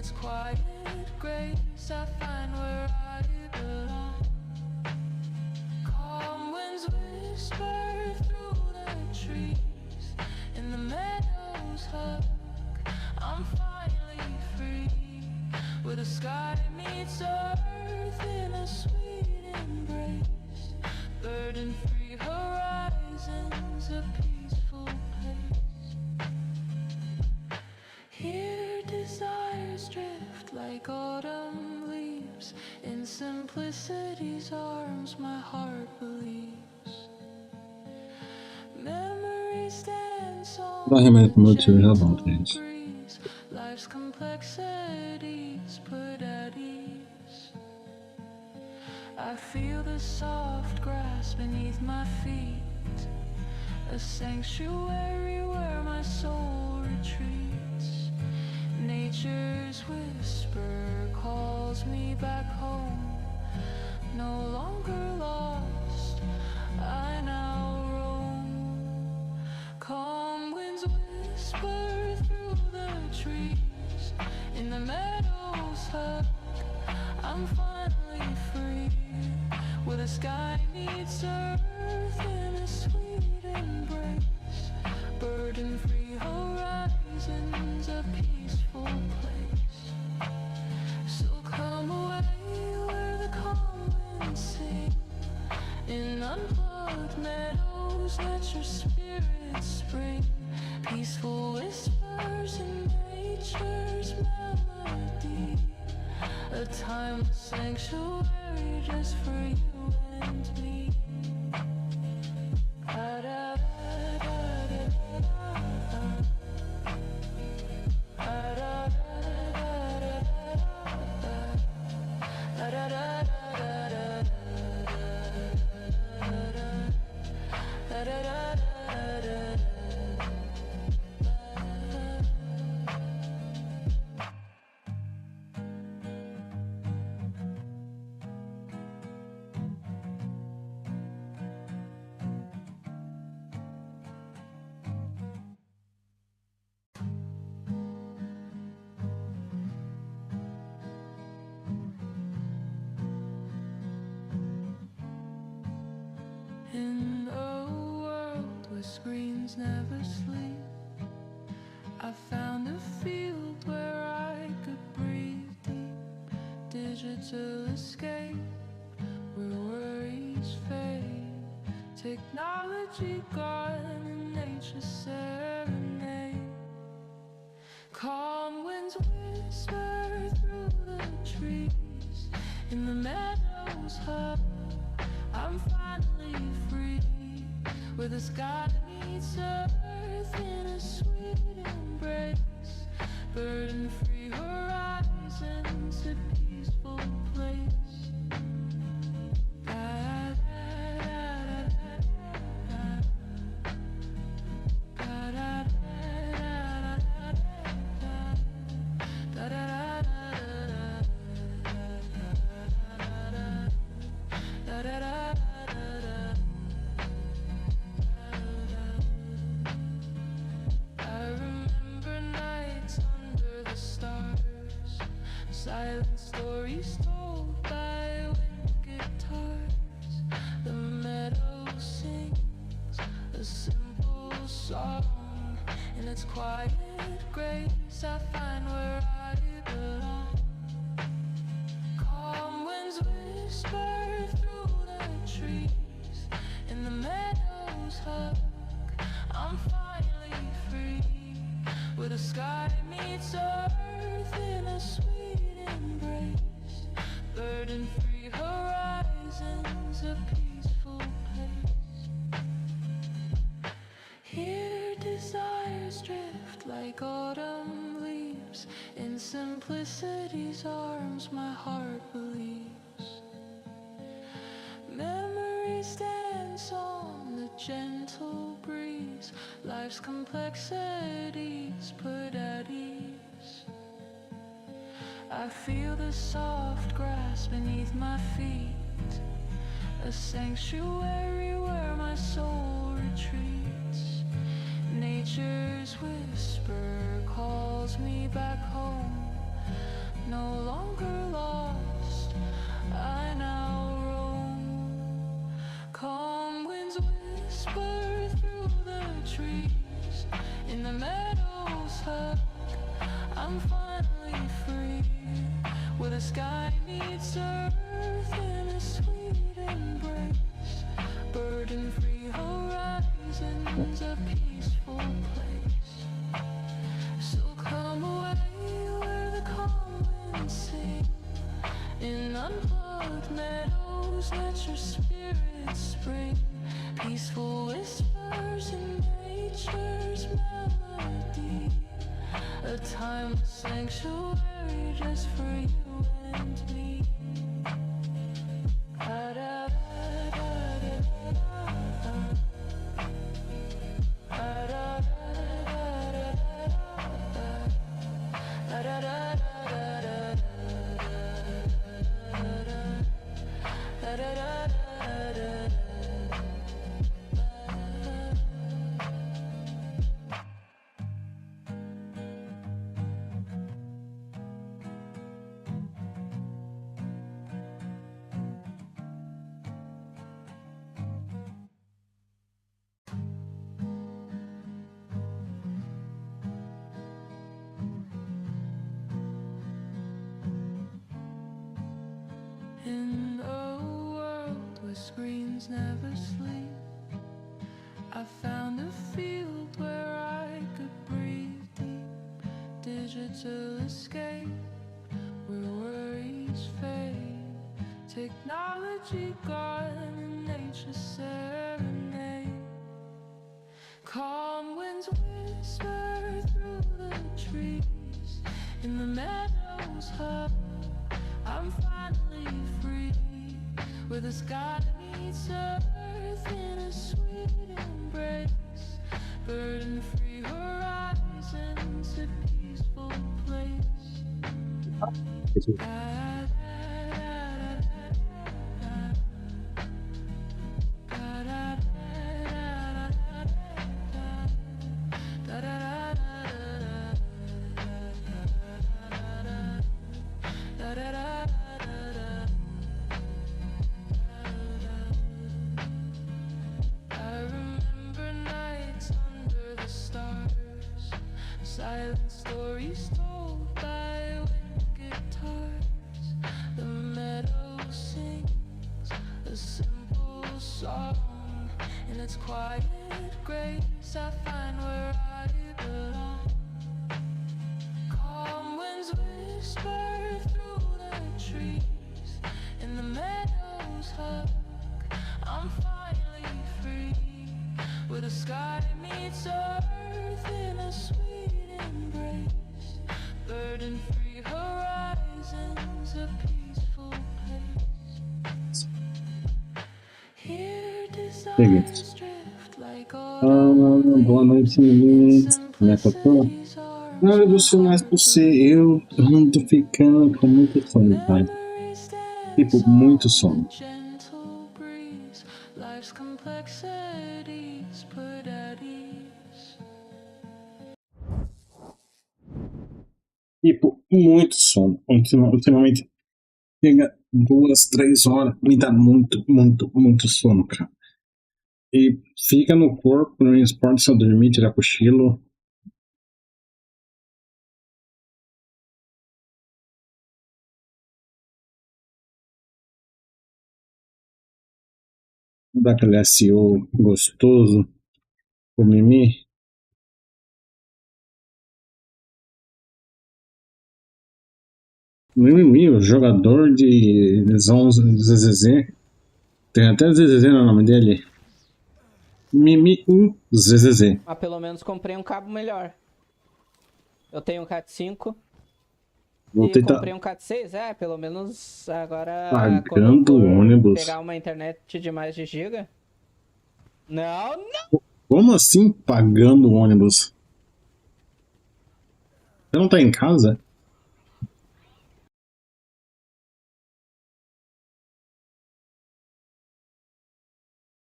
its quiet grace I find where I belong. Calm winds whisper through the trees, in the meadows hug, I'm finally free, where the sky meets earth in a sweet embrace, burden-free horizons, a peaceful place. Here desires drift like autumn leaves, in simplicity's arms my heart believes. Memories dance on the gentle breeze, life's complexities put at ease. I feel the soft grass beneath my feet, a sanctuary where my soul retreats. Nature's whisper calls me back home, no longer lost, I now roam. Calm winds whisper through the trees, in the meadows hug, I'm finally free, where the sky meets earth in a sweet embrace, burden-free horizons, a peaceful place. So come away where the calm winds sing, in unplugged meadows let your spirit spring, peaceful whispers in nature's melody, a timeless sanctuary just for you and me. In a world where screens never sleep, I found a field where I could breathe deep, digital escape, where worries fade, technology gone and nature's serenade. Calm winds whisper through the trees, in the meadows hug, I'm finally free, where the sky meets earth in a sweet embrace, burden-free horizons, a peaceful place. Silent stories told by wind guitars, the meadow sings a simple song, in its quiet grace I find where I belong. Calm winds whisper through the trees, in the meadows hug, I'm finally free, where the sky meets earth in a sweet embrace, burden-free horizons, a peaceful place. Here desires drift like autumn leaves, in simplicity's arms my heart believes. Memories dance on the gentle breeze, life's complexities put at ease. I feel the soft grass beneath my feet, a sanctuary where my soul retreats. Nature's whisper calls me back home, whisper through the trees. In the meadows hug, I'm finally free. Where the sky meets earth in a sweet embrace. Burden-free horizons, a peaceful place. So come away where the calm winds sing. In unplugged meadows, let your spirit spring. Peaceful whispers in nature's melody. A timeless sanctuary just for you and me. In a world where screens never sleep, I found a field where I could breathe deep. Digital escape, where worries fade. Technology gone and nature serenade. Calm winds whisper through the trees. In the meadows hug, I'm finally free. Where the sky meets earth in a sweet embrace. Burden-free horizons, a peaceful place. Silent stories told by wind guitars. The meadow sings a simple song. In its quiet grace, I find where I belong. Calm winds whisper through the trees. In the meadows hug, I'm finally free. Where the sky meets earth in a sweet embrace. Burden-free horizons, a peaceful place. Here desires drift like Boa noite, meninas. Como é que eu tô? Não, eu sou mais por ser. Eu ando ficando com muito sono, pai. Tipo, muito sono. gentle breeze, life's complexities put at ease. Tipo, muito sono. Ultimamente chega 2, 3 horas, me dá muito sono, cara. E fica no corpo, não importa se eu dormir, tirar cochilo. Dá aquele SEO gostoso, o mimi. Mimimi, o jogador de ZZZ. Tem até ZZZ no nome dele. Mimi ZZZ. Mas pelo menos comprei um cabo melhor. Eu tenho um Cat 5 Vou e tentar. comprei um Cat 6, pelo menos agora quando eu Pagando for ônibus. pegar uma internet de mais de giga. Não! Como assim pagando ônibus? Você não tá em casa?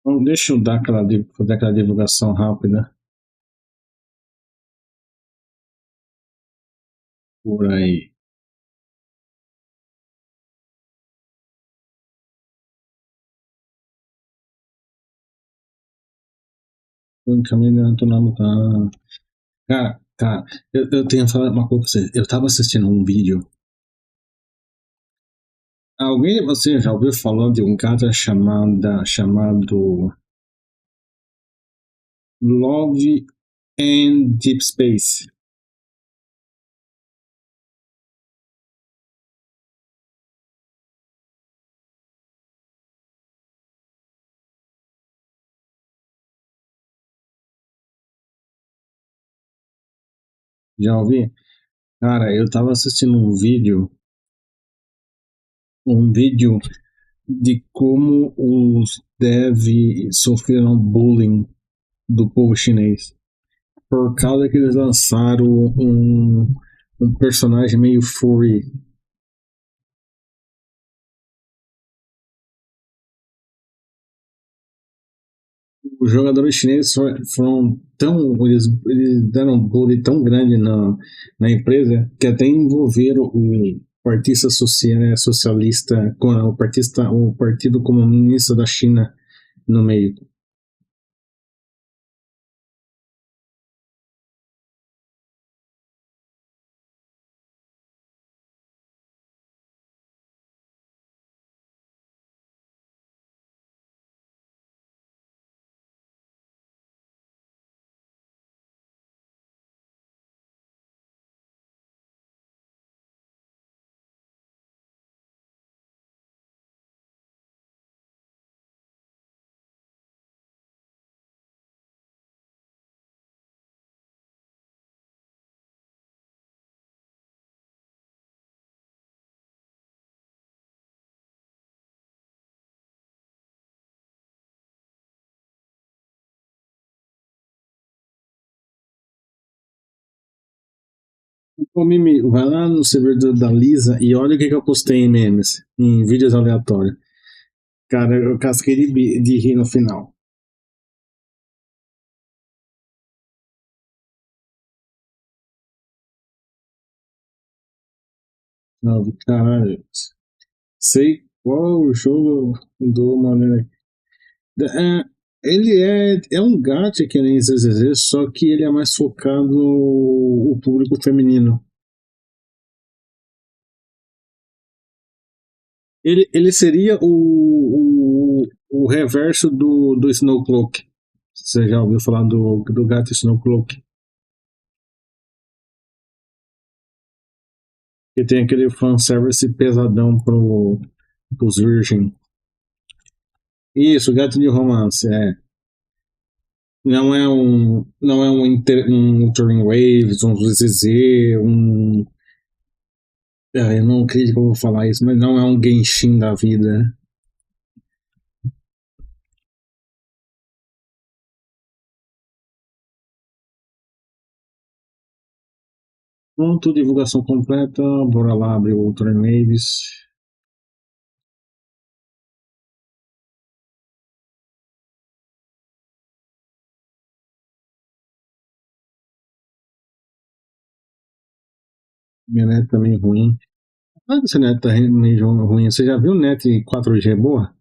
Então, deixa eu dar fazer aquela divulgação rápida. Por aí. O encaminhamento não tá. Cara, eu tenho que falar uma coisa pra você. Eu tava assistindo um vídeo. Alguém de você já ouviu falar de um cara chamado Love and Deep Space? Já ouvi? Cara, eu tava assistindo um vídeo de como os devs sofreram bullying do povo chinês. Por causa que eles lançaram um personagem meio furry. Os jogadores chineses foram tão. Eles deram um bullying tão grande na empresa que até envolveram o artista socialista, o Partido Comunista da China no meio. Ô, Mimi, vai lá no servidor da Lisa e olha o que eu postei em memes, em vídeos aleatórios. Cara, eu casquei de rir no final. Não, caralho. Sei qual o jogo do maneira. É, ele é um gacha que nem ZZZ, só que ele é mais focado no público feminino. Ele seria o reverso do Snowcloak. Você já ouviu falar do gato Snowcloak? Que tem aquele fanservice pesadão pros virgem. Isso, gato de romance, é. Não é um Wuthering Waves, um ZZ, eu não acredito que eu vou falar isso, mas não é um Genshin da vida. Pronto, divulgação completa. Bora lá abrir o Wuthering Waves. Minha net tá meio ruim. Ah, essa net tá meio ruim. Você já viu net 4G boa?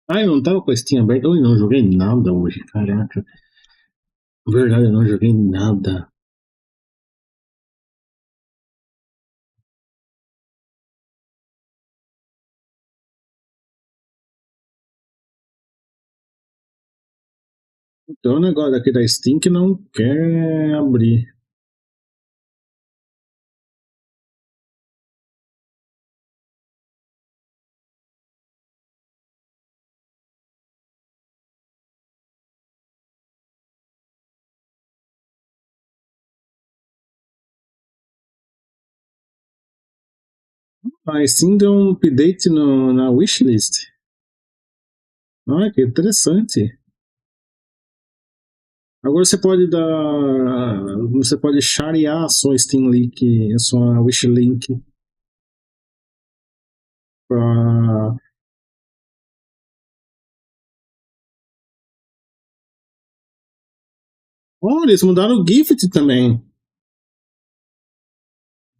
Ah, eu não tava com a Steam aberta. Eu não joguei nada hoje, caraca. Verdade, eu não joguei nada. Então o negócio aqui da Steam que não quer abrir. A Steam deu um update na wishlist. Olha que interessante. Agora você pode dar. Você pode sharear a sua Steam Link, a sua wishlink para. Olha, eles mudaram o Gift também.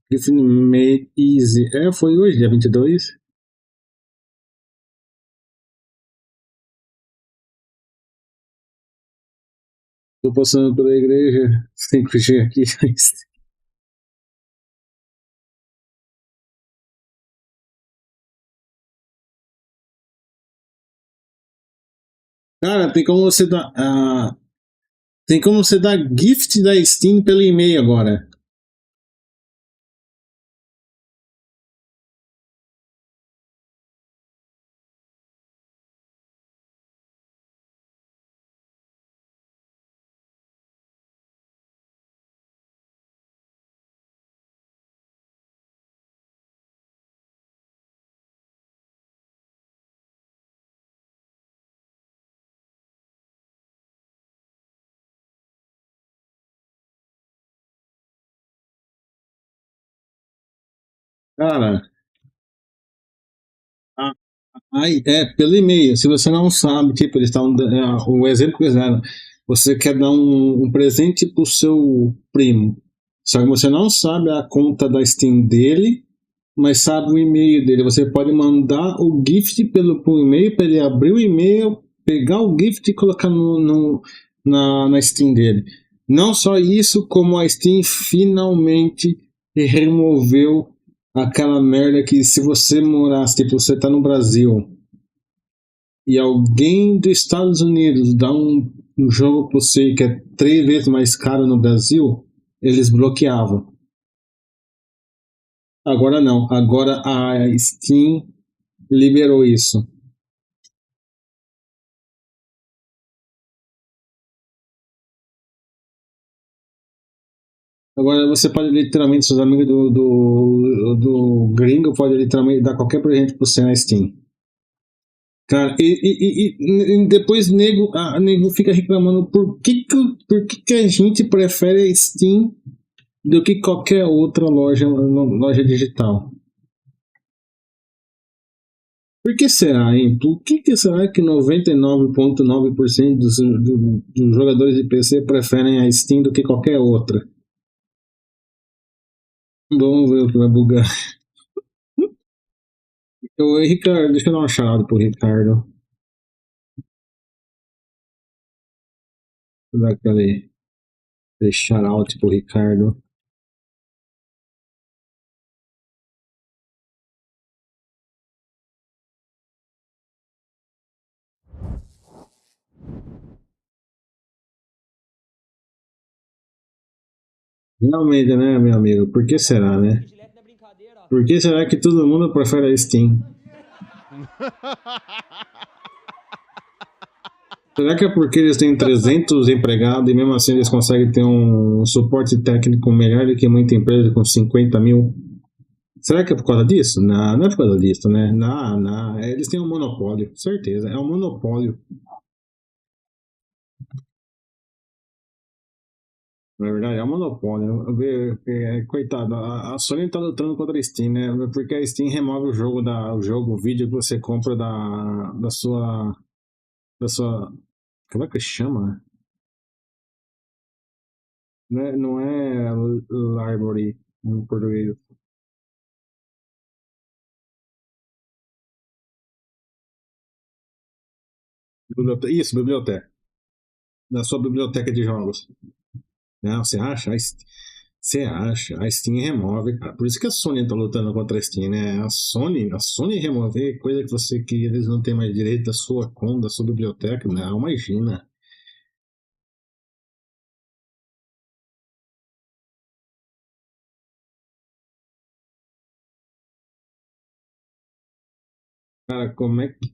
Gift Made Easy. É, foi hoje, dia 22. Tô passando pela igreja 5G aqui. Cara, tem como você dar. Tem como você dar gift da Steam pelo e-mail agora. Cara, pelo e-mail. Se você não sabe, tipo, eles estão. O exemplo que eles deram. Você quer dar um presente pro seu primo. Só que você não sabe a conta da Steam dele, mas sabe o e-mail dele. Você pode mandar o gift pro e-mail para ele abrir o e-mail, pegar o gift e colocar na Steam dele. Não só isso, como a Steam finalmente removeu aquela merda que se você morasse, tipo, você tá no Brasil e alguém dos Estados Unidos dá um jogo pra você que é 3 vezes mais caro no Brasil, eles bloqueavam. Agora não. Agora a Steam liberou isso. Agora você pode literalmente, seus amigos do gringo podem literalmente dar qualquer presente pra você na Steam. Cara, e depois nego fica reclamando por que a gente prefere a Steam do que qualquer outra loja digital. Por que será, hein? Por que será que 99,9% dos jogadores de PC preferem a Steam do que qualquer outra? Vamos ver o que vai bugar. Oi, Ricardo, deixa eu dar uma chamada pro Ricardo. Vou dar aquele shout-out pro Ricardo. Realmente, né, meu amigo? Por que será, né? Por que será que todo mundo prefere a Steam? Será que é porque eles têm 300 empregados e mesmo assim eles conseguem ter um suporte técnico melhor do que muita empresa com 50 mil? Será que é por causa disso? Não, não é por causa disso, né? Não, não. Eles têm um monopólio, certeza. É um monopólio. Na verdade, é um monopólio. Coitado, a Sony tá lutando contra a Steam, né? Porque a Steam remove o vídeo que você compra da sua. Como é que chama? Não é library em português. Isso, biblioteca. Da sua biblioteca de jogos. Não, você acha? Você acha? A Steam remove, cara. Por isso que a Sony tá lutando contra a Steam, né? A Sony remover coisa que eles não têm mais direito da sua conta, da sua biblioteca. Não, imagina. Cara, como é que.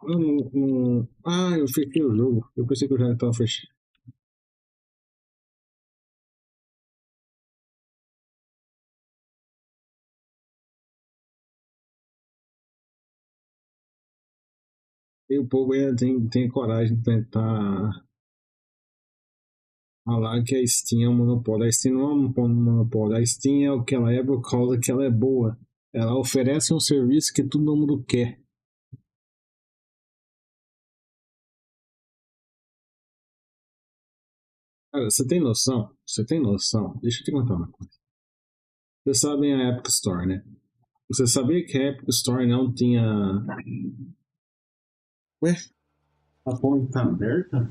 Eu fechei o jogo. Eu pensei que eu já estava fechando. E o povo ainda tem coragem de tentar falar que a Steam é um monopólio. A Steam não é um monopólio. A Steam é o que ela é por causa que ela é boa. Ela oferece um serviço que todo mundo quer. Cara, você tem noção? Você tem noção? Deixa eu te contar uma coisa. Vocês sabem a Epic Store, né? Você sabia que a Epic Store não tinha. Ué? A ponte tá aberta?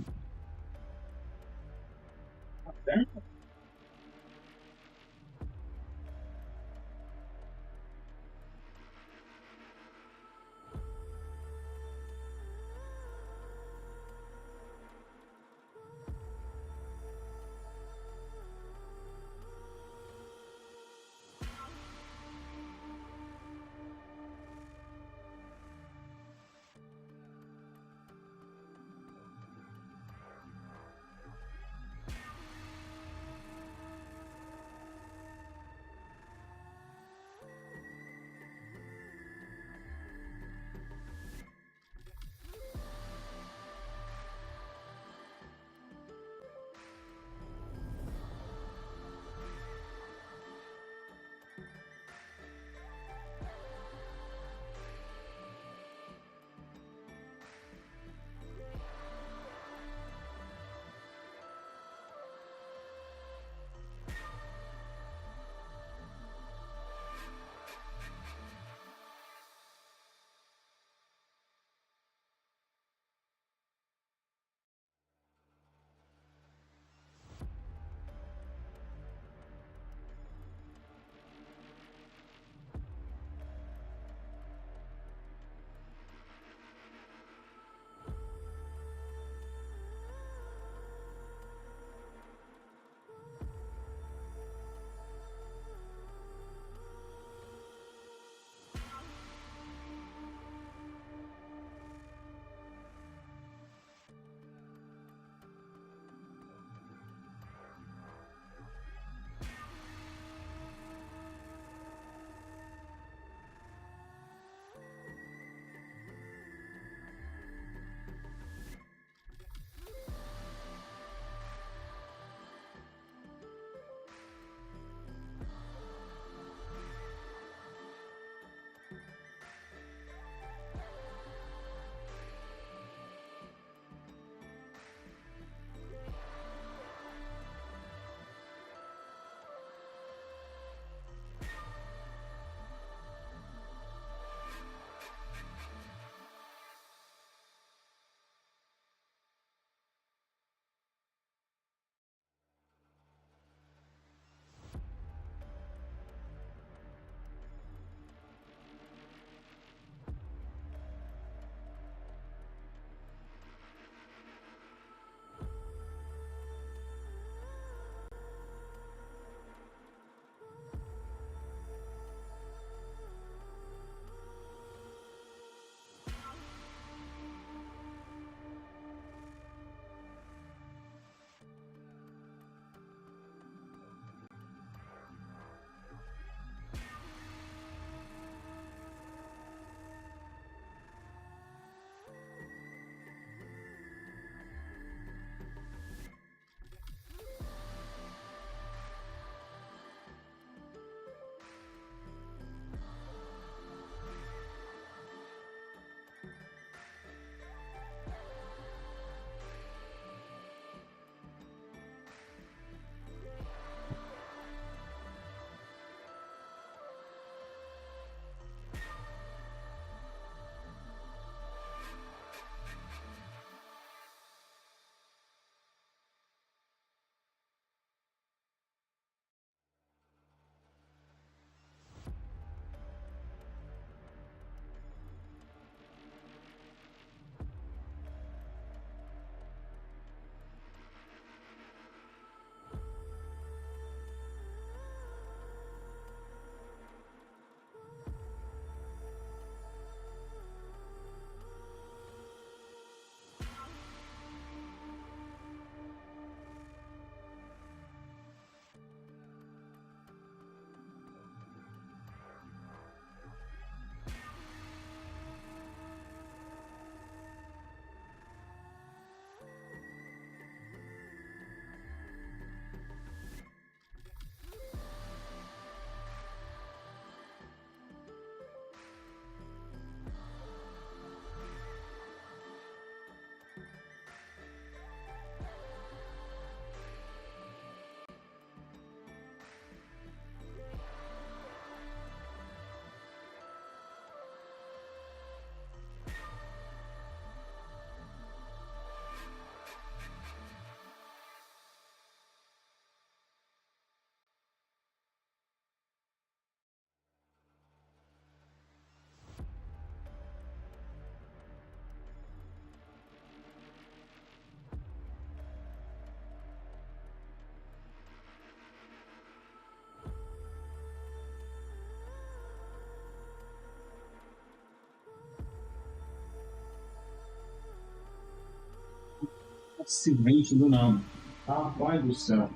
acidente do nada. Rapaz do céu.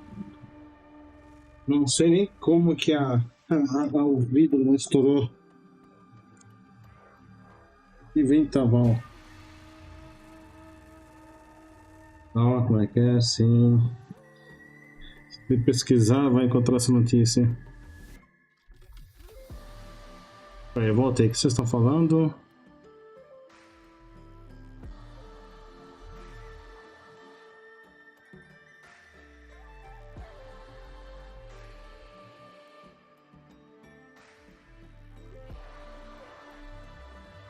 Não sei nem como que o vidro não estourou. Que ventaval. Ó, como é que é assim. Se pesquisar, vai encontrar essa notícia. Aí, voltei. O que vocês estão falando?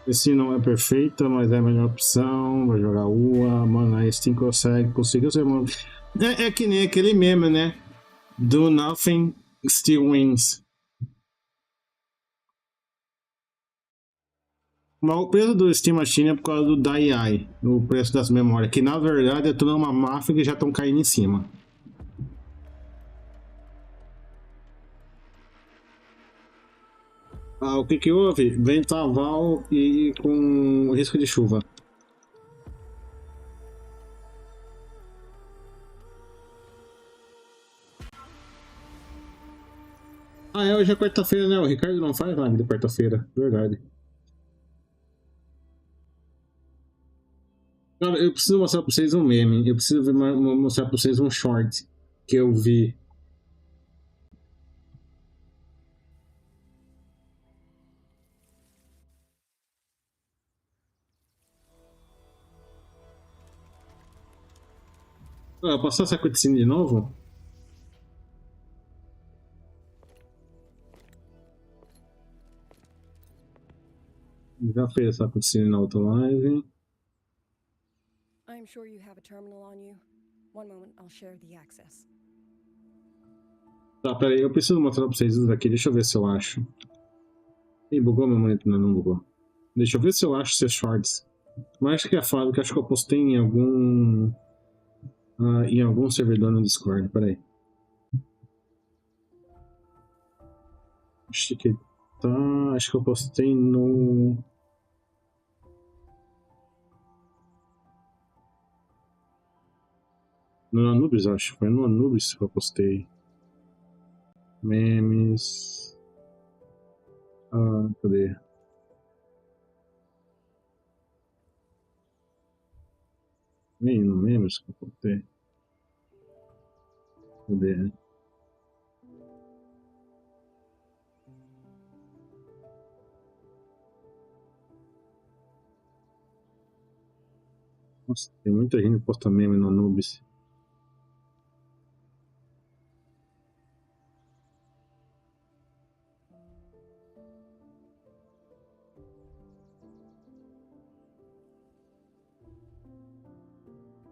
Esse não é perfeita, mas é a melhor opção. Vai jogar UA, mano. Aí Steam conseguiu ser, mano. É que nem aquele meme, né? Do nothing still wins. Mas o preço do Steam Machine é por causa do DAI, o preço das memórias, que na verdade é tudo uma máfia que já estão caindo em cima. O que houve? Ventaval e com risco de chuva. Hoje é quarta-feira, né? O Ricardo não faz live de quarta-feira, verdade. Cara, eu preciso mostrar pra vocês um meme. Eu preciso mostrar pra vocês um short que eu vi. Passar essa cutscene de novo? Já fez essa cutscene na outra live. I'm sure you have a terminal on you. One moment, I'll share the access. Tá, peraí, eu preciso mostrar pra vocês isso daqui. Deixa eu ver se eu acho. Ih, bugou meu monitor? Não bugou. Deixa eu ver se eu acho esses shorts. Mas acho que é a fábrica, acho que eu postei em algum servidor no Discord. Peraí. Acho que tá. Acho que eu postei no. No Anubis, acho. Foi no Anubis que eu postei. Memes. Cadê? Nem no memes que eu postei. Cadê? Nossa, tem muita gente que posta meme no Anubis.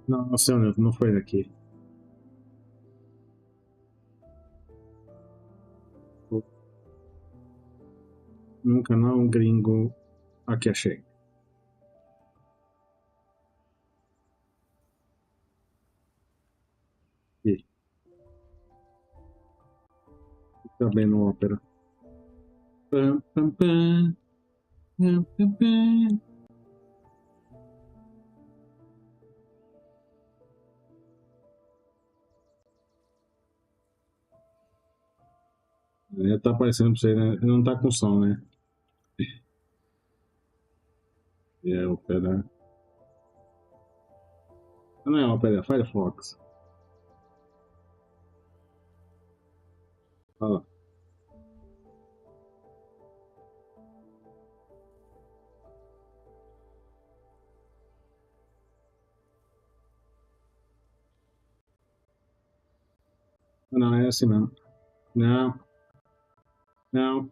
Não, senhor, não foi daqui. Num canal gringo. Aqui achei. Aqui. Tá bem no ópera. Pam, pam, pam. Pam, pam, pam. Tá aparecendo pra você, né? Não tá com som, né? É ópera. Não é ópera, é Firefox. Olha lá. Não, é assim não. Não. Não.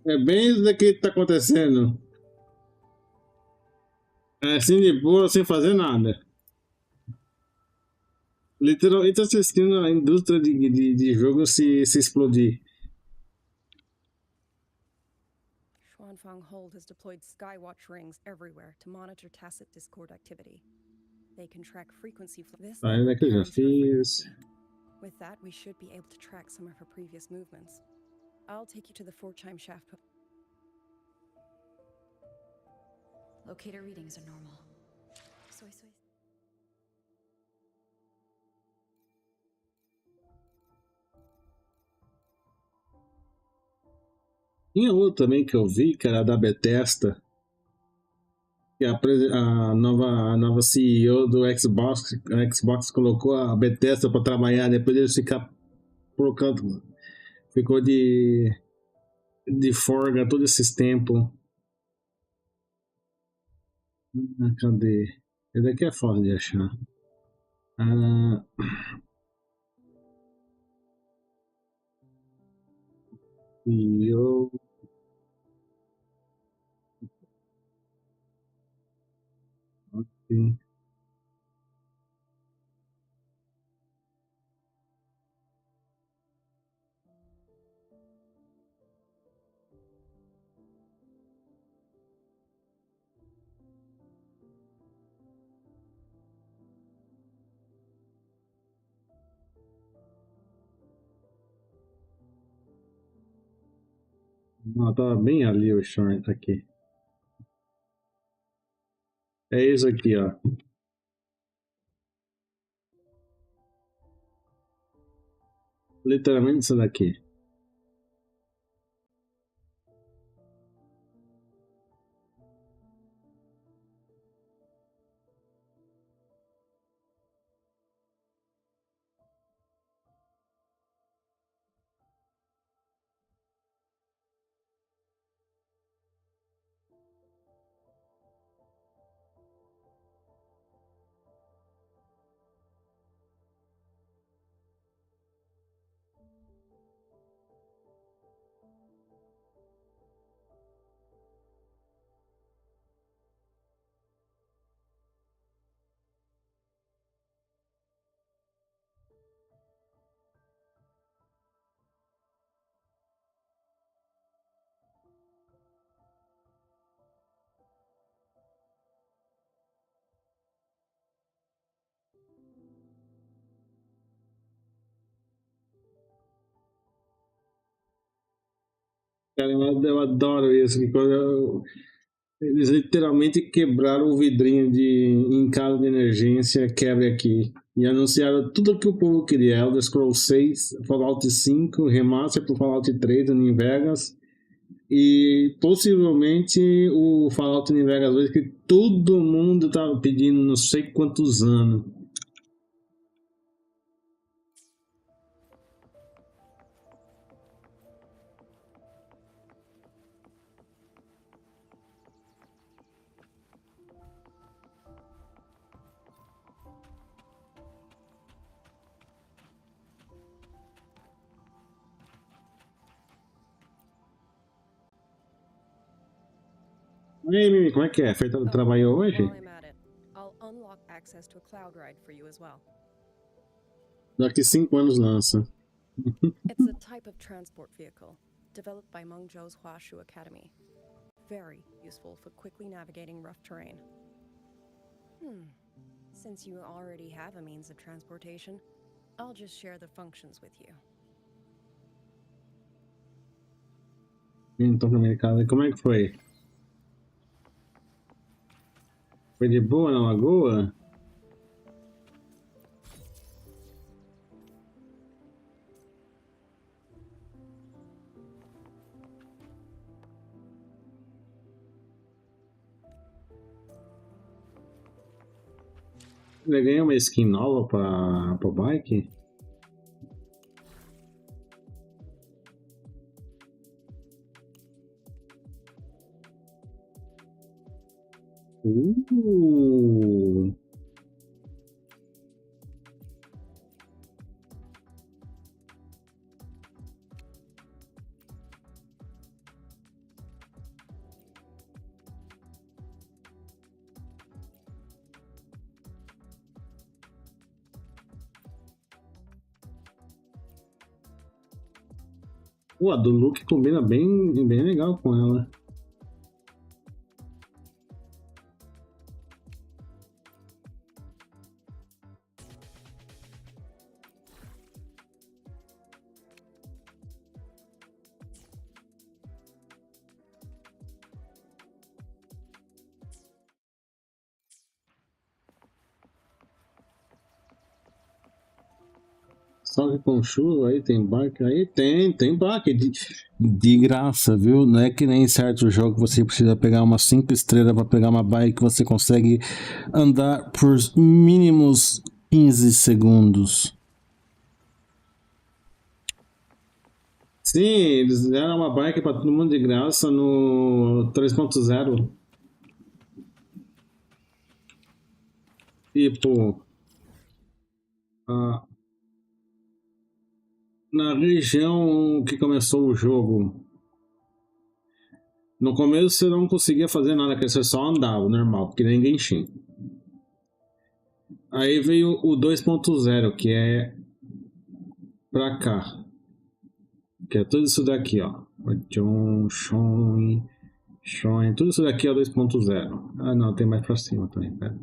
É bem isso daqui que tá acontecendo. É assim de boa, sem fazer nada. Literalmente assistindo a indústria de jogo se explodir. Xuanfang Hold has deployed Skywatch rings everywhere to monitor tacit Discord activity. They can track frequency this Ainda que eu já fiz. With that, we should be able to track some of her previous movements. I'll take you to the 4-chime shaft. Locator readings are normal. Soy. Tinha outra também que eu vi, que era da Bethesda. Que a nova CEO do Xbox, a Xbox colocou a Bethesda para trabalhar, depois eles ficou de forga todos esses tempos. Cadê? Esse daqui é fácil de achar. CEO. Ok. Não, tava bem ali o short aqui. É isso aqui, ó. Literalmente isso daqui. Cara, eu adoro isso. Que eles literalmente quebraram o vidrinho em caso de emergência, quebre aqui. E anunciaram tudo o que o povo queria. Elder Scrolls 6, Fallout 5, Remaster pro Fallout 3 do New Vegas. E possivelmente o Fallout New Vegas 2, que todo mundo tava pedindo não sei quantos anos. E aí, Mimi, como é que é? Trabalhou hoje? While I'm at it, I'll unlock access to a cloud ride for you as well. Daqui 5 anos lança. It's a type of transport vehicle developed by Mengzhou's Huashu Academy. Very useful for quickly navigating rough terrain. Since you already have a means of transportation, I'll just share the functions with you. Então, americano, como é que foi? Foi de boa na lagoa? Ele ganhou uma skin nova pra bike? A do look combina bem legal com ela. Só que com chuva aí tem bike, aí tem bike de graça, viu? Não é que nem certo jogo que você precisa pegar umas 5 estrelas para pegar uma bike que você consegue andar por mínimos 15 segundos. Sim, eles deram uma bike para todo mundo de graça no 3.0. Tipo, na região que começou o jogo, no começo você não conseguia fazer nada, que você só andava, normal, porque ninguém tinha. Aí veio o 2.0, que é pra cá. Que é tudo isso daqui, ó. John, tudo isso daqui é o 2.0. Ah, não, tem mais pra cima também. Pera.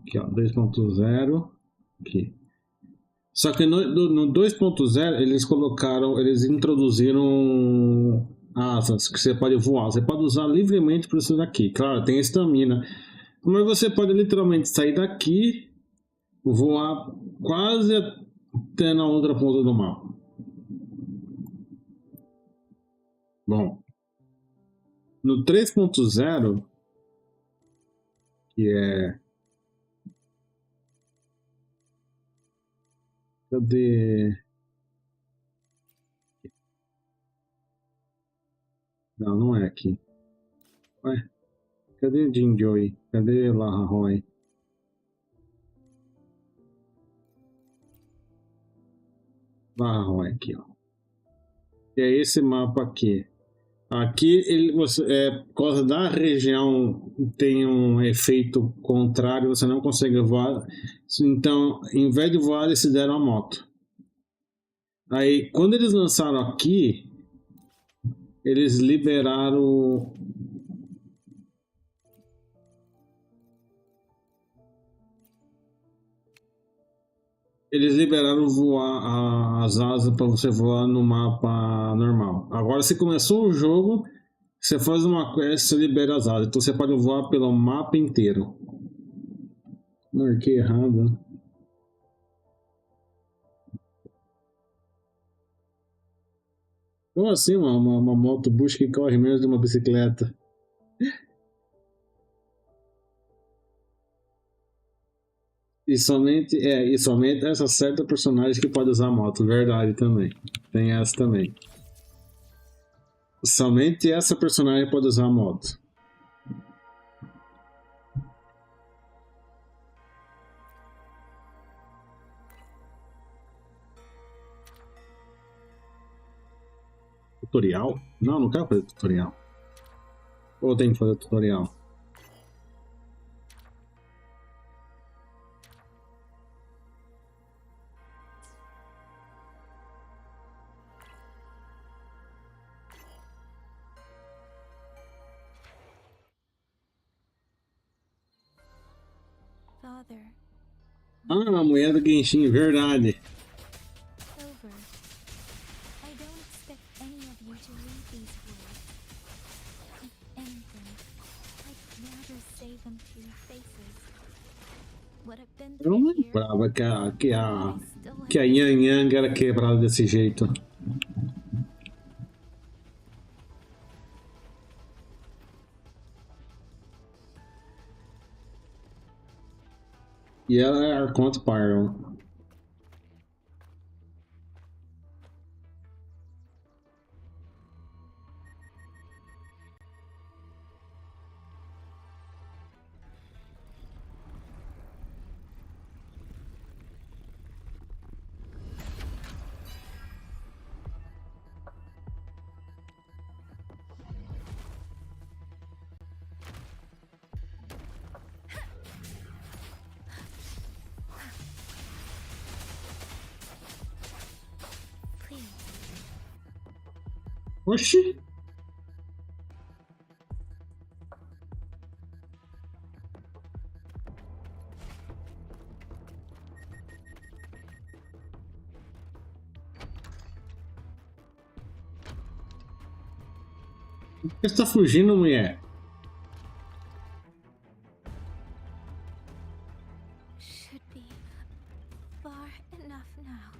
Aqui, ó, 2.0. Aqui. Só que no 2.0 eles introduziram asas, que você pode voar. Você pode usar livremente por isso daqui. Claro, tem estamina. Mas você pode literalmente sair daqui, voar quase até na outra ponta do mapa. Bom, no 3.0, que é... Cadê? Não, não é aqui. Ué, cadê Jinjoy? Cadê Laharoy? Laharoy aqui, ó. E é esse mapa aqui. Aqui, por causa da região, tem um efeito contrário, você não consegue voar. Então, em vez de voar, eles se deram a moto. Aí, quando eles lançaram aqui, eles liberaram... voar as asas para você voar no mapa normal. Agora, se começou o jogo, você faz uma quest, você libera as asas. Então, você pode voar pelo mapa inteiro. Marquei errado. Como assim uma moto busca que corre menos de uma bicicleta? E somente essa certa personagem que pode usar moto, verdade também. Tem essa também. Somente essa personagem pode usar moto. Tutorial? Não, não quero fazer tutorial. Ou tem que fazer tutorial? Father, Ah, a mulher do Genshin, verdade. Silver, I don't expect any of you to read these words. If anything, I'd rather say them to your faces. What I've been Eu não through here, lembrava que I a still Yang Yang era quebrada desse jeito. E ela é Arconte Pyro. please. Oxi! Por que você tá fugindo, mulher? Should be far enough now.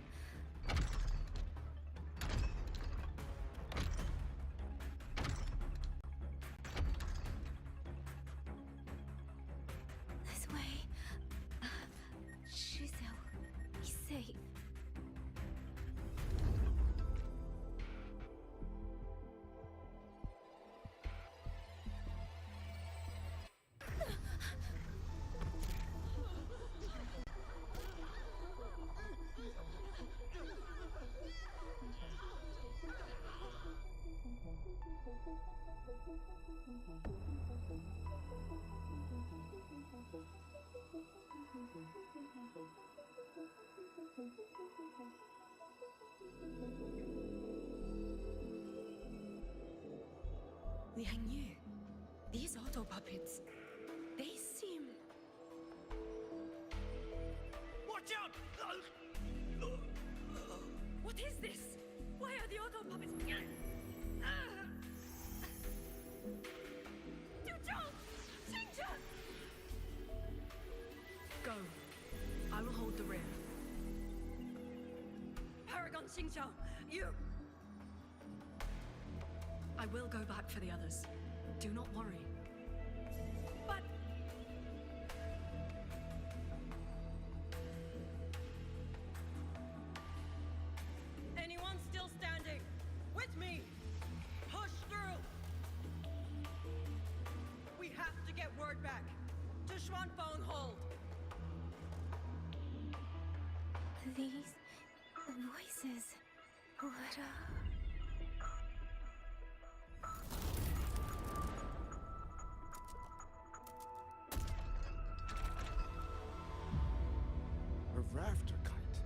Liang Yu, these auto puppets, they seem... Watch out! What is this? Why are the auto puppets... Go. I will hold the rear. Paragon Xingqiao, you... I will go back for the others. Do not worry. But... Anyone still standing? With me! Push through! We have to get word back. To Xuanfeng hold. These voices. What A rafter kite.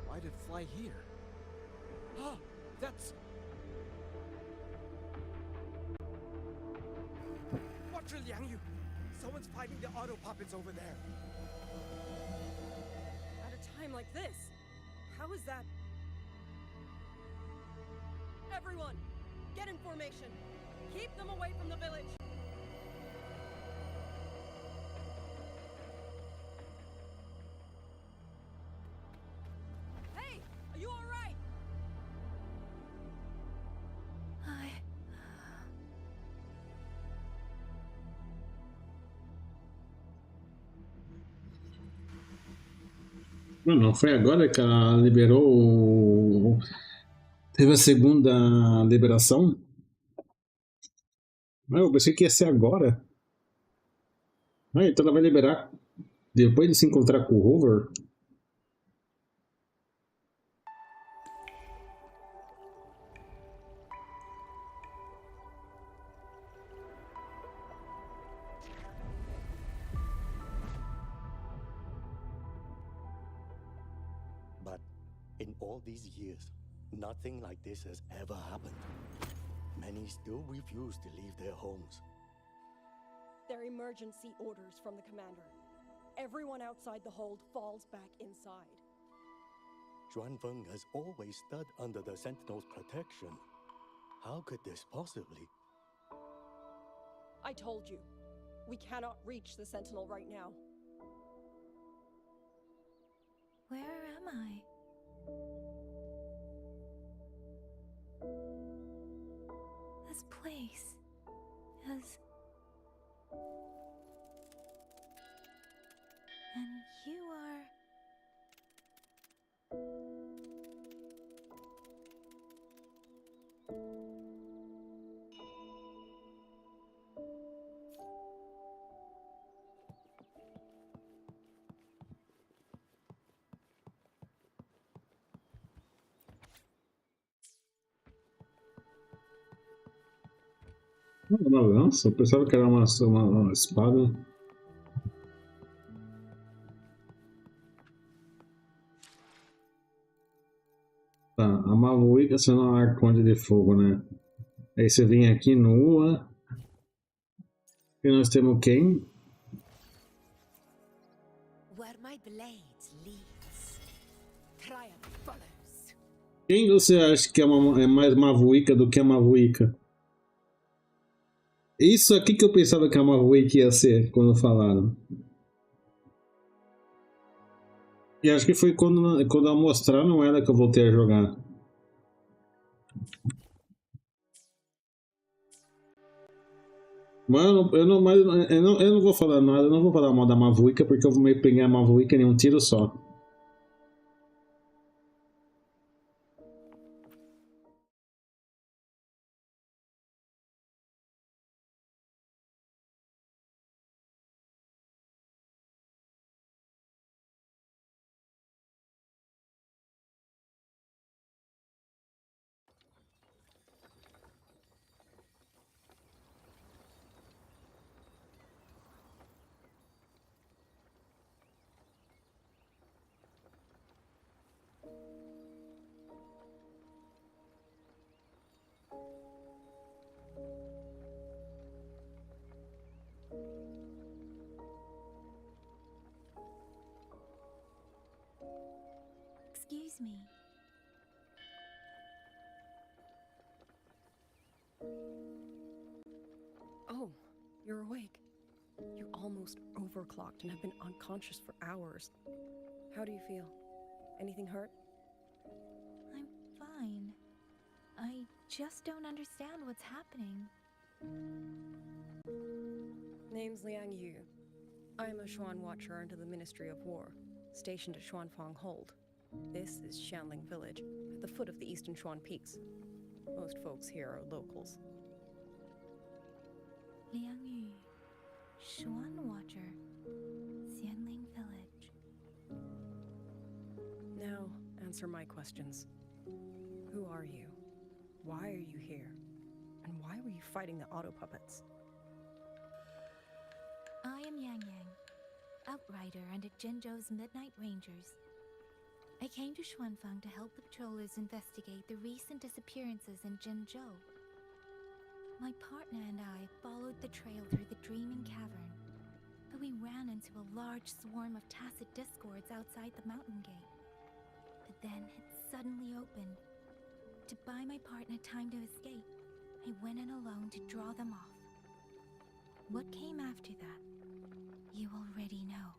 Why'd it fly here? Ah, that's... Watch it, Liang Yu! Someone's fighting the auto puppets over there. At a time like this, how is that? Everyone, get in formation. Keep them away from the village. Hey, are you all right? Não foi agora que ela liberou. Teve a segunda liberação? Eu pensei que ia ser agora. Então ela vai liberar depois de se encontrar com o Rover. But in all these years, nothing like this has ever happened. Many still refuse to leave their homes. They're emergency orders from the commander. Everyone outside the hold falls back inside. Xuanfeng has always stood under the Sentinel's protection. How could this possibly? I told you, we cannot reach the Sentinel right now. Where am I? This place is... And you are... Uma lança? Eu pensava que era uma espada. Tá, a Maluíca sendo um arconde de fogo, né? Aí você vem aqui nua. E nós temos quem? Where my blade leads, triumph follows. Quem você acha que é mais Mavuíca do que a Mavuíca? Isso aqui que eu pensava que a Mavuíca ia ser quando falaram. E acho que foi quando ela mostraram ela que eu voltei a jogar. Mano, eu não vou falar nada, eu não vou falar mal da Mavuíca porque eu vou me pegar a Mavuíca em um tiro só. Excuse me. Oh, you're awake. You almost overclocked and have been unconscious for hours. How do you feel? Anything hurt? I'm fine. I just don't understand what's happening. Name's Liang Yu. I am a Xuan Watcher under the Ministry of War, stationed at Xuanfang Hold. This is Xianling Village, at the foot of the Eastern Xuan Peaks. Most folks here are locals. Liang Yu, Xuan Watcher, Xianling Village. Now, answer my questions. Who are you? Why are you here? And why were you fighting the auto puppets? I am Yang Yang, Outrider under Jinzhou's Midnight Rangers. I came to Xuanfang to help the patrollers investigate the recent disappearances in Jinzhou. My partner and I followed the trail through the Dreaming Cavern, but we ran into a large swarm of tacit discords outside the mountain gate. But then it suddenly opened. To buy my partner time to escape, I went in alone to draw them off. What came after that, you already know.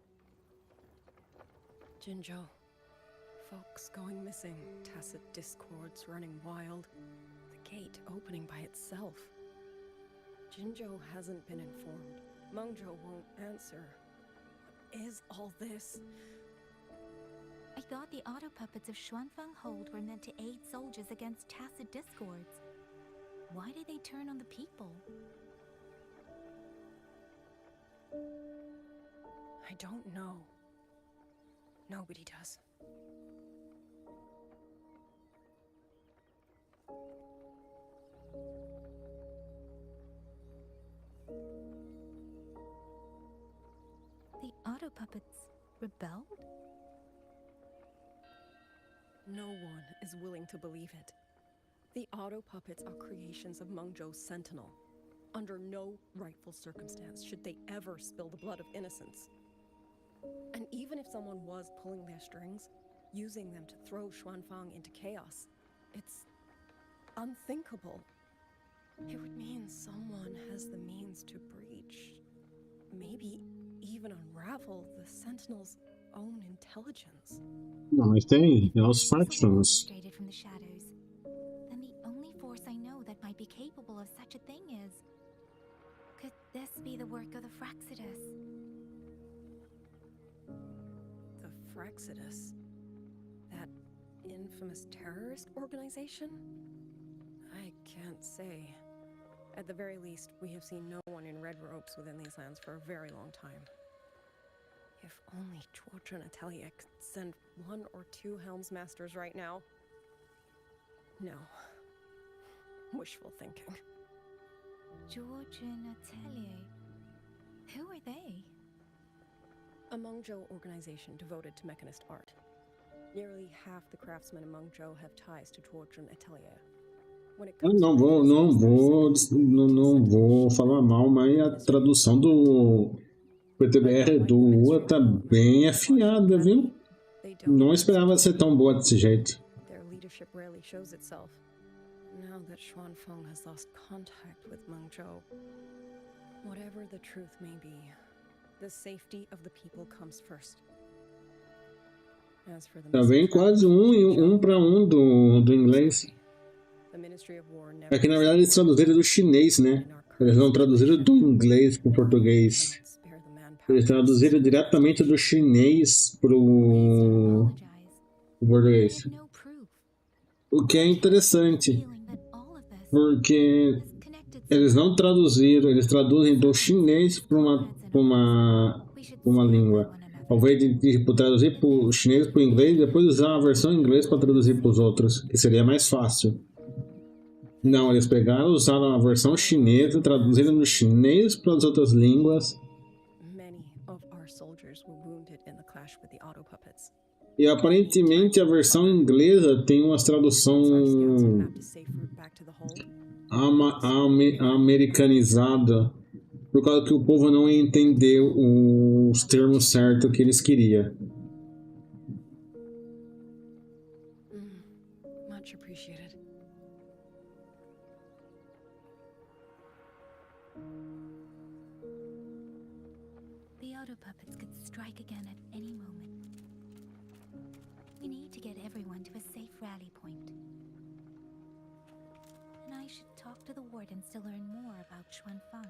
Jinzhou. Folks going missing, tacit discords running wild, the gate opening by itself. Jinzhou hasn't been informed. Mengzhou won't answer. What is all this? I thought the auto puppets of Xuanfang Hold were meant to aid soldiers against tacit discords. Why did they turn on the people? I don't know. Nobody does. The auto puppets rebelled? No one is willing to believe it. The auto puppets are creations of Mengzhou's Sentinel. Under no rightful circumstance should they ever spill the blood of innocents. And even if someone was pulling their strings, using them to throw Xuanfang into chaos, it's unthinkable. It would mean someone has the means to breach, maybe even unravel the Sentinel's own intelligence. Não, mas tem os factions. Orchestrated from the shadows. Then the only force I know that might be capable of such a thing is... Could this be the work of the Fraxidus? The Fraxidus? That infamous terrorist organization? I can't say. At the very least, we have seen no one in red robes within these lands for a very long time. If only George and Atelier could send one or two Helms Masters right now. No. Wishful thinking. George and Atelier. Who are they? A Mengzhou organization devoted to mechanist art. Nearly half the craftsmen in Mengzhou have ties to George and Atelier. When it Eu comes não to vou, não vou, não vou falar mal, mas a tradução do PTBR do UA tá bem afiada, viu? Não esperava ser tão boa desse jeito. Their leadership rarely shows itself. Now that Xuanfeng has lost contact with Mengzhou, whatever the truth may be, the safety of the people comes first. As for the Tá bem quase um para um do inglês. the Ministry of War never É que na verdade eles traduziram do chinês, né? Eles não traduziram do inglês pro português. cannot spare the manpower. Eles traduziram diretamente do chinês pro Apologize. português. No proof. O que é interessante, Feeling that all of this porque is connected. eles não traduziram, eles traduzem do chinês para uma língua. Ao invés de tipo, traduzir pro chinês para o inglês, depois usar a versão em inglês para traduzir para os outros, que seria mais fácil. Não, eles pegaram, usaram a versão chinesa, traduziram do chinês para as outras línguas. Many of our soldiers were wounded in the clash with the auto puppets. E aparentemente a versão inglesa tem uma tradução Our scouts have mapped a safe route back to the hold. americanizada, por causa que o povo não entendeu os termos certos que eles queriam. Much appreciated. The auto puppets could strike again at any moment. We need to get everyone to a safe rally point. And I should talk to the wardens to learn more about Xuanfang.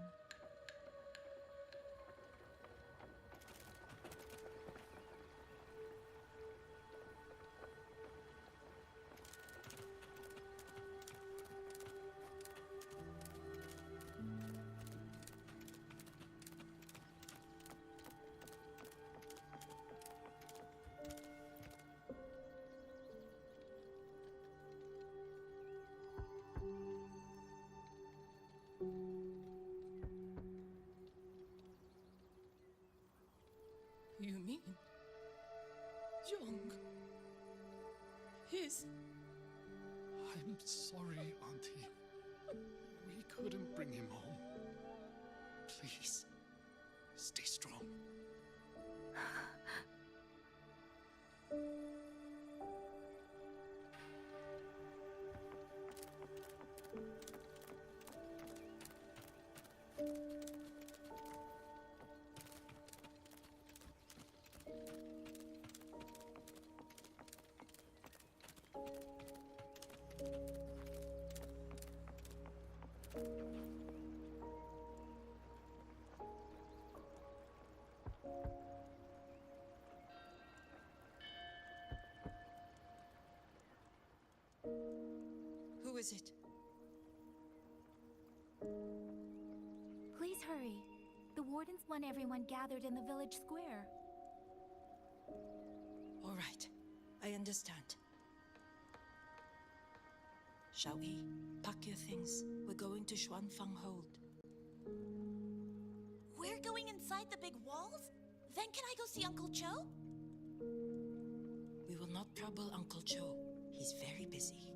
You mean Young? He's... I'm sorry, Auntie. We couldn't bring him home. Please, stay strong. Who is it? Please hurry. The wardens want everyone gathered in the village square. All right, I understand. Shall we pack your things? We're going to Xuanfang Hold. We're going inside the big walls? Then can I go see Uncle Joe? We will not trouble Uncle Joe. He's very busy.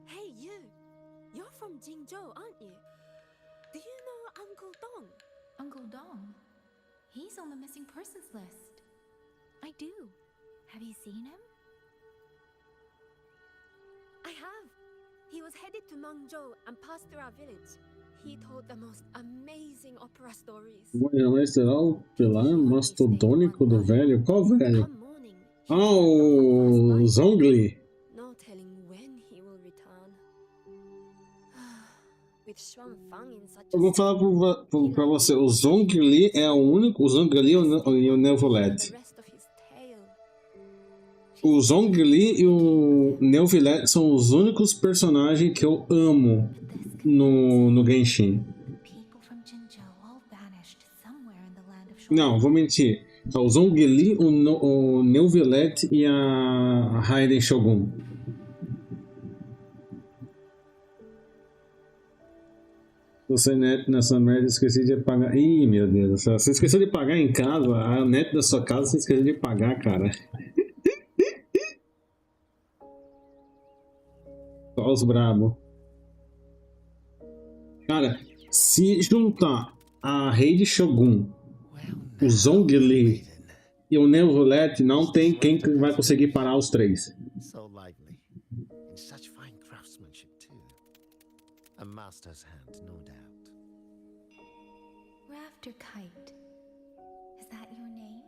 Hey, you! You're from Jingzhou, aren't you? Do you know Uncle Dong? Uncle Dong? He's on the missing persons list. I do. Have you seen him? I have. He was headed to Mengzhou and passed through our village. He told the most amazing opera stories. O jornal estelar pela mastodônico do velho. Qual velho? Come morning, Ah, o Zhongli. no telling when he will return. With Xuanfang in such a Eu vou falar pra você, o Zhongli é o único. O Zhongli e o Neuvilette. the rest of his tale. O Zhongli e o Neuvilette são os únicos personagens que eu amo no Genshin. People from Jinzhou all vanished somewhere in the land of Não, vou mentir. É o Zhongli, o Neuvilette e a Raiden Shogun. Você net nessa merda, esqueci de pagar. Ih, meu Deus do céu. Você esqueceu de pagar em casa? A net da sua casa você esqueceu de pagar, cara. Só os brabo. Cara, se juntar a Raiden Shogun, o Zhongli e o Neuvilette, não tem quem vai conseguir parar os três. So lively. And such fine craftsmanship, too. A master's hand, no doubt. Rafter Kite. Is that your name?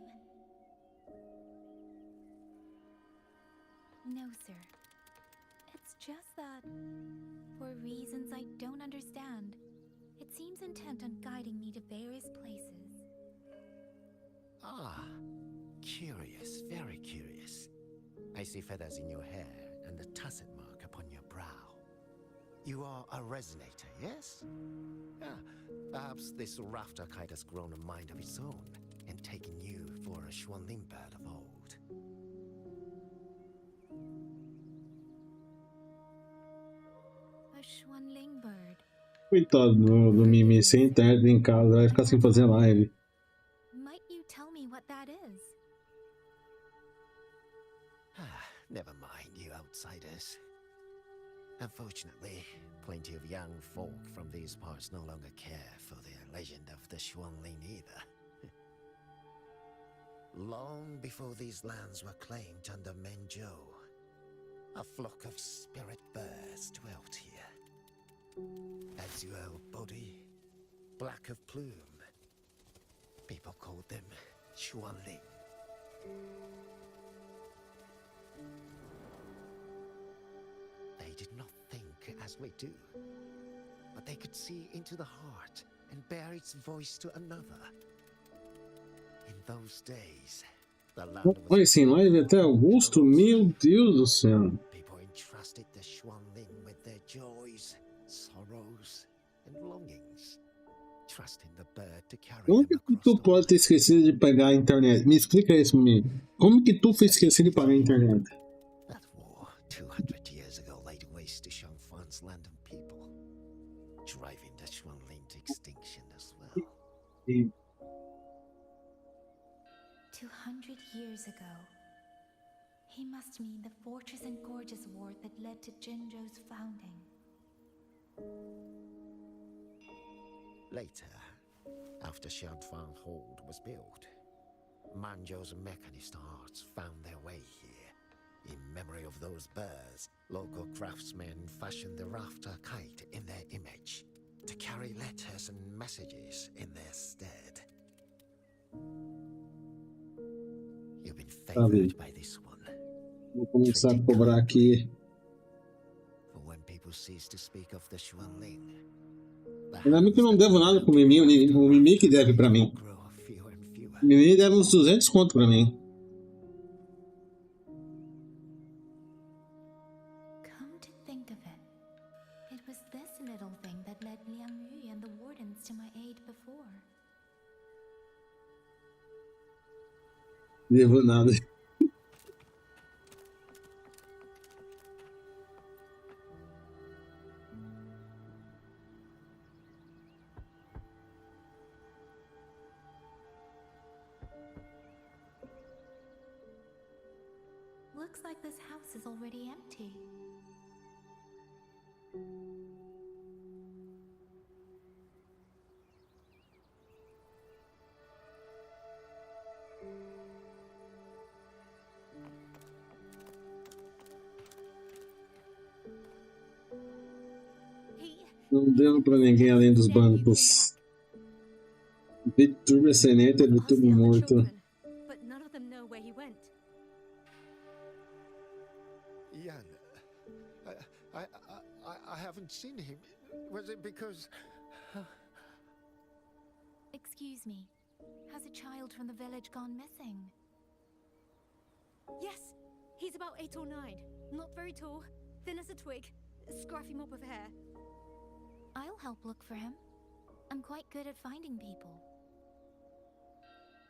No, sir. It's just that, for reasons I don't understand, it seems intent on guiding me to various places. Ah, curious, very curious. I see feathers in your hair and the tusset mark upon your brow. You are a resonator, yes? Ah, perhaps this rafter kite has grown a mind of its own and taken you for a Xuanling bird of old. A Xuanling bird. Coitado do Mimi, sem internet em casa, vai ficar sem fazer live. Might you tell me what that is? Ah, never mind, you outsiders. Unfortunately, plenty of young folk from these parts no longer care for the legend of the Xuanling either. Long before these lands were claimed under Menjo, a flock of spirit birds dwelt here. Azure body, black of plume. People called them Xuanling. They did not think as we do, but they could see into the heart and bear its voice to another. In those days, the land Olha esse live até Augusto, meu Deus do céu. People entrusted the Xuanling with their joys, sorrows, and longings, trusting the bird to carry Como them que across tu the pode ter esquecido de pagar a internet? Me explica isso comigo. Como que tu foi esquecido de pagar a internet? That war 200 years ago laid waste to Shangfan's land and people, driving the Xuanling to extinction as well. 200 years ago. He must mean the Fortress and Gorges War that led to Jinzhou's founding. Later, after Shangfang Hold was built, Manzhou's mechanist arts found their way here. In memory of those birds, local craftsmen fashioned the rafter kite in their image to carry letters and messages in their stead. You've been favored by this one. Vou começar a cobrar aqui. For when people cease to speak of the Xuanling, Ainda bem que eu não devo nada pro Mimi, o Mimi que deve pra mim. O Mimi deve uns 200 conto pra mim. Come to think of it, it was this little thing that led Liang Yu and the wardens to my aid before. Devo nada. Looks like this house is already empty. Não devo pra ninguém além dos bancos. VTuber sem net é VTuber morto. But none of them know where he went. Yan, I haven't seen him. Was it because... Excuse me, has a child from the village gone missing? Yes, he's about 8 or 9. Not very tall, thin as a twig, scruffy mop of hair. I'll help look for him. I'm quite good at finding people.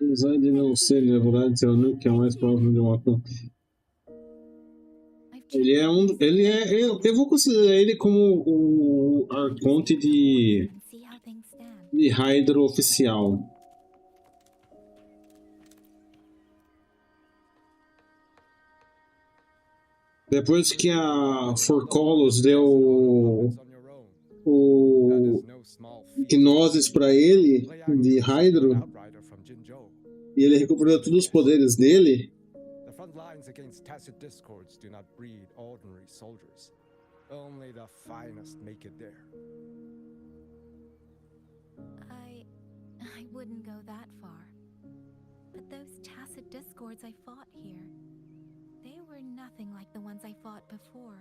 Apesar de não ser, na verdade, ser o único que é mais próximo de uma coisa. Ele é um. Eu vou considerar ele como o arconte de Hydro oficial. Depois que a Forcolos deu o Gnoses pra ele de Hydro e ele recuperou todos os poderes dele. The front lines against tacit discords do not breed ordinary soldiers. Only the finest make it there. I wouldn't go that far. But those tacit discords I fought here, they were nothing like the ones I fought before.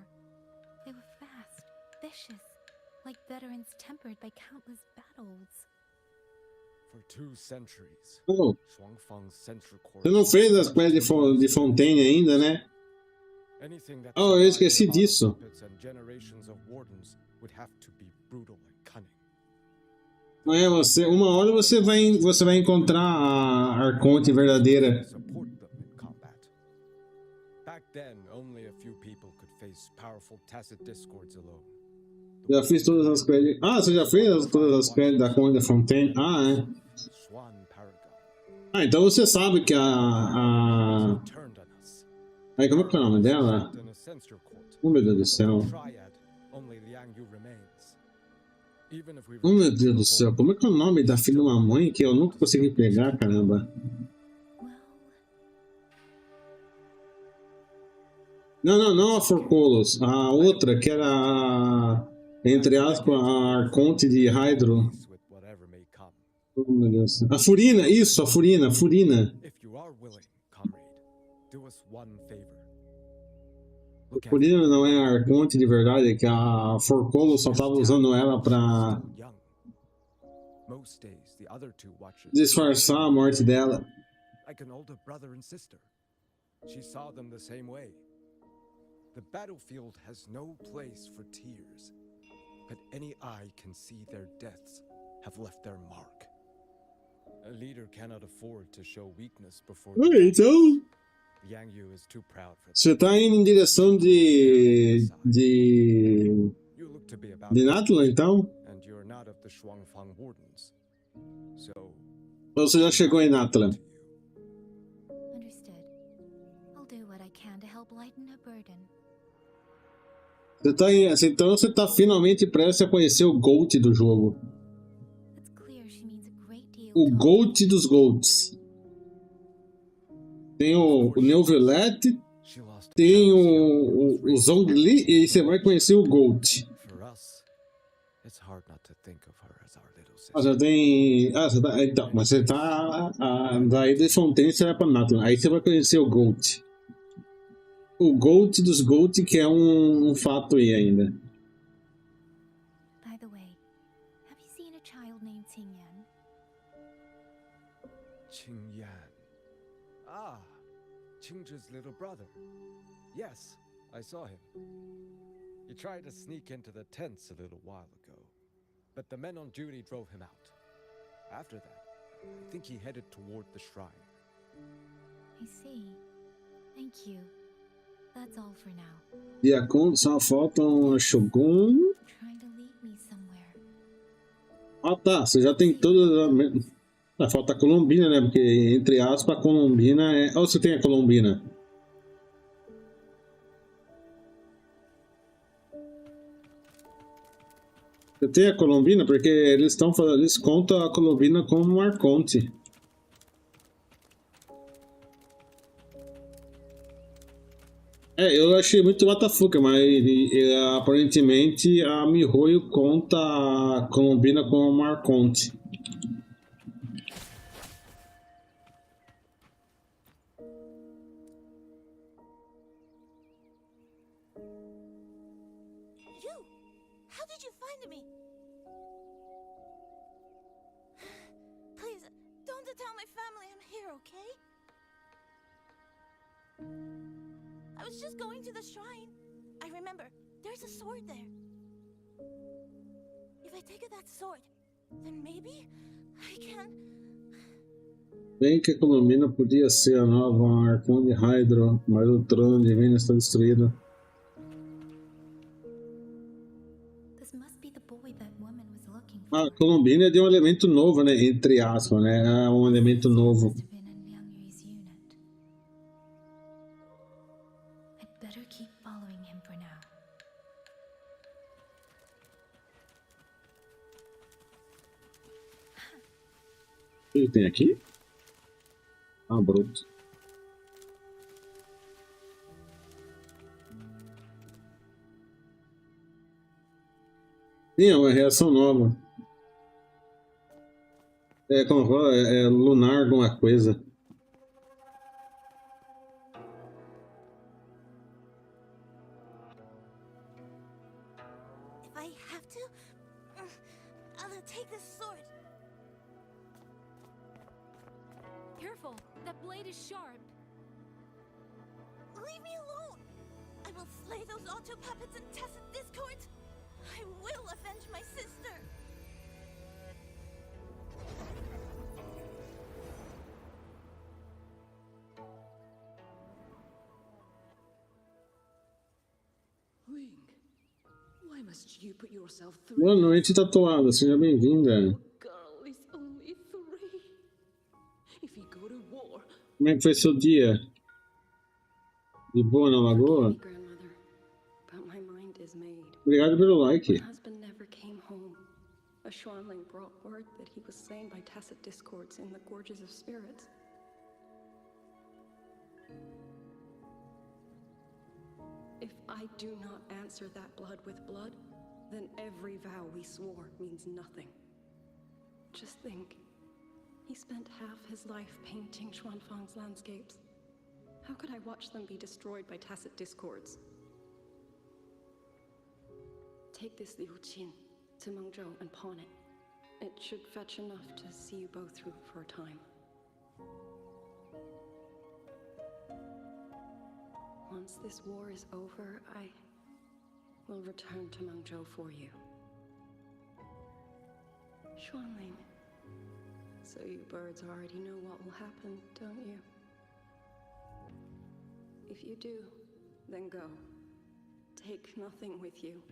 They were fast, vicious, like veterans tempered by countless battles. For 2 centuries, Oh, Shuangfang's central course. você não fez as quests de Fontaine ainda, né? Anything that Oh, eu esqueci disso. and generations of wardens would have to be brutal and cunning. Não é você. Uma hora você vai encontrar a Arconte verdadeira. Support them in combat. Back then, only a few people could face powerful tacit discords alone. Já fiz todas as quests. Ah, você já fez todas as quests da Conde da Fontaine? Ah, é. Swan Paragon Ah, então você sabe que a... turned on us. Aí, como é que é o nome dela? In a censor court, Oh, meu Deus do céu. Triad only Liang Yu remains. Even if we Oh meu Deus do céu, como é que é o nome da filha de uma mãe que eu nunca consegui pegar, caramba? Não a Forcolos, a outra que era, entre aspas, a Arconte de Hydro. Oh meu Deus. A Furina, isso, a Furina. If you are willing, comrade, do us one favor. A Furina não é a Arconte de verdade, é que a Forcolos só tava usando ela pra Most days, the other two watchers disfarçar a morte dela. like an older brother and sister. She saw them the same way. The battlefield has no place for tears, but any eye can see their deaths have left their mark. A leader cannot afford to show weakness before the Então, Yang Yu is too proud for that. você tá indo em direção de You look to be about Natlan, então? and you're not of the Shuangfang wardens. So Ou você já chegou em Natlan? Understood. I'll do what I can to help lighten her burden. Você tá então você tá finalmente prestes a conhecer o GOAT do jogo. It's clear she means a great deal O to GOAT dos GOATs. Tem o Neuvilette, tem o Zhongli e você vai conhecer o GOAT. for us, it's hard not to think of her as our little sister. Ah, já tem. Ah, você tá. Então, mas você tá. Daí de Fontaine você vai pra Natlan. Aí você vai conhecer o GOAT. O GOAT dos GOAT, que é um fato aí ainda. By the way, have you seen a child named Qingyan? Qingyan. Ah, Qingzhi's little brother. Yes, I saw him. He tried to sneak into the tents a little while ago, but the men on duty drove him out. After that, I think he headed toward the shrine. I see. Thank you. That's all for now. E a só faltam Shogun. Trying to lead me somewhere. Ah tá, você já tem todas. Ah, falta a Colombina, né? Porque, entre aspas, a Colombina é. Ou você tem a Colombina? Você tem a Colombina? Porque eles contam a Colombina como um arconte. Eu achei muito batafuca, mas aparentemente a Mihoyo conta a Colombina como um arconte. You! How did you find me? Please, don't tell my family I'm here, okay? I was just going to the shrine. I remember, there's a sword there. If I take that sword, then maybe I can... Bem que a Colombina podia ser a nova Arconte Hydro, mas o trono divino está destruído. This must be the boy that woman was looking for. A Colombina é de um elemento novo, né? Entre aspas, né? É um elemento novo. Must have been in Liang Yu's unit. I'd better keep following him for now. O que tem aqui? Ah, bruto. Sim, é uma reação nova. É como fala, é lunar alguma coisa. If I have to, I'll take this sword. Careful, that blade is sharp. Leave me alone! I will slay those auto puppets and tacit discord. I will avenge my sister. Ling, why must you put yourself through? Boa noite, tatuada. Seja bem-vinda. Girl is only 3. If you go to war, Como é que foi seu dia? De boa na lagoa? grandmother, but my mind is made. Obrigado pelo like. My husband never came home. A Schwanling brought word that he was slain by tacit discords in the gorges of spirits. If I do not answer that blood with blood, then every vow we swore means nothing. Just think, he spent half his life painting Xuanfang's landscapes. How could I watch them be destroyed by tacit discords? Take this Liu Qin to Mengzhou and pawn it. It should fetch enough to see you both through for a time. Once this war is over, I will return to Mengzhou for you. Xuanling, so you birds already know what will happen, don't you? If you do, then go. Take nothing with you.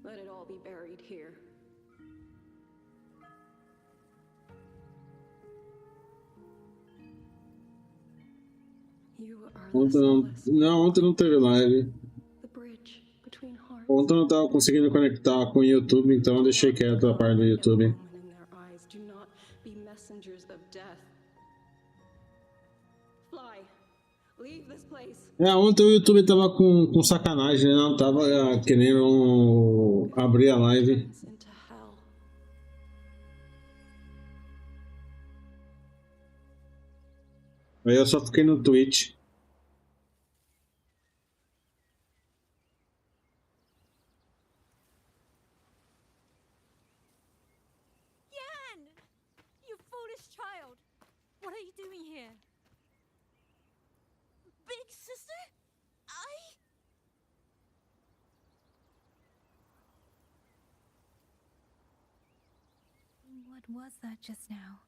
Let it all be buried here. You are Ontem não teve live. the bridge between hearts. Ontem eu não tava conseguindo conectar com o YouTube, então eu deixei quieto a parte do YouTube. In their eyes, do not be messengers of death. Fly. Leave this place. Ontem o YouTube tava com sacanagem, né? Não tava querendo abrir a live. Into hell. Aí eu só fiquei no Twitch. Yan! You foolish child! What are you doing here? Big sister? What was that just now?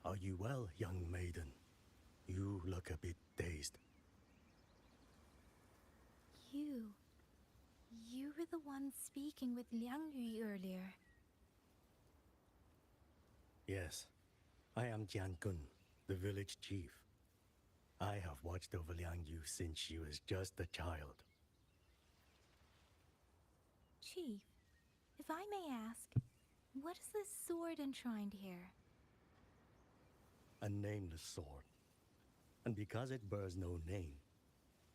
Are you well, young maiden? You look a bit dazed. You were the one speaking with Liang Yu earlier. Yes, I am Jian Gun, the village chief. I have watched over Liang Yu since she was just a child. Chief, if I may ask, what is this sword enshrined here? A nameless sword. And because it bears no name,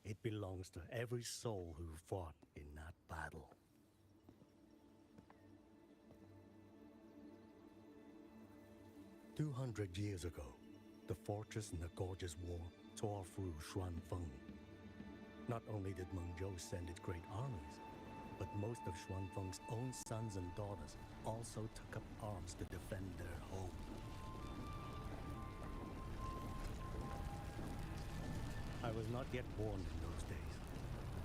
it belongs to every soul who fought in that battle. "200 years ago, the fortress in the Gorgeous War tore through Xuanfeng. Not only did Mengzhou send its great armies, but most of Xuanfeng's own sons and daughters also took up arms to defend their home. I was not yet born in those days.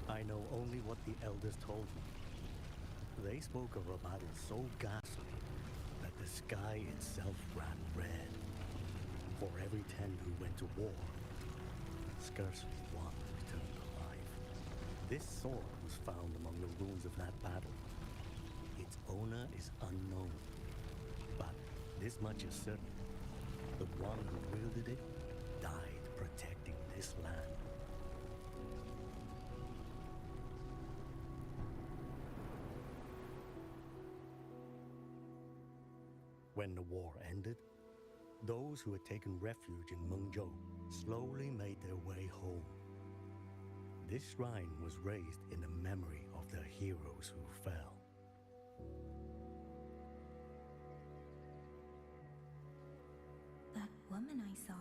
I know only what the elders told me. They spoke of a battle so ghastly that the sky itself ran red. For every 10 who went to war, scarcely one returned alive. This sword was found among the ruins of that battle. Its owner is unknown, but this much is certain. The one who wielded it died protecting this land. When the war ended, those who had taken refuge in Mengzhou slowly made their way home. This shrine was raised in the memory of the heroes who fell. That woman I saw,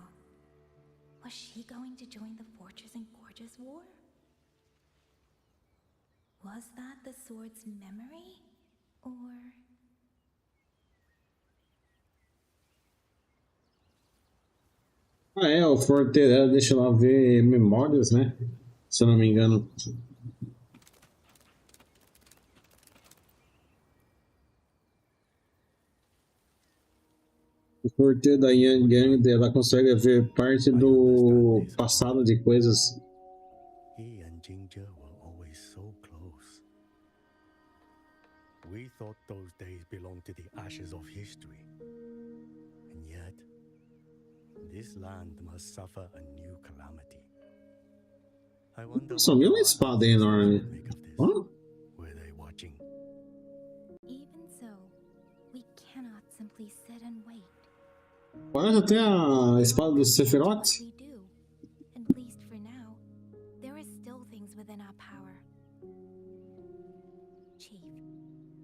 was she going to join the Fortress and Gorgeous War? Was that the sword's memory? Or... O Forte dela, deixa lá ver memórias, né? Se eu não me engano. O Forte da Yang Gang, ela consegue ver parte do passado de coisas. He and Jingjie were always so close. We thought those days belonged to the ashes of history. And yet, this land must suffer a new calamity. I wonder Sumiu uma what espada enorme. make of this. Ó, Were they watching? Even so, we cannot simply sit and wait. parece até a espada do Sephiroth. We do. At least for now, there are still things within our power. Chief,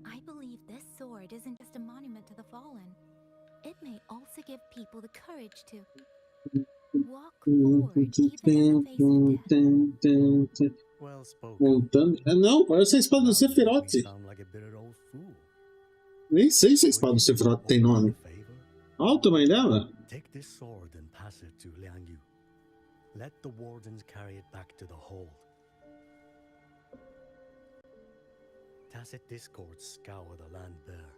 I believe this sword isn't just a monument to the fallen. It may also give people the courage to walk forward even in the face of death. Well spoken. Montando. Não, parece a espada do Sephiroth. You sound like a bitter old fool. Nem sei se a espada do Sephiroth tem nome. Olha o tamanho dela. Take this sword and pass it to Liang Yu. Let the wardens carry it back to the hold. Tacit discords scour the land bare.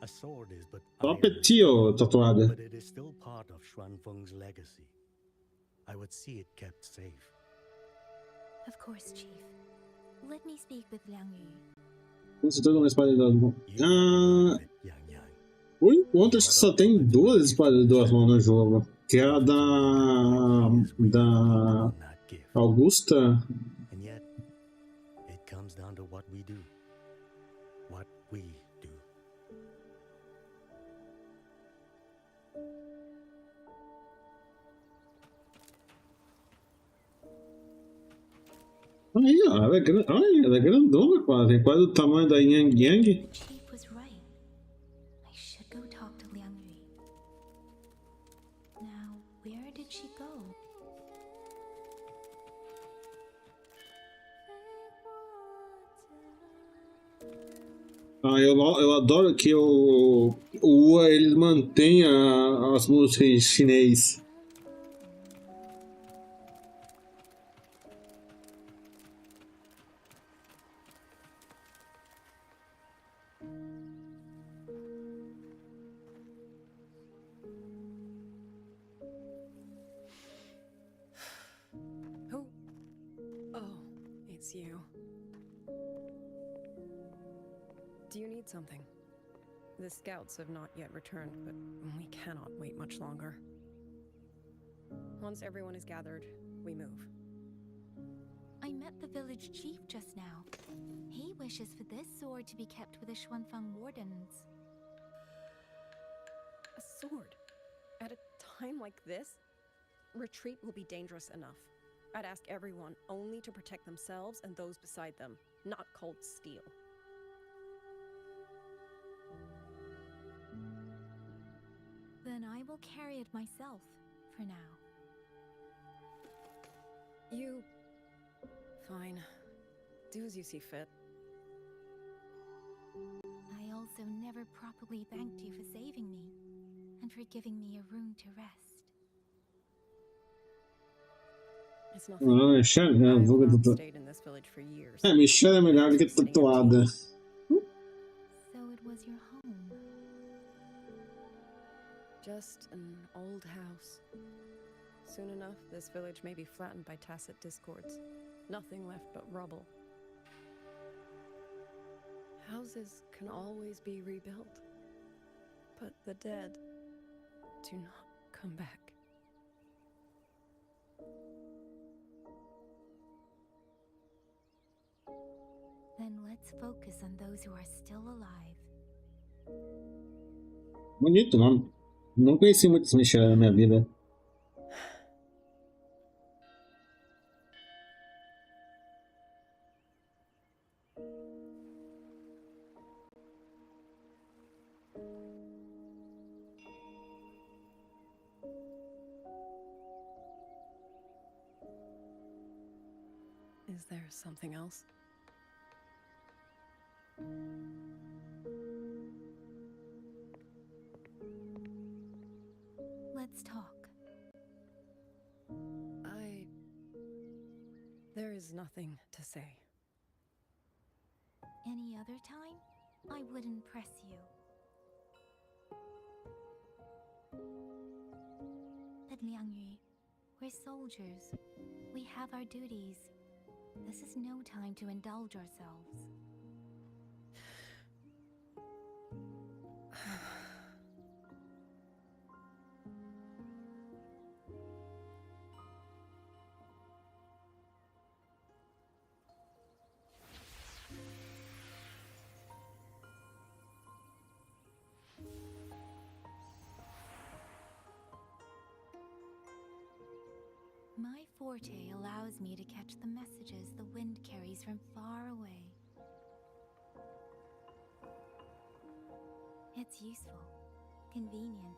A sword is but Só iron, petio tatuada. but it is still part of Xuanfeng's legacy. I would see it kept safe. Of course, Chief. Let me speak with Liang Yu. Com certeza uma espada de duas mãos. You have to believe it, Yang Yang. Por enquanto, acho que só tem duas espadas de duas mãos no jogo. Que é a da That gift. Augusta. And yet, it comes down to what we do. What we do. Aí, ó, ela é grandona quase. Tem quase o tamanho da Yang Yang. Chief was right. I should go talk to Liang Yu. Now, where did she go? Eu adoro que o Ua ele mantém as músicas em chinês. Who? Oh, it's you. Do you need something? The scouts have not yet returned, but we cannot wait much longer. Once everyone is gathered, we move. I met the village chief just now. He wishes for this sword to be kept with the Xuanfeng wardens. A sword? At a time like this? Retreat will be dangerous enough. I'd ask everyone only to protect themselves and those beside them, not cold steel. Then I will carry it myself, for now. You... Fine. Do as you see fit. I also never properly thanked you for saving me, and for giving me a room to rest. It's nothing. Não, Michelle, I have vou not tatuar. stayed in this village for years. Michelle é melhor do que tatuada. So it was your home. Just an old house. Soon enough, this village may be flattened by tacit discords. Nothing left but rubble. Houses can always be rebuilt, but the dead do not come back. Then let's focus on those who are still alive. Bonito nome. Não conheci muitos Michelle na minha vida. Is there something else? Let's talk. There is nothing to say. Any other time, I wouldn't press you. But Liang Yu, we're soldiers. We have our duties. This is no time to indulge ourselves. My forte allows me to catch the messages the wind carries from far away. It's useful, convenient.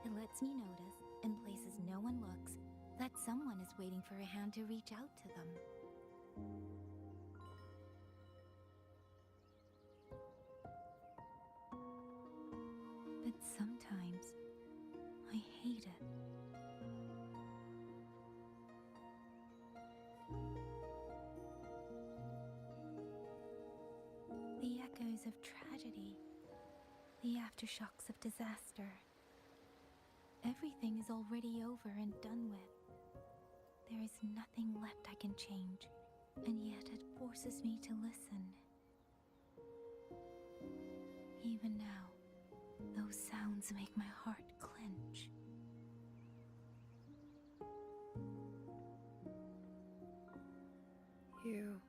It lets me notice, in places no one looks, that someone is waiting for a hand to reach out to them. But sometimes, I hate it. The echoes of tragedy, the aftershocks of disaster. Everything is already over and done with. There is nothing left I can change, and yet it forces me to listen. Even now, those sounds make my heart clench. You.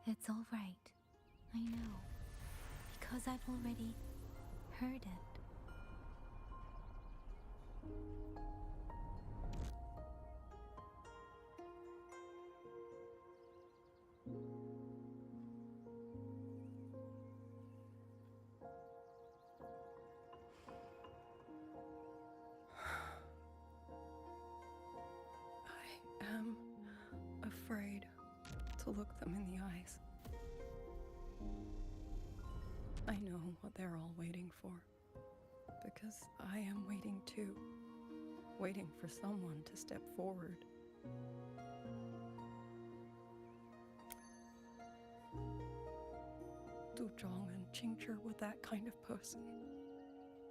It's all right. I know. Because I've already heard it. I am afraid to look them in the eyes. I know what they're all waiting for, because I am waiting too, waiting for someone to step forward. Du Zhong and Qingzhi were that kind of person.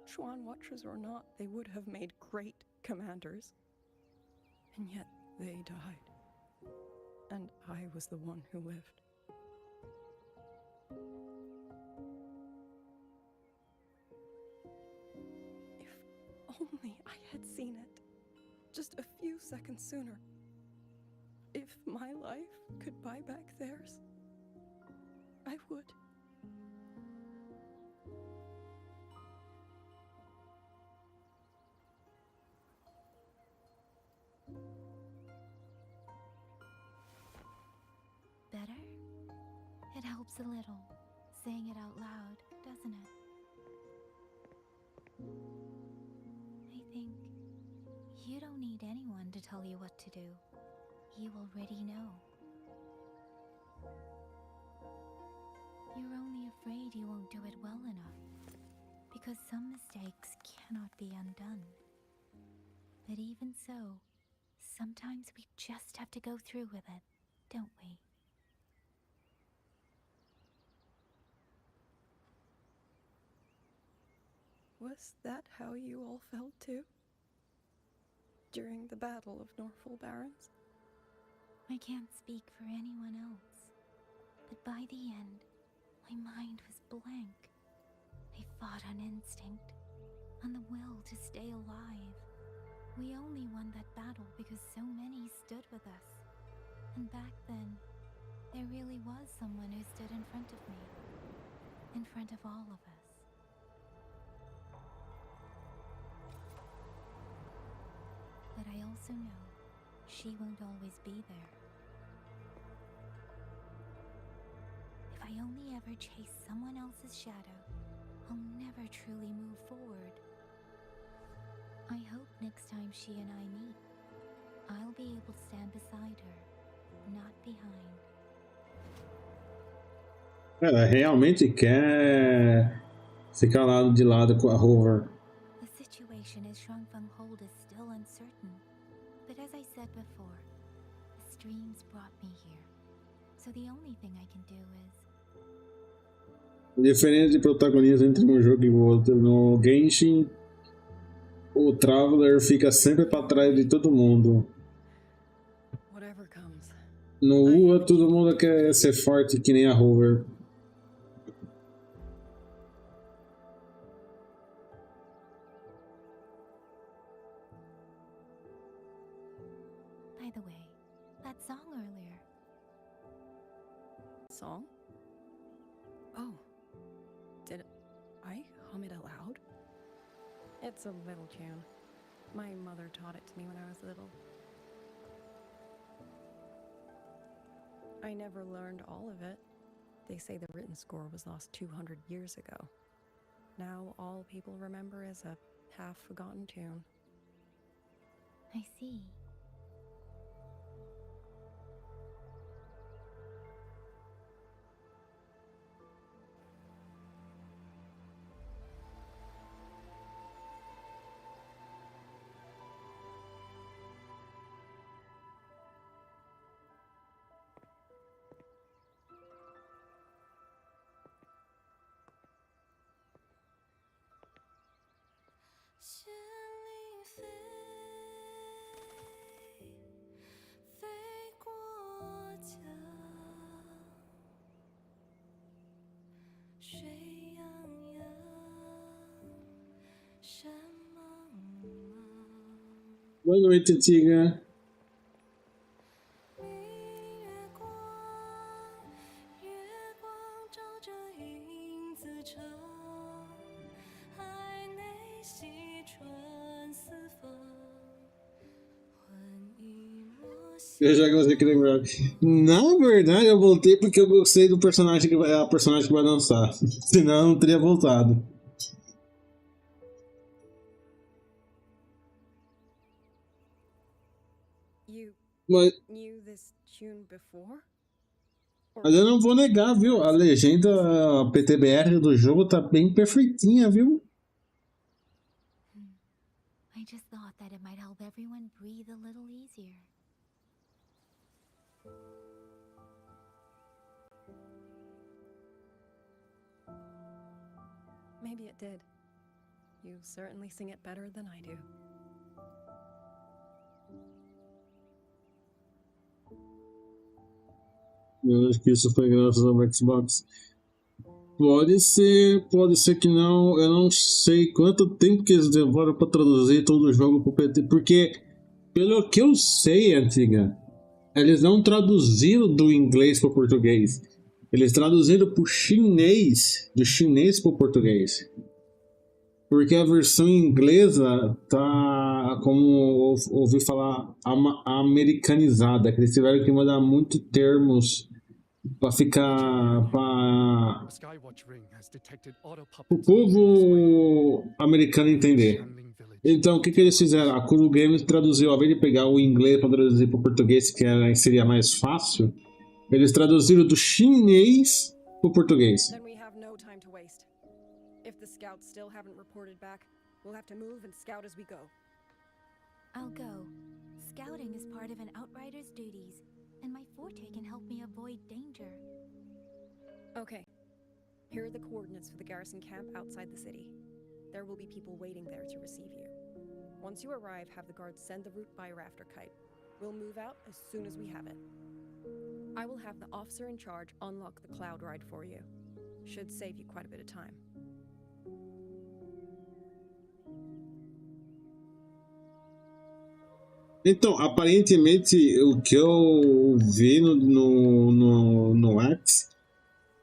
Xuan Watchers or not, they would have made great commanders. And yet they died. And I was the one who lived. If only I had seen it just a few seconds sooner. If my life could buy back theirs, I would. Better? It helps a little, saying it out loud, doesn't it? I think you don't need anyone to tell you what to do. You already know. You're only afraid you won't do it well enough, because some mistakes cannot be undone. But even so, sometimes we just have to go through with it, don't we? Was that how you all felt too? During the Battle of Norfolk Barrens? I can't speak for anyone else, but by the end, my mind was blank. I fought on instinct, on the will to stay alive. We only won that battle because so many stood with us. And back then, there really was someone who stood in front of me, in front of all of us. But I also know she won't always be there. If I only ever chase someone else's shadow, I'll never truly move forward. I hope next time she and I meet, I'll be able to stand beside her, not behind. Ela realmente quer ficar ao lado de lado com a Hoover. The situation as Shuangfeng Hold is still uncertain, but as I said before, the streams brought me here, so the only thing I can do is... Diferença de protagonismo entre um jogo e o outro. No Genshin, o Traveler fica sempre para trás de todo mundo. No Ua, todo mundo quer ser forte que nem a Hoover. By the way, that song earlier. Song? Oh. Did I hum it aloud? It's a little tune. My mother taught it to me when I was little. I never learned all of it. They say the written score was lost 200 years ago. Now all people remember is a half-forgotten tune. I see. Boa noite, Tiga. Eu já gostei que lembrar. Na verdade, eu voltei porque eu gostei do personagem que vai, a personagem que vai dançar. Senão eu não teria voltado. Mas eu não vou negar, viu? A legenda PTBR do jogo tá bem perfeitinha, viu? I just thought that it might help everyone breathe a little easier. Maybe it did. You certainly sing it better than I do. Eu acho que isso foi graças ao Xbox. Pode ser que não. Eu não sei quanto tempo que eles demoram para traduzir todo o jogo pro PT, porque pelo que eu sei, Antiga, eles não traduziram do inglês para o português. Eles traduziram pro chinês, do chinês para o português. Porque a versão inglesa tá, como ouvi falar, americanizada, que eles tiveram que mudar muitos termos para ficar para o povo americano entender. Então, o que eles fizeram? A Kuro Games traduziu, ao invés de pegar o inglês para traduzir para o português, que seria mais fácil, eles traduziram do chinês para o português. If the scouts still haven't reported back, we'll have to move and scout as we go. I'll go. Scouting is part of an outrider's duties, and my forte can help me avoid danger. Okay. Here are the coordinates for the garrison camp outside the city. There will be people waiting there to receive you. Once you arrive, have the guards send the route by rafter kite. We'll move out as soon as we have it. I will have the officer in charge unlock the cloud ride for you. Should save you quite a bit of time. Então, aparentemente, o que eu vi no X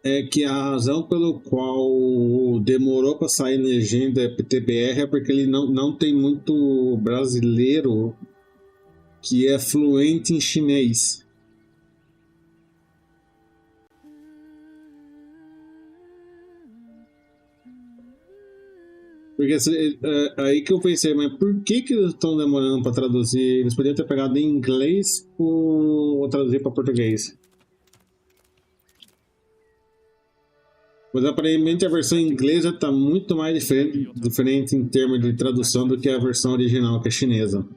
é que a razão pelo qual demorou para sair legenda PTBR é porque ele não tem muito brasileiro que é fluente em chinês. Porque aí que eu pensei, mas por que eles estão demorando para traduzir? Eles poderiam ter pegado em inglês ou traduzir para português. Mas aparentemente a versão inglesa está muito mais diferente em termos de tradução do que a versão original, que é chinesa.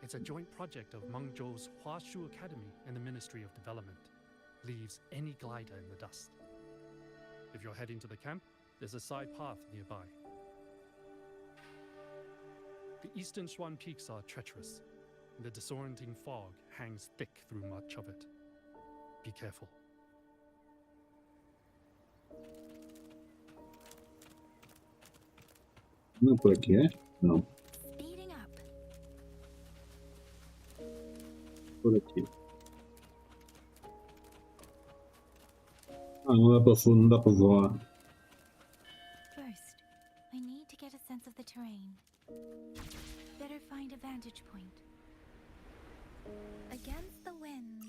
It's a joint project of Mengzhou's Huashu Academy and the Ministry of Development. Leaves any glider in the dust. If you're heading to the camp, there's a side path nearby. The eastern Shuan peaks are treacherous, and the disorienting fog hangs thick through much of it. Be careful. Não por aqui, é? Não. Por aqui. Ah, não dá pra voar. First, I need to get a sense chance of the terrain. Better find a vantage point. Against the wind.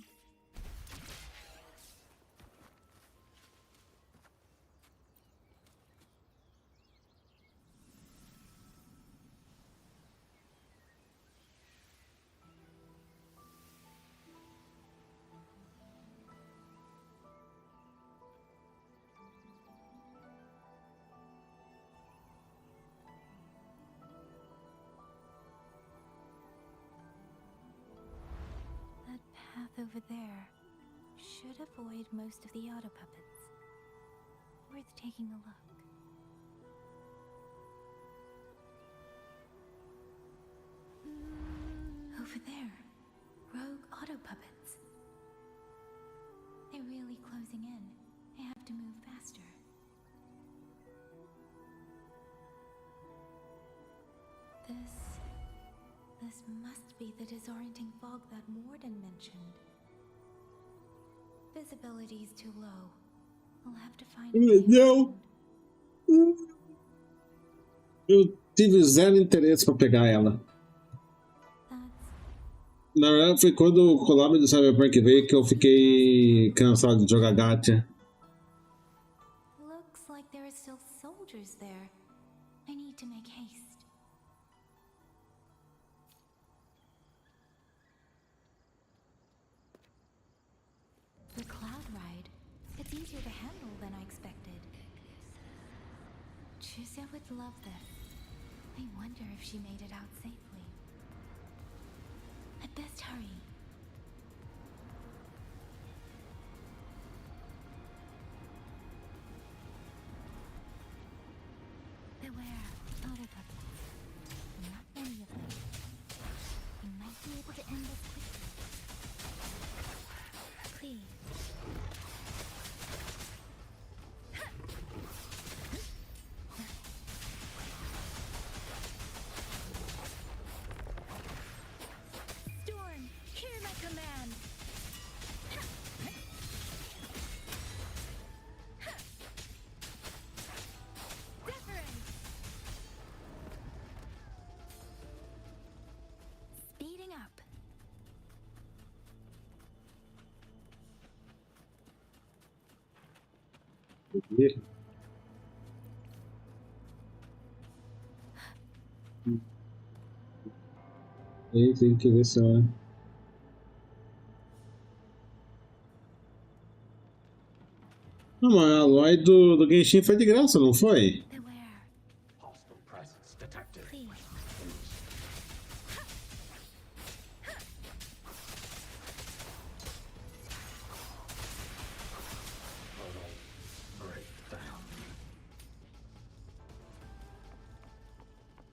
Over there should avoid most of the auto puppets. Worth taking a look. Over there, rogue auto puppets. They're really closing in. I have to move faster. This must be the disorienting fog that Warden mentioned. Visibility's too low. I'll have to find a way Não! Eu tive zero interesse pra pegar ela. Na verdade, foi quando o collab do Cyberpunk veio que eu fiquei cansado de jogar gacha. Looks like there are still soldiers there. I need to make haste. The cloud ride. It's easier to handle than I expected. Chusea would love this. I wonder if she made it out safely. I'd best hurry. Beware, auto puppets. Not many of them. You might be able to end this quickly. Please. Storm, hear my command. Deference. Speeding up. Aí tem que ver se ela... Não, mas a Aloy do Genshin foi de graça, não foi?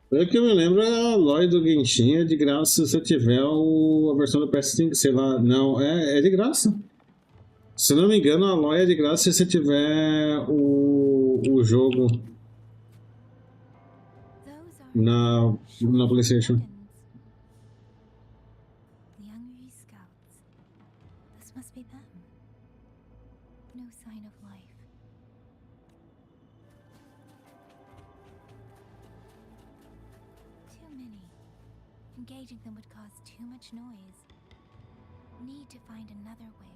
Pelo que eu me lembro, a Aloy do Genshin é de graça se você tiver a versão do PS5, sei lá. Não, é de graça. Se não me engano, a Aloy é de graça se você tiver o jogo na PlayStation. Young scouts. This must be them. No sign of life. Too many. Engaging them would cause too much noise. Need to find another way.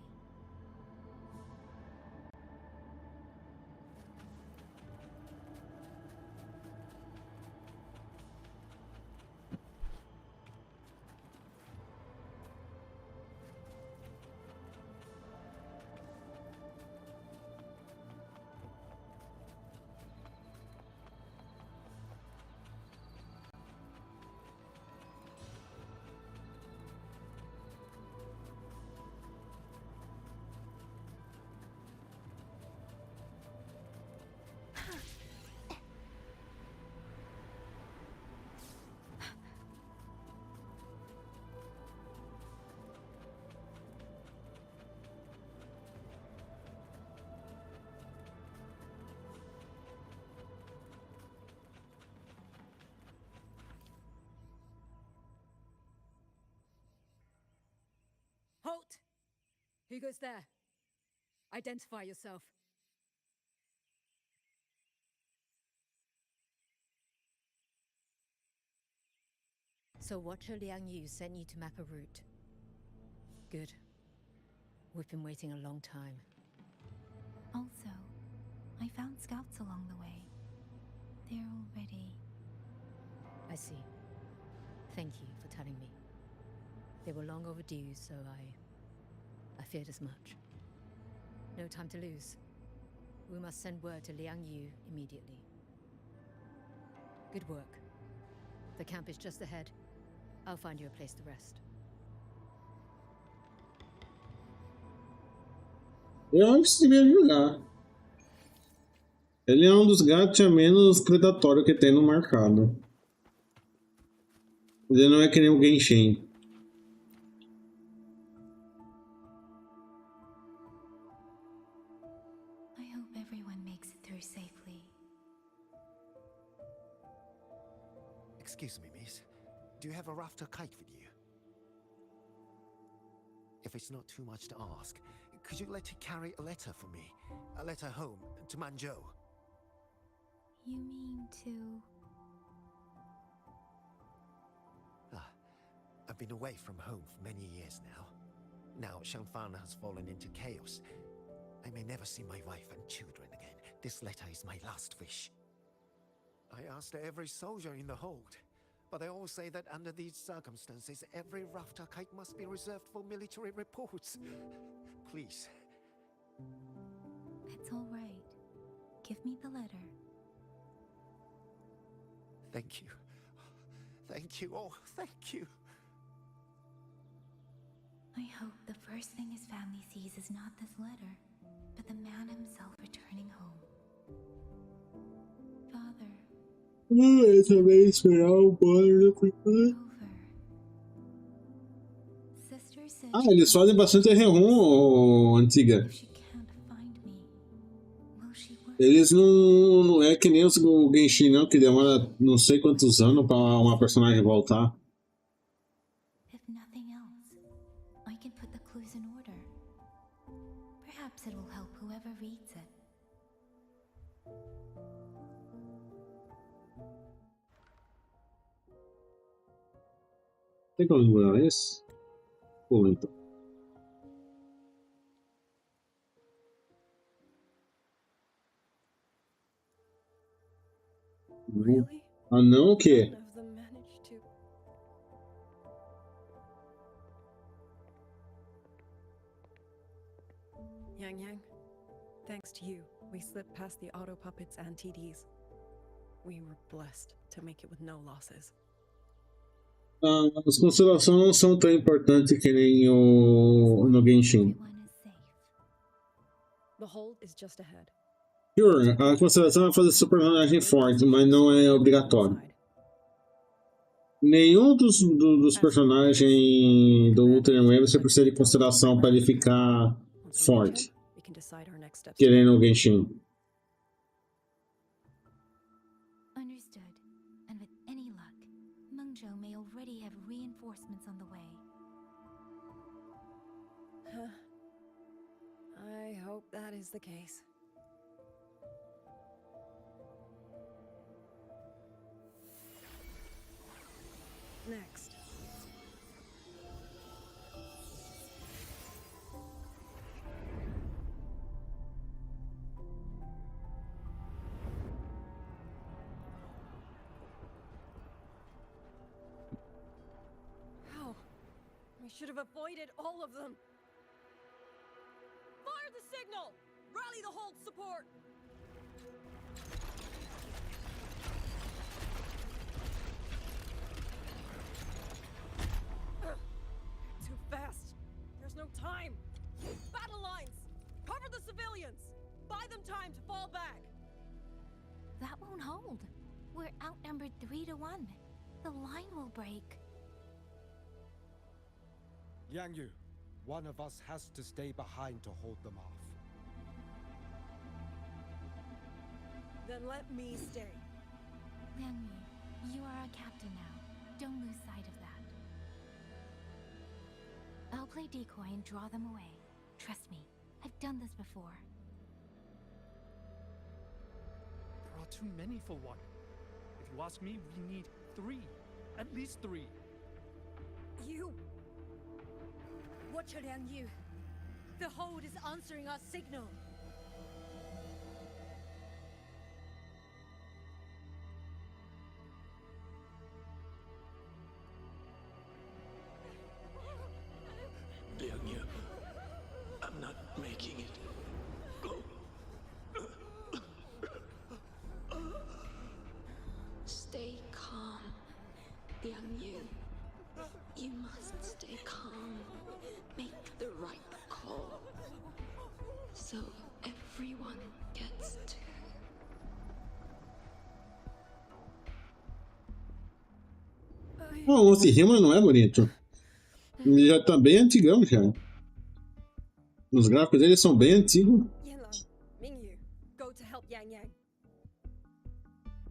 Halt! Who goes there? Identify yourself. So Watcher Liang Yu sent you to map a route. Good. We've been waiting a long time. Also, I found scouts along the way. They're already... I see. Thank you for telling me. They were long overdue, so I feared as much. No time to lose. We must send word to Liang Yu immediately. Good work. The camp is just ahead. I'll find you a place to rest. Eu acho que devia jogar. Ele é um dos gatos menos predatórios que tem no mercado. Ele não é que nem o Genshin. I hope everyone makes it through safely. Excuse me, miss. Do you have a rafter kite with you? If it's not too much to ask, could you let it carry a letter for me? A letter home, to Manzhou. You mean to... I've been away from home for many years now. Now Shangfan has fallen into chaos. I may never see my wife and children again. This letter is my last wish. I asked every soldier in the hold, but they all say that under these circumstances, every rafter kite must be reserved for military reports. Please. It's all right. Give me the letter. Thank you. Thank you. Oh, thank you. I hope the first thing his family sees is not this letter, but the man himself returning home. Father. Eu também esperar um bolo no Sister said Ah, eles fazem bastante Rumo, antiga. Eles não é que nem o Genshin, não, que demora não sei quantos anos pra uma personagem voltar. If nothing else, I can put the clues in order. Perhaps it will help whoever reads it. Tem como mudar esse? Pula então. Really? Ah, não o quê? None of them managed to. Yang, thanks to you, we slipped past the auto puppets and TDs. We were blessed to make it with no losses. As constelações não são tão importantes que nem no Genshin. The hold is just ahead. Sure, a constelação vai fazer seu personagem forte, mas não é obrigatório. Nenhum dos personagens do Wuthering Waves você precisa de constelação para ele ficar forte. Querendo o Genshin. Understood. And with any luck, Mengzhou may already have reinforcements on the way. I hope that is the case. Next. How? We should have avoided all of them. Fire the signal! Rally the hold support! Too fast. There's no time. Battle lines! Cover the civilians! Buy them time to fall back! That won't hold. We're outnumbered 3-1. The line will break. Yang Yu, one of us has to stay behind to hold them off. Then let me stay. Liang Yu, you are a captain now. Don't lose sight of that. I'll play decoy and draw them away. Trust me, I've done this before. There are too many for one. If you ask me, we need 3. At least 3. You! Watcher Liang Yu! The hold is answering our signal! Liang Yu, I'm not making it. Go. Stay calm, Liang Yu. You must stay calm. Make the right call. So everyone gets to. Oh, esse rima não é bonito. Ele já tá bem antigão já. Os gráficos dele são bem antigos. Yanlang, Mingyu, go to help Yang Yang.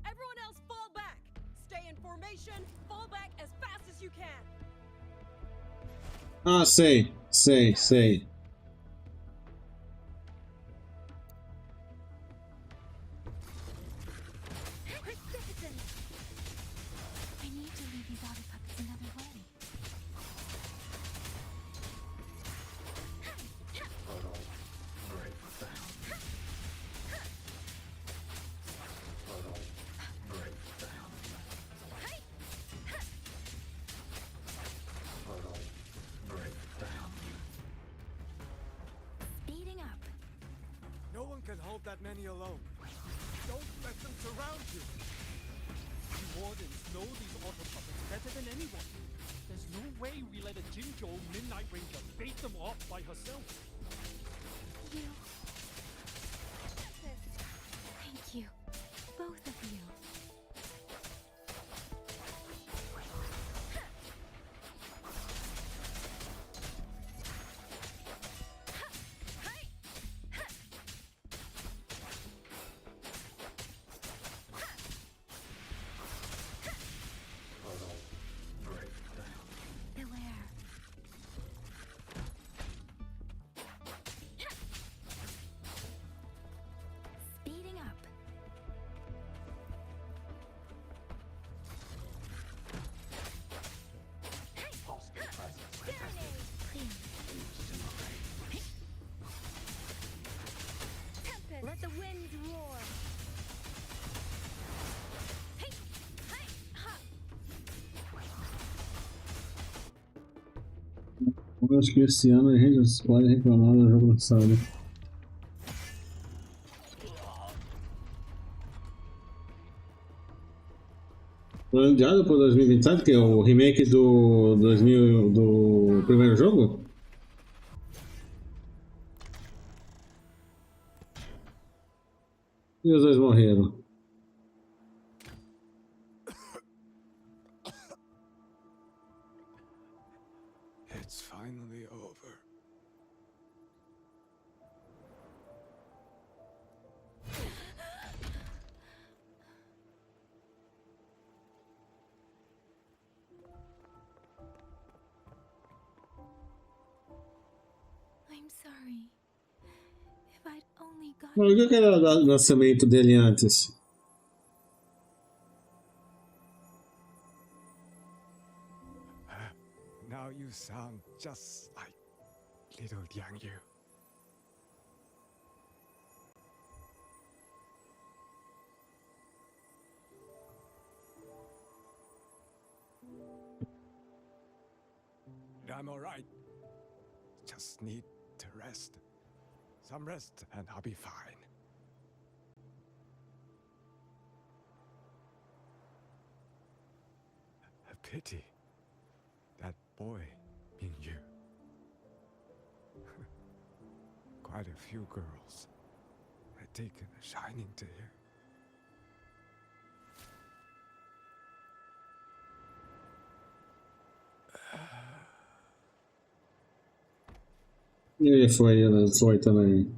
Everyone else fall back. Stay in formation. Fall back as fast as you can. Ah, sei. I need to leave these auto puppets another way. Speeding up. No one can hold that many alone. Don't let them surround you. You wardens know these auto puppets better than anyone. There's no way we let a Jinzhou Midnight Ranger bait them off by herself. You. Thank you. Both of you. Beware. Speeding up. Let the winds roar. Eu acho que esse ano a gente pode reclamar do jogo lançado. Planejado para 2027, que é o remake do 2000 do primeiro jogo? E os dois morreram. It's finally over. I'm sorry. If I'd only got. Por que era o lançamento dele antes? Now you sound just like little Liang Yu. I'm alright. Just need to rest. Some rest and I'll be fine. A pity. That boy, Mingyu. Quite a few girls had taken a shining to him. E ele foi também.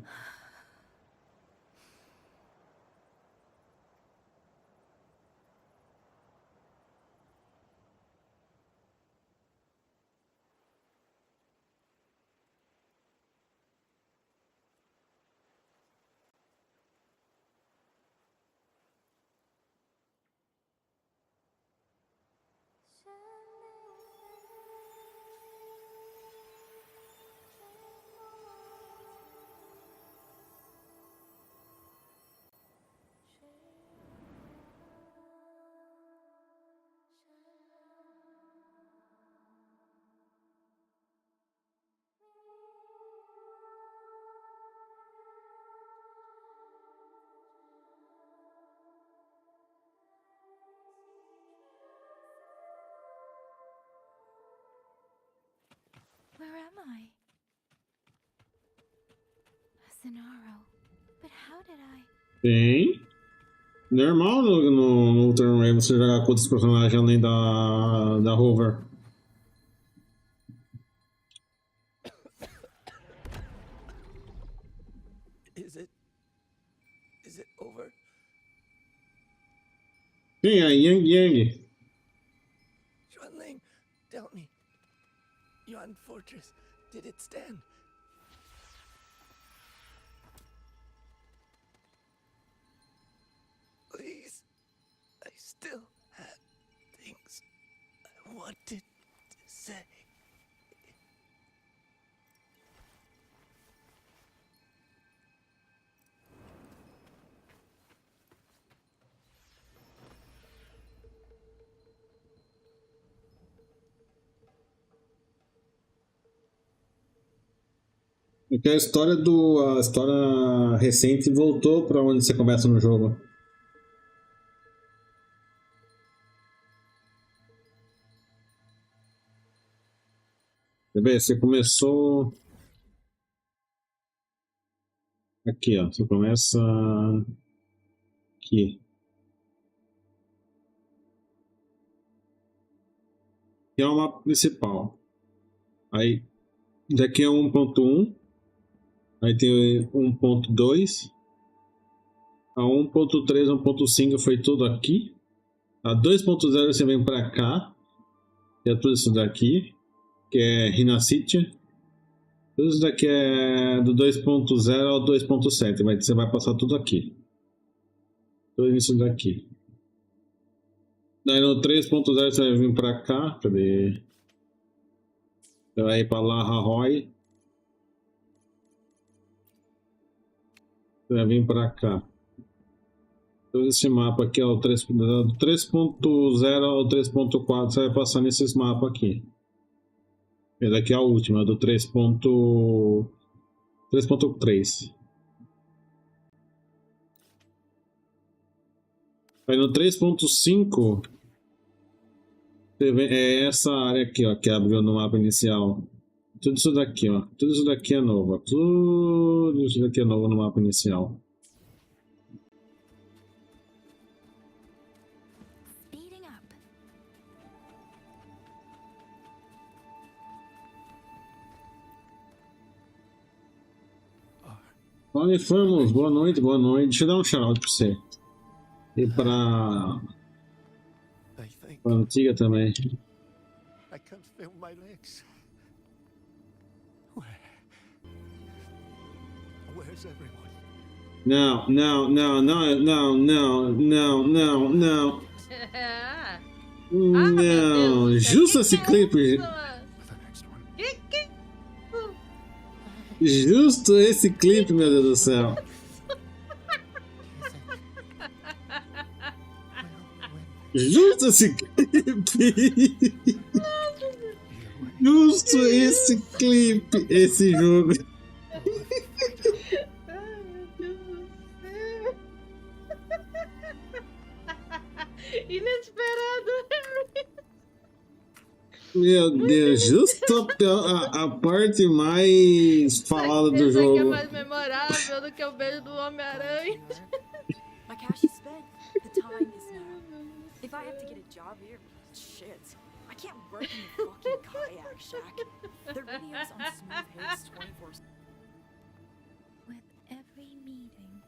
Where am I? Zenaro. But how did I... Tem. Normal no Wuthering Waves você jogar com outros personagens além da Hover. Is it over? Quem é? Yang. Xuanling, tell me. Yuan Fortress, did it stand? Please, I still had things I wanted to say. Porque a história recente voltou pra onde você começa no jogo. Você começou aqui, ó. Você começa aqui. Aqui é o mapa principal. Aí daqui é 1.1. Aí tem 1.2. A 1.3, 1.5 foi tudo aqui. A 2.0 você vem pra cá. Que é tudo isso daqui. Que é Rinascitia. Tudo isso daqui é do 2.0 ao 2.7. Você vai passar tudo aqui. Tudo isso daqui. Daí no 3.0 você vai vir pra cá. Cadê? Você vai ir pra Laharoy. Você vai vir pra cá. Todo esse mapa aqui é o 3.0 ao 3.4. Você vai passar nesses mapas aqui. Esse daqui é a última, do 3.3. Aí no 3.5 é essa área aqui, ó, que abriu no mapa inicial. Tudo isso daqui, ó. Tudo isso daqui é novo. Tudo isso daqui é novo no mapa inicial. Olha, Famos, boa noite, boa noite. Deixa eu dar um shout pra você. E pra antiga também. I can't feel my legs. Where's everyone? Não. Não, justo esse clipe. Justo esse clipe, meu Deus do céu. Justo esse clipe. Justo esse clipe, esse jogo. Inesperado. Meu Deus, justo a parte mais falada do Esse aqui é jogo. mais memorável do que o beijo do Homem-Aranha. My cash is spent. The time is now. If I have to get a job here, shit. I can't work in the fucking kayak shack. The videos on smooth hits 24/7. With every meeting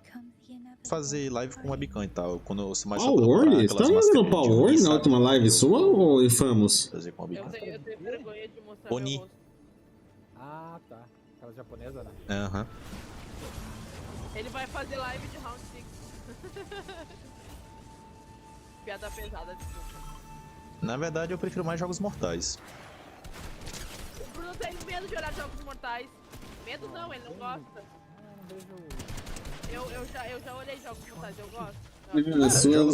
comes the inevitable. Fazer live com webcam e tal. Quando eu mais Power? Você tá fazendo Power na última live sua ou Infamous? Fazer com webcam. Eu tenho vergonha de mostrar Oni. meu rosto. Ah, tá. Aquela japonesa, né? Aham. Ele vai fazer live de Round 6. Piada pesada, desculpa. Na verdade, eu prefiro mais jogos mortais. O Bruno tem medo de olhar jogos mortais. Medo não, ele não gosta. Eu já olhei jogos mortais, eu gosto.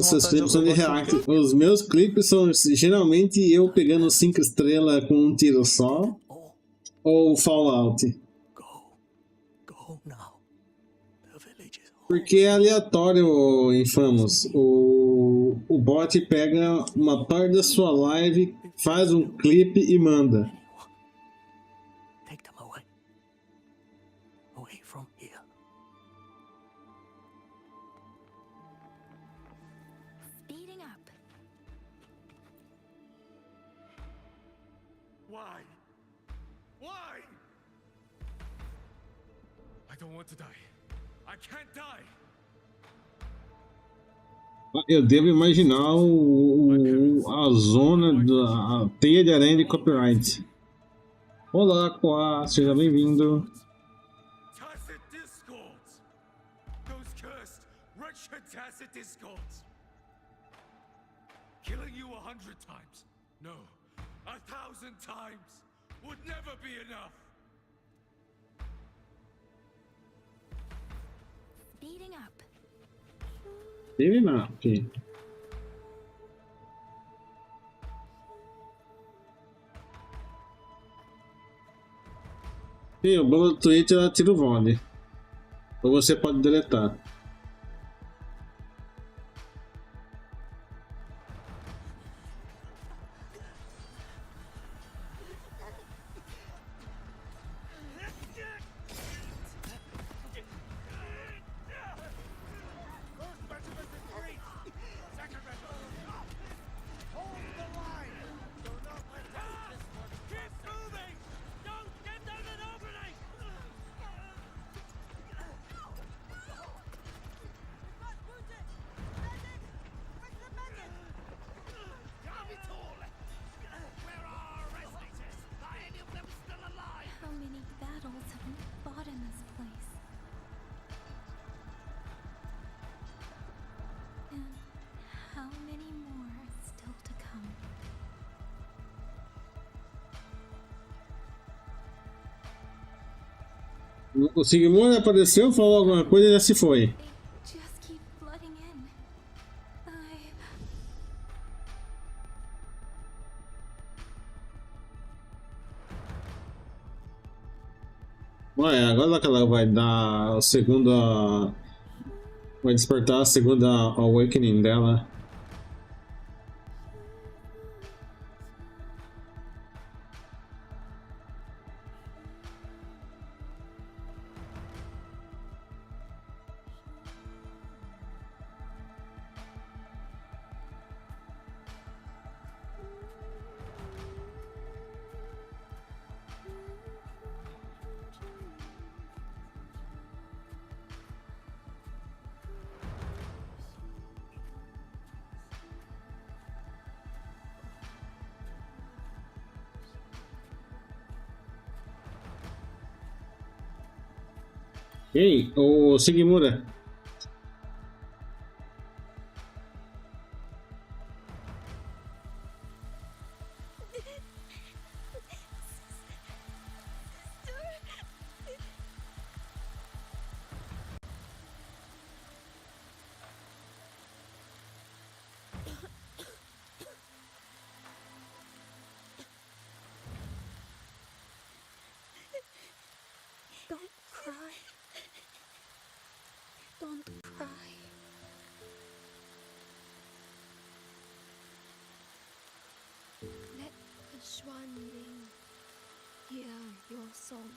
Seus clipes são de react. Os meus clipes são geralmente eu pegando 5 estrelas com um tiro só. Ou Fallout. Porque é aleatório, Infamous. O bot pega uma parte da sua live, faz um clipe e manda. Why? Why? I don't want to die. I can't die. Eu devo imaginar a zona da teia de aranha de copyright. Olá, Koa, seja bem-vindo. Tacit discords. Those cursed, wretched tacit discords. Killing you 100 times. No, 1,000 times would never be enough. Speeding up. Ele não, aqui. Sim, o bolo do Twitter ela tira o VOD. Ou você pode deletar. How many battles have we fought in this place? And how many more are still to come? O Sigmund apareceu, falou alguma coisa e já se foi. Just keep flooding in. Ué, agora que ela vai dar a segunda. Vai despertar a segunda awakening dela. Ei, ô Sigmura. Don't cry. Don't cry. Let the Xuanling hear your song.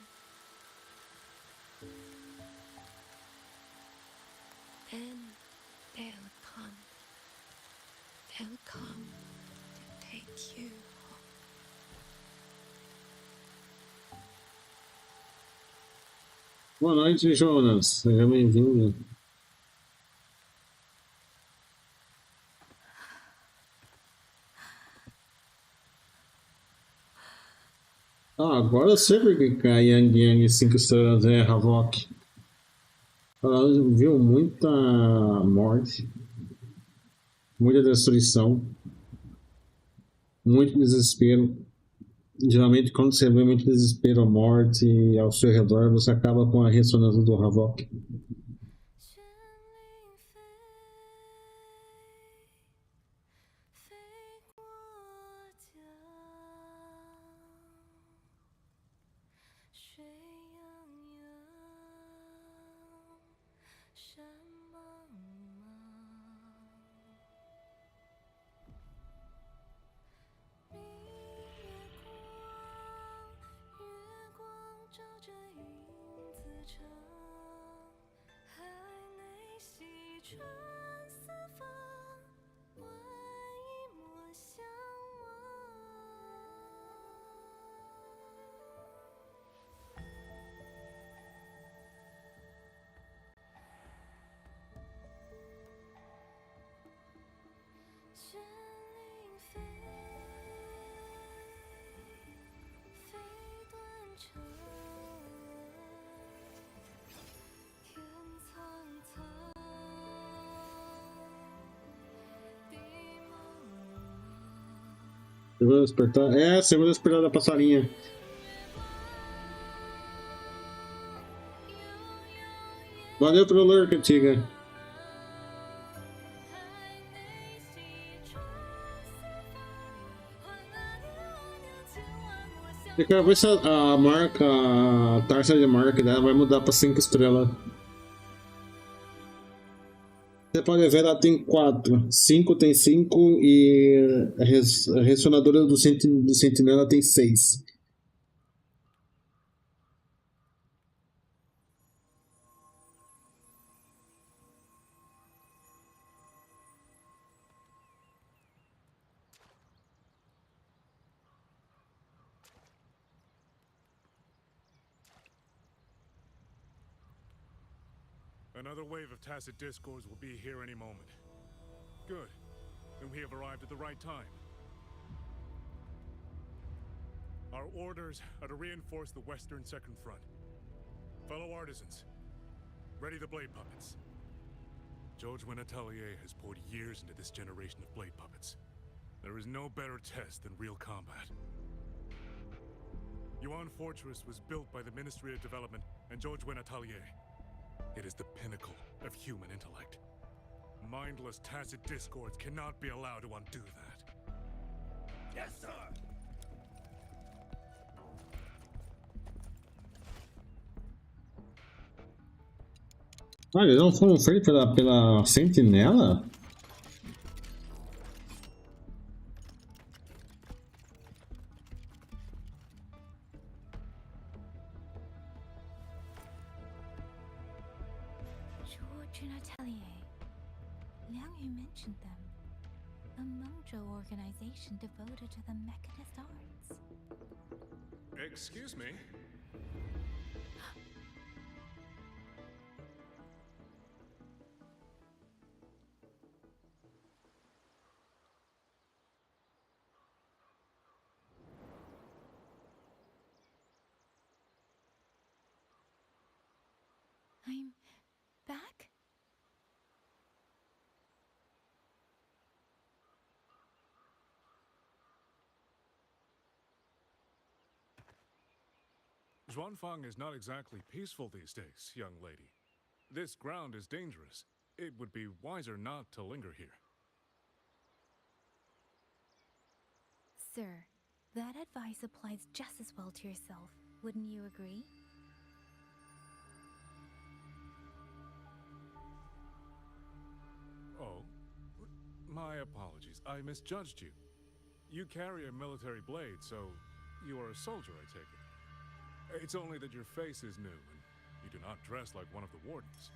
Then they'll come. They'll come to take you home. Boa noite, Jonas. Seja bem-vindo. Ah, agora eu sei porque que a Yang 5 estrelas é Havok. Ela viu muita morte, muita destruição, muito desespero. Geralmente, quando você vê muito desespero, a morte ao seu redor, você acaba com a ressonância do Havok. Segura despertar. É, segura despertar da passarinha. Valeu pelo lurk, antiga. Eu quero ver se a marca, a taxa de marca dela vai mudar pra 5 estrelas. Você pode ver, ela tem 4. 5 tem 5 e a ressonadora do sentinela tem 6. Another wave of tacit discords will be here any moment. Good. Then we have arrived at the right time. Our orders are to reinforce the western second front. Fellow artisans, ready the blade puppets. George Atelier has poured years into this generation of blade puppets. There is no better test than real combat. Yuan Fortress was built by the Ministry of Development and George Atelier. It is the pinnacle of human intellect. Mindless, tacit discords cannot be allowed to undo that. Yes, sir! Ah, eles não foram feitos pela sentinela? George and Atelier. Liang Yu mentioned them. A Mengzhou organization devoted to the mechanist arts. Excuse me? I'm back? Zhuanfang is not exactly peaceful these days, young lady. This ground is dangerous. It would be wiser not to linger here. Sir, that advice applies just as well to yourself. Wouldn't you agree? Oh, my apologies. I misjudged you. You carry a military blade, so you are a soldier, I take it. It's only that your face is new, and you do not dress like one of the wardens.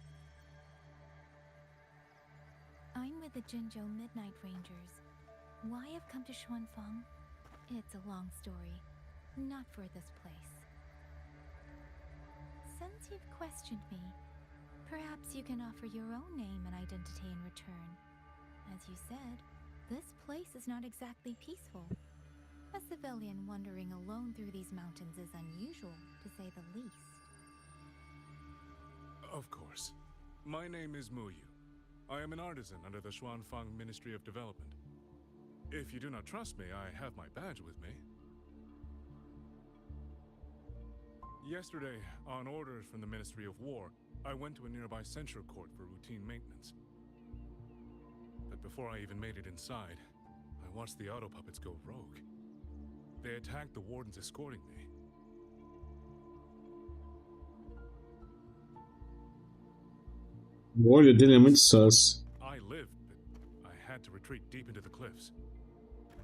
I'm with the Jinzhou Midnight Rangers. Why I've come to Xuanfang? It's a long story. Not for this place. Since you've questioned me, perhaps you can offer your own name and identity in return. As you said, this place is not exactly peaceful. A civilian wandering alone through these mountains is unusual, to say the least. Of course. My name is Muyu. I am an artisan under the Xuanfang Ministry of Development. If you do not trust me, I have my badge with me. Yesterday, on orders from the Ministry of War, I went to a nearby censure court for routine maintenance. But before I even made it inside, I watched the auto puppets go rogue. They attacked the wardens escorting me. O olho dele é muito sus. I lived, but I had to retreat deep into the cliffs.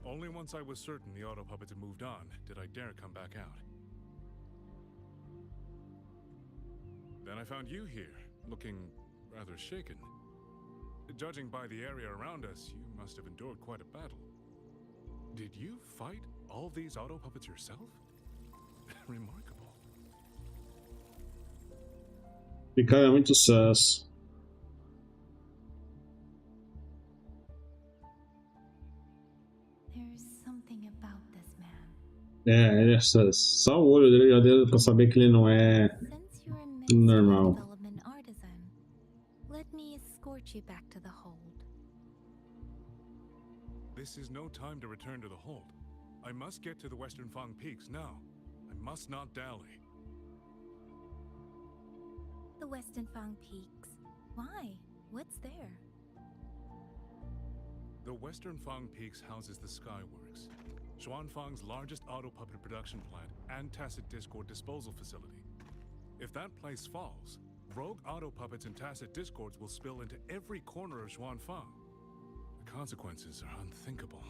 Only once I was certain the auto puppets had moved on did I dare come back out. Then I found you here, looking rather shaken. Judging by the area around us, you must have endured quite a battle. Did you fight all these auto puppets yourself? Remarkable. Esse cara é muito sus. There's something about this man. É, ele é sus. Só o olho dele já deu pra saber que ele não é normal. Development artisan. Let me escort you back to the hold. This is no time to return to the hold. I must get to the Western Fang Peaks now. I must not dally. The Western Fang Peaks. Why? What's there? The Western Fang Peaks houses the Skyworks, Xuanfang's largest auto puppet production plant and tacit discord disposal facility. If that place falls, rogue auto puppets and tacit discords will spill into every corner of Xuanfang. The consequences are unthinkable.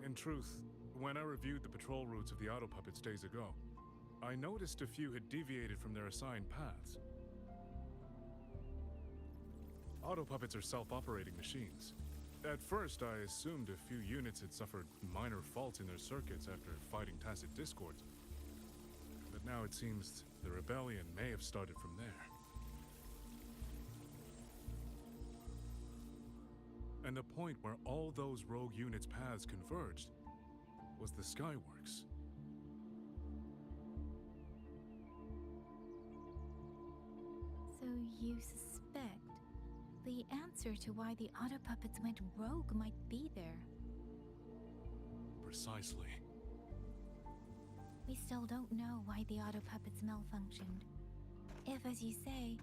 In truth, when I reviewed the patrol routes of the auto puppets days ago, I noticed a few had deviated from their assigned paths. Auto puppets are self-operating machines. At first, I assumed a few units had suffered minor faults in their circuits after fighting tacit discords. But now it seems the rebellion may have started from there. And the point where all those rogue units' paths converged was the Skyworks. So you suspect the answer to why the auto puppets went rogue might be there. Precisely. We still don't know why the auto puppets malfunctioned. If, as you say,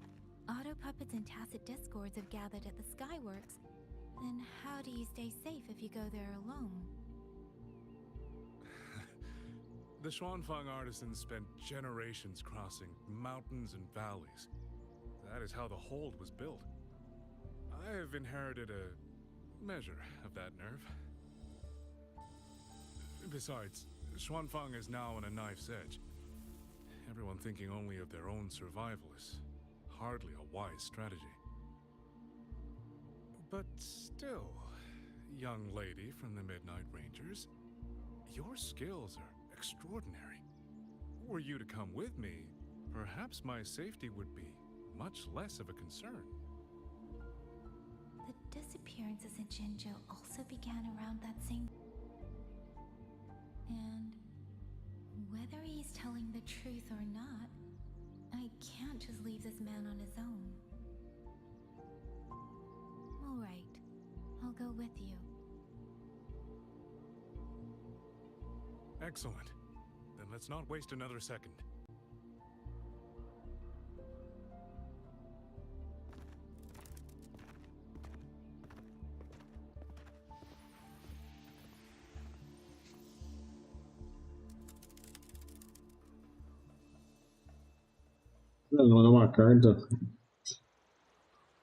auto puppets and tacit discords have gathered at the Skyworks, then how do you stay safe if you go there alone? The Xuanfang artisans spent generations crossing mountains and valleys. That is how the hold was built. I have inherited a measure of that nerve. Besides, Xuanfang is now on a knife's edge. Everyone thinking only of their own survival is hardly a wise strategy. But still, young lady from the Midnight Rangers, your skills are extraordinary. Were you to come with me, perhaps my safety would be much less of a concern. The disappearances in Jinzhou also began around that same... And whether he's telling the truth or not, I can't just leave this man on his own. All right, I'll go with you. Excellent. Then let's not waste another second. Mandar uma carta.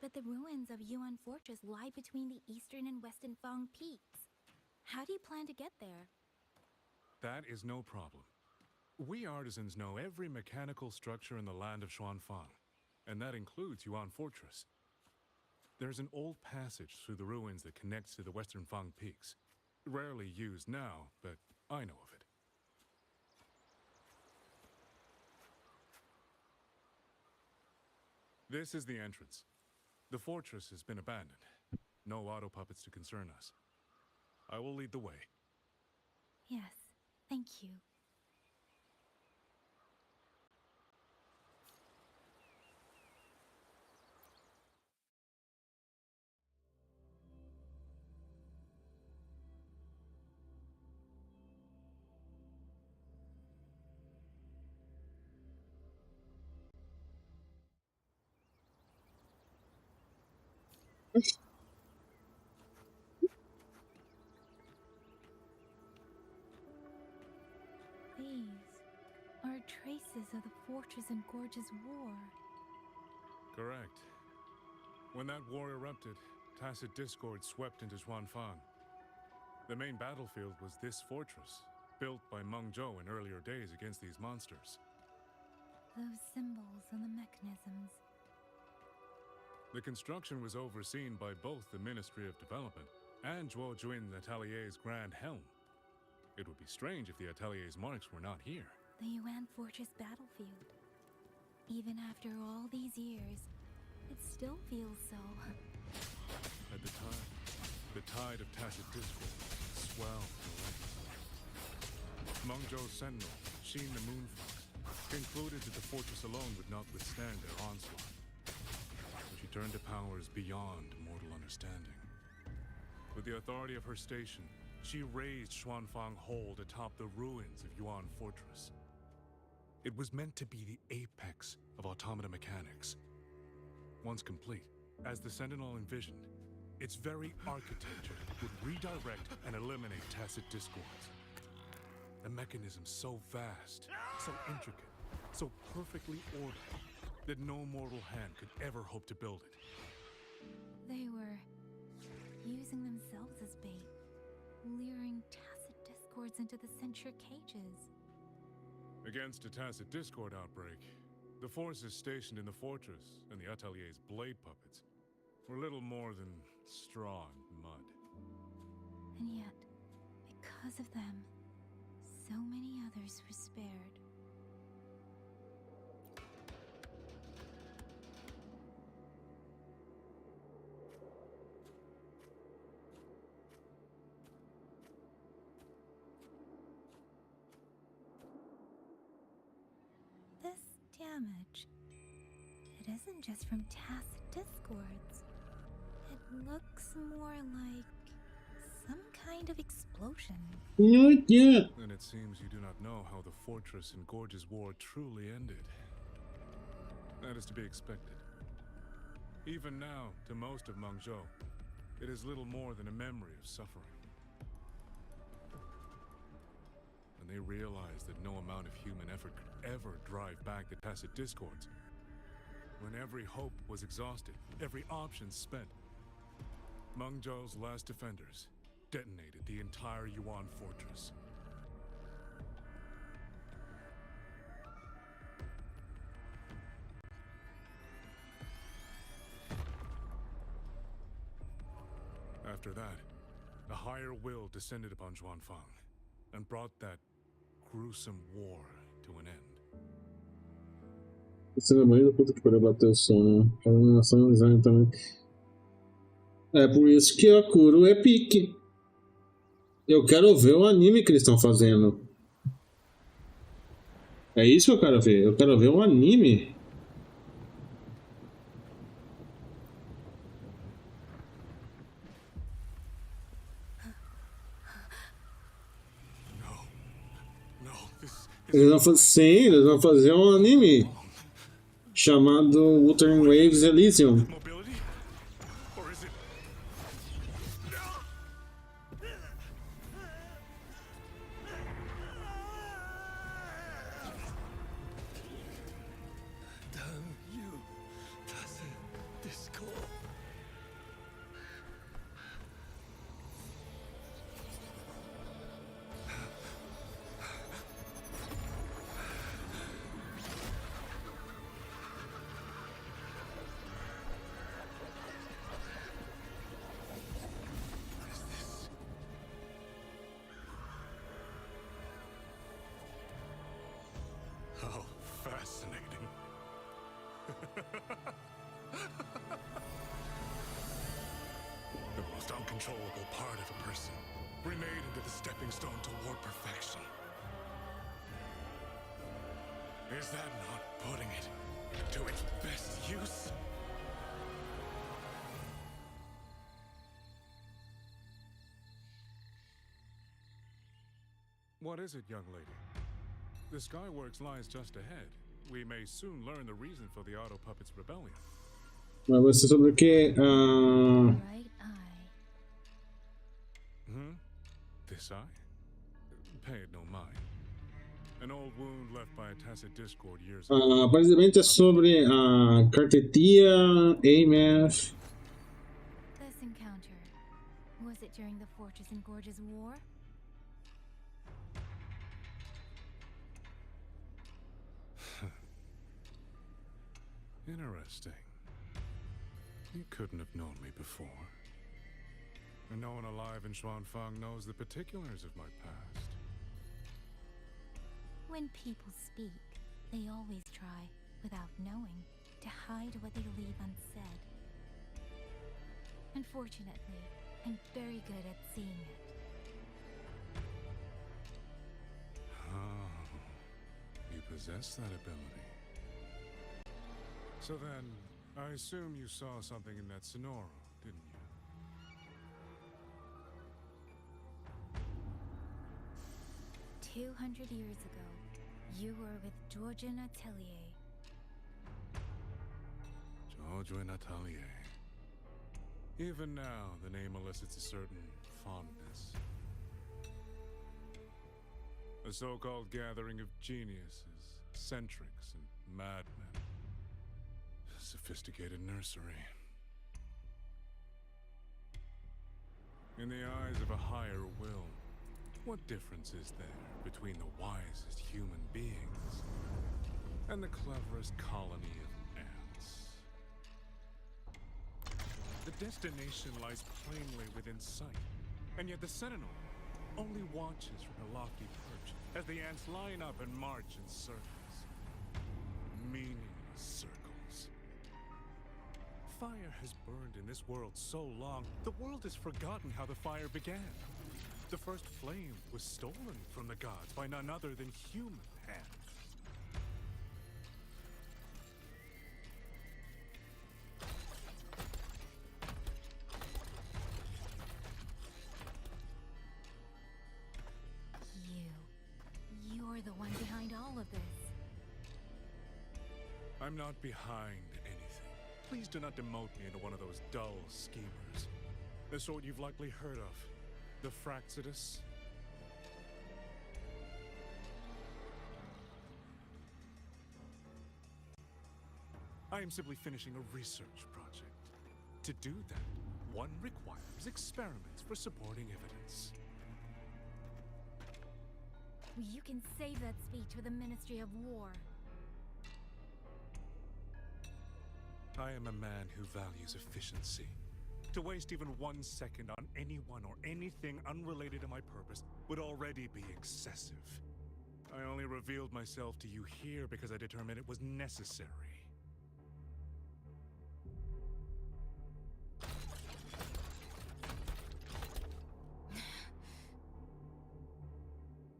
But the ruins of Yuan Fortress lie between the eastern and western Fang Peaks. How do you plan to get there? That is no problem. We artisans know every mechanical structure in the land of Xuanfang, and that includes Yuan Fortress. There's an old passage through the ruins that connects to the western Fang Peaks. Rarely used now, but I know of it. This is the entrance. The fortress has been abandoned. No auto puppets to concern us. I will lead the way. Yes, thank you. These are traces of the Fortress and Gorge's war. Correct. When that war erupted, tacit discord swept into Xuanfang. The main battlefield was this fortress, built by Meng Zhou in earlier days against these monsters. Those symbols and the mechanisms. The construction was overseen by both the Ministry of Development and Zhuo Juin Atelier's Grand Helm. It would be strange if the Atelier's marks were not here. The Yuan Fortress battlefield. Even after all these years, it still feels so. At the time, the tide of tacit discord swelled relentlessly. Meng Zhou's sentinel, Xin the Moonfox, concluded that the fortress alone would not withstand their onslaught. So she turned to powers beyond mortal understanding. With the authority of her station, she raised Xuanfang Hold atop the ruins of Yuan Fortress. It was meant to be the apex of automata mechanics. Once complete, as the Sentinel envisioned, its very architecture would redirect and eliminate tacit discords. A mechanism so vast, so intricate, so perfectly ordered, that no mortal hand could ever hope to build it. They were using themselves as bait, luring tacit discords into the censure cages. Against a tacit discord outbreak, the forces stationed in the fortress and the Atelier's blade puppets were little more than straw and mud. And yet, because of them, so many others were spared. This damage, it isn't just from tacit discords. It looks more like some kind of explosion. Yeah. Then it seems you do not know how the fortress and Gorge's war truly ended. That is to be expected. Even now, to most of Mengzhou, it is little more than a memory of suffering. And they realized that no amount of human effort could ever drive back the tacit discords. When every hope was exhausted, every option spent, Mengzhou's last defenders detonated the entire Yuan fortress. After that, a higher will descended upon Xuanfang and brought that gruesome war to an end. Esse é mais da puta que pariu bater o som, né? A animação design também. É por isso que a Kuro é pique. Eu quero ver o anime que eles estão fazendo. É isso que eu quero ver. Eu quero ver o anime. Eles vão fazer um anime chamado Wuthering Waves Elysium. How fascinating. The most uncontrollable part of a person, remade into the stepping stone toward perfection. Is that not putting it to its best use? What is it, young lady? The Skyworks lies just ahead. We may soon learn the reason for the Auto Puppet's rebellion. Mas vai ser sobre o quê? Right eye. This eye? Pay it no mind. An old wound left by a tacit discord years ago. Aparentemente é sobre a cartetia AMF. This encounter, was it during the Fortress and Gorge's war? Interesting. You couldn't have known me before. And no one alive in Xuanfang knows the particulars of my past. When people speak, they always try, without knowing, to hide what they leave unsaid. Unfortunately, I'm very good at seeing it. Oh, you possess that ability. So then, I assume you saw something in that Sonoro, didn't you? 200 years ago, you were with Georgian Atelier. Georgian Atelier. Even now, the name elicits a certain fondness. A so-called gathering of geniuses, eccentrics, and madmen. A sophisticated nursery. In the eyes of a higher will, what difference is there between the wisest human beings and the cleverest colony of ants? The destination lies plainly within sight, and yet the Sentinel only watches from a lofty perch as the ants line up and march in circles. Meaningless circles. Fire has burned in this world so long, the world has forgotten how the fire began. The first flame was stolen from the gods by none other than human hands. You're the one behind all of this. I'm not behind anything. Please do not demote me into one of those dull schemers. The sort you've likely heard of. The Fraxidus. I am simply finishing a research project. To do that, one requires experiments for supporting evidence. You can save that speech for the Ministry of War. I am a man who values efficiency. To waste even 1 second on anyone or anything unrelated to my purpose would already be excessive. I only revealed myself to you here because I determined it was necessary.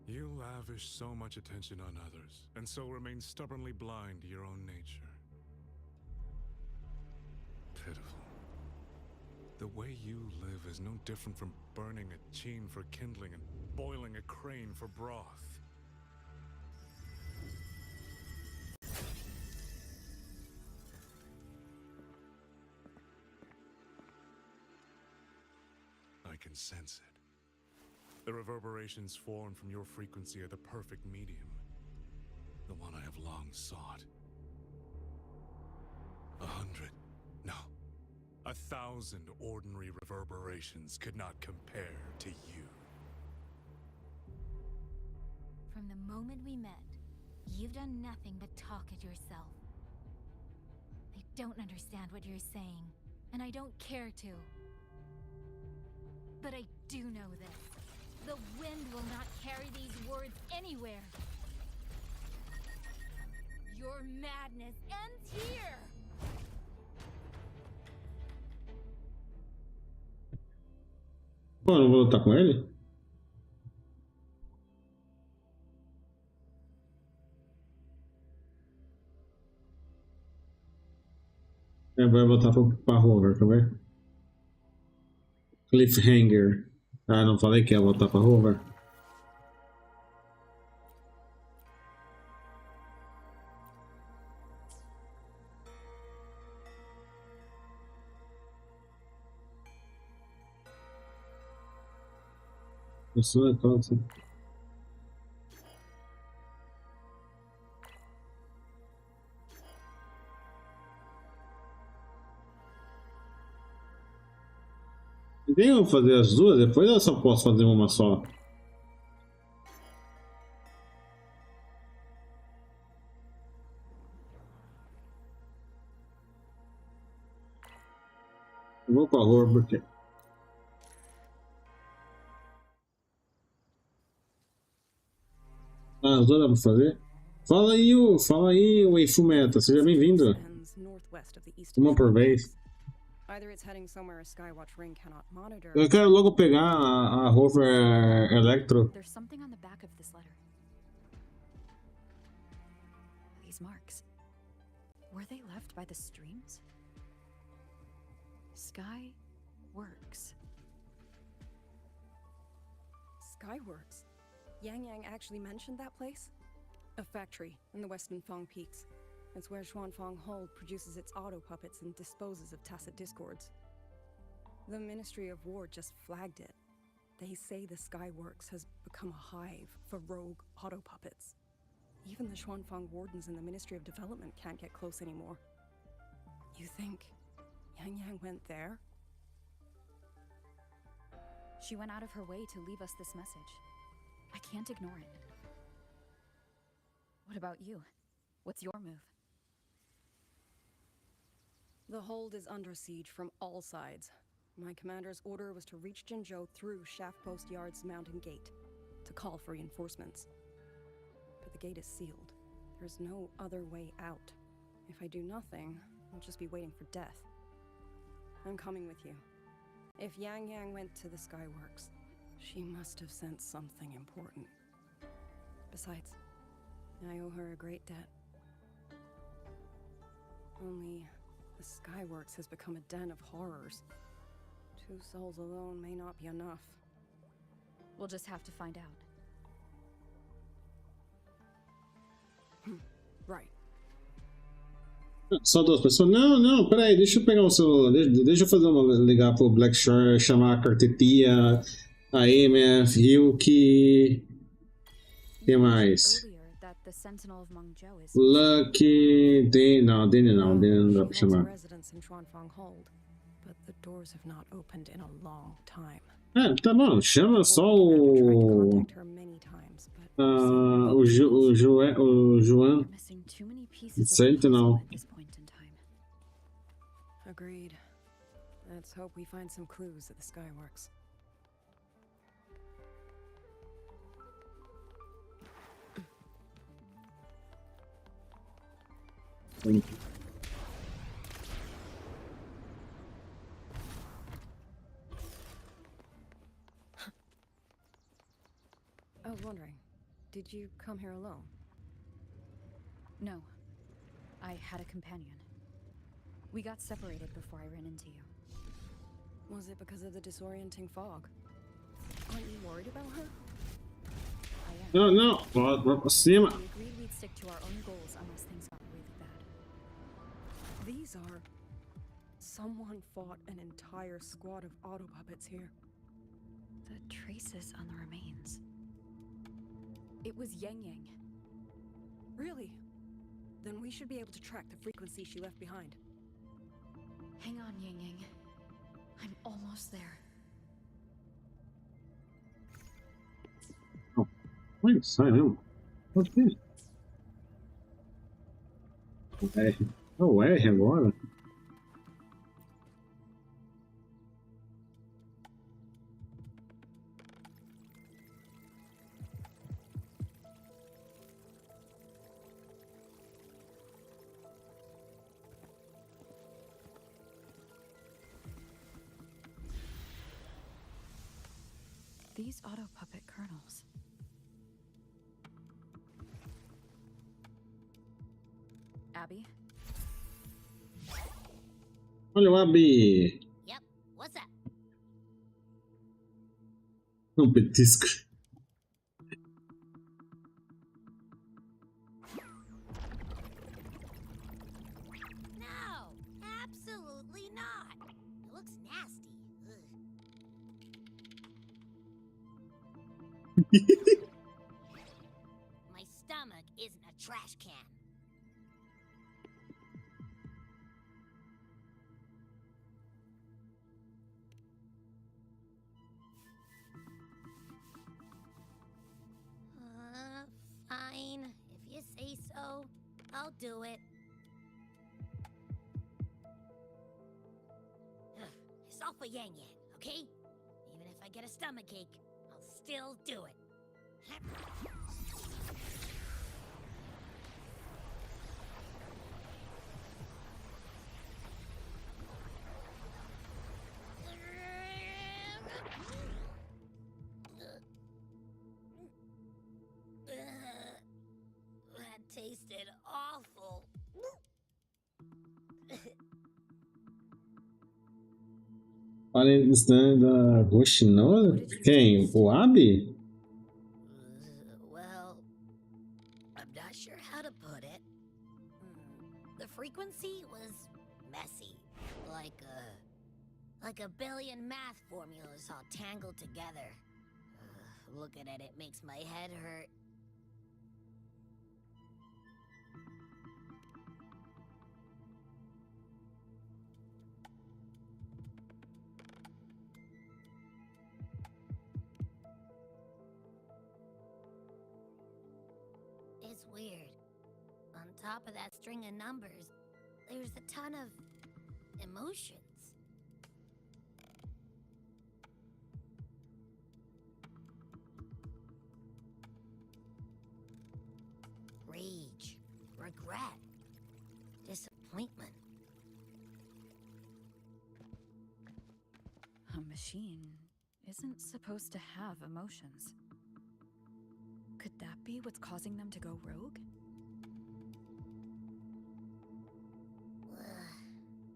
You lavish so much attention on others, and so remain stubbornly blind to your own nature. Pitiful. The way you live is no different from burning a chine for kindling and boiling a crane for broth. I can sense it. The reverberations formed from your frequency are the perfect medium. The one I have long sought. 100, no, 1,000 ordinary reverberations could not compare to you. From the moment we met, you've done nothing but talk at yourself. I don't understand what you're saying, and I don't care to. But I do know this. The wind will not carry these words anywhere. Your madness ends here! Pô, eu não vou lutar com ele? É, vai voltar pra Rover, tá vendo? Cliffhanger. Ah, não falei que ia voltar pra Rover? Isso é todo, sim. Tem como fazer as duas depois ou eu só posso fazer uma só? Eu vou com a Rover porque... Ah, as duas dá pra fazer? Fala aí, o Eifumeta, seja bem-vindo. Uma por vez. Eu quero logo pegar a Rover Electro. There's something on the back of this letter. These marks. Were they left by the streams? Skyworks. Yang Yang actually mentioned that place? A factory in the Western Fong Peaks. It's where Xuanfang Hold produces its auto puppets and disposes of tacit discords. The Ministry of War just flagged it. They say the Skyworks has become a hive for rogue auto puppets. Even the Xuanfang wardens in the Ministry of Development can't get close anymore. You think Yang Yang went there? She went out of her way to leave us this message. I can't ignore it. What about you? What's your move? The hold is under siege from all sides. My commander's order was to reach Jinzhou through Shaft Post Yard's mountain gate, to call for reinforcements. But the gate is sealed. There's no other way out. If I do nothing, I'll just be waiting for death. I'm coming with you. If Yang Yang went to the Skyworks, she must have sensed something important. Besides, I owe her a great debt. Only the Skyworks has become a den of horrors. 2 souls alone may not be enough. We'll just have to find out. Right. Só 2 pessoas? Não, peraí, deixa eu pegar o celular, deixa eu fazer ligar pro Blackshore, chamar a Cartetia, a MF, Ryuki, que mais? Lucky, Danny não dá pra chamar. Tá bom, chama só o João. Sentinel. Agreed. Let's hope we find some clues at the Skyworks. Thank you. I was wondering, did you come here alone? No. I had a companion. We got separated before I ran into you. Was it because of the disorienting fog? Aren't you worried about her? I am. No, vai pra cima. We agreed we'd stick to our own goals unless things got really bad. These are... Someone fought an entire squad of auto puppets here. The traces on the remains. It was Yang Yang. Really? Then we should be able to track the frequency she left behind. Hang on, Yang Yang. I'm almost there. Oh, wait, sai mesmo. Por quê? O R agora? These auto puppet kernels. Abby? Olha o Abby! Yep, what's up? Um petisco. No, absolutely not. It looks nasty. My stomach isn't a trash can. Fine. If you say so, I'll do it. It's all for Yang Yang, okay? Even if I get a stomachache, I'll still do it. That tasted awful. Olha, da roxinosa? Quem? O Abby? frequency was messy. Like a billion math formulas all tangled together. Looking at it makes my head hurt. It's weird. On top of that string of numbers, there's a ton of emotions. Rage, regret, disappointment. A machine isn't supposed to have emotions. Could that be what's causing them to go rogue?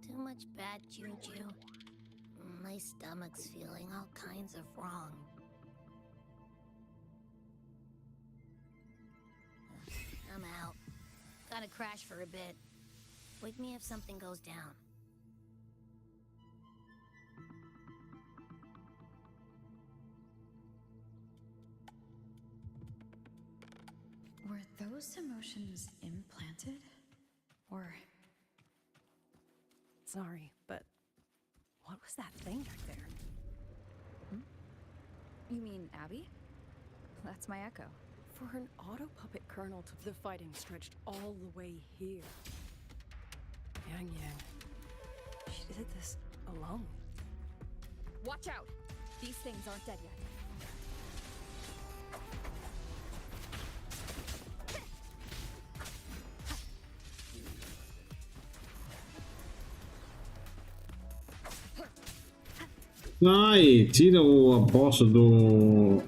Too much bad juju. My stomach's feeling all kinds of wrong. I'm out. Gotta crash for a bit. Wake me if something goes down. Were those emotions implanted? Or... Sorry, but what was that thing back there? You mean Abby? That's my echo. For an auto-puppet kernel to the fighting stretched all the way here. Yang. She did this alone. Watch out! These things aren't dead yet. Ai, tira a bosta do...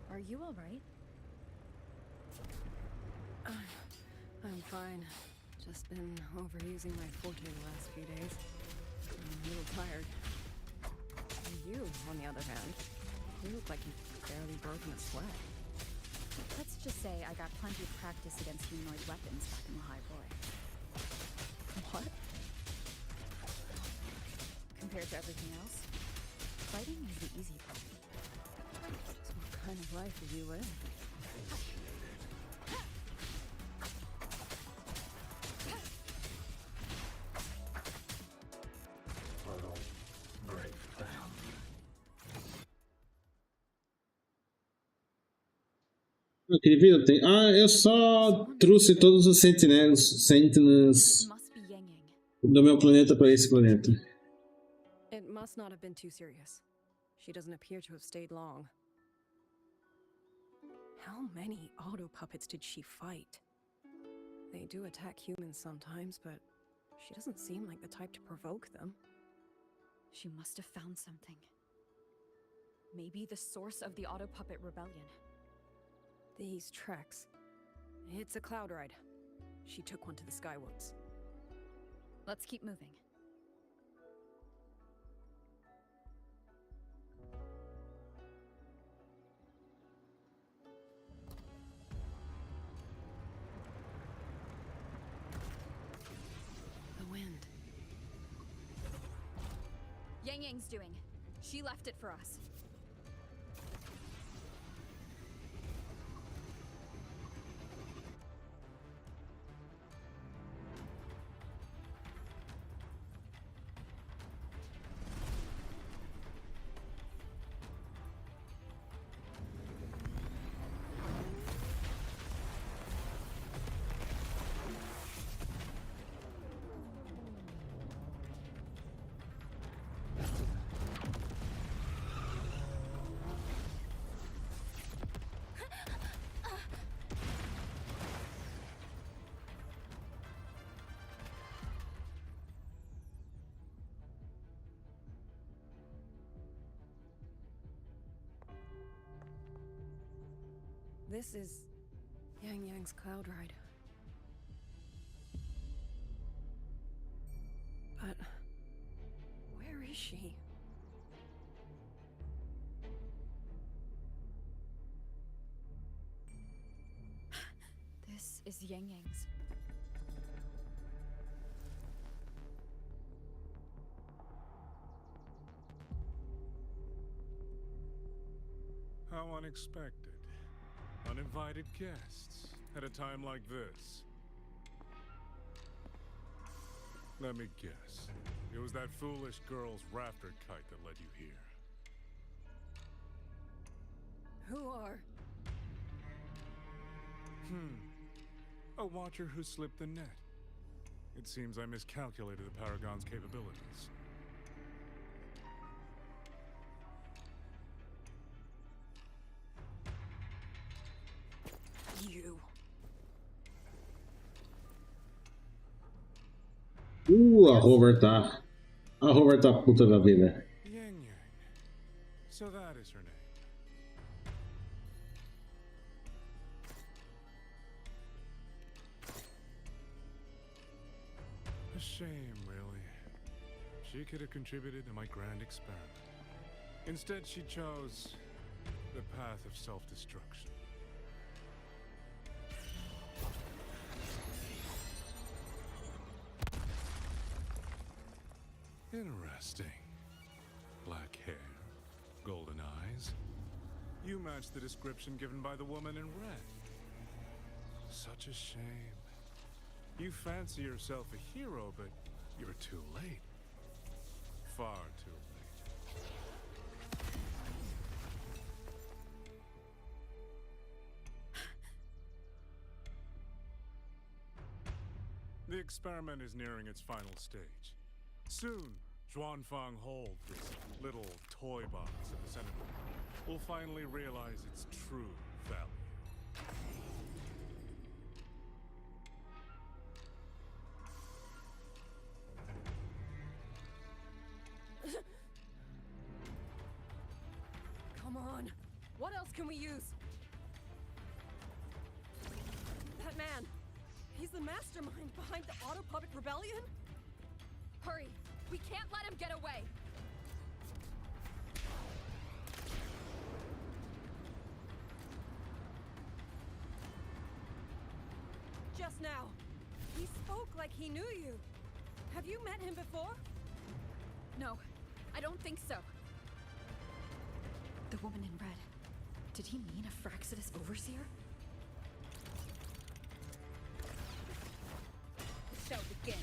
Are you alright? I'm fine. Just been overusing my forte the last few days. I'm a little tired. You, on the other hand, you look like you've barely broken a sweat. Let's just say I got plenty of practice against humanoid weapons back in the High Roy. What? Compared to everything else, fighting is the easy part. So what kind of life have you lived? Aquele vídeo tem... Ah, eu só trouxe todos os sentinelas do meu planeta para esse planeta. It must not have been too serious. She doesn't appear to have stayed long. How many auto puppets did she fight? They do attack humans sometimes, but she doesn't seem like the type to provoke them. She must have found something. Maybe the source of the auto puppet rebellion. These treks. It's a cloud ride. She took one to the Skywoods. Let's keep moving. The wind. Yang's doing. She left it for us. this is Yang Yang's cloud ride. But where is she? This is Yang Yang's. How unexpected. Uninvited guests at a time like this. Let me guess. It was that foolish girl's rafter kite that led you here. Who are? A watcher who slipped the net. It seems I miscalculated the Paragon's capabilities. You. A Rover tá. A Rover tá puta da vida. Yang Yang. So that is her name. A shame, really. She could have contributed to my grand experiment. Instead, she chose the path of self-destruction. Interesting. Black hair, golden eyes. You match the description given by the woman in red. Such a shame. You fancy yourself a hero, but you're too late. Far too late. The experiment is nearing its final stage. Soon, Zhuanfang Hold, this little toy box at the center, will finally realize its true value. Come on. What else can we use? That man. He's the mastermind behind the Auto Puppet Rebellion? Hurry! We can't let him get away! Just now. He spoke like he knew you. Have you met him before? No, I don't think so. The woman in red. Did he mean a Fraxidus overseer? The show begins.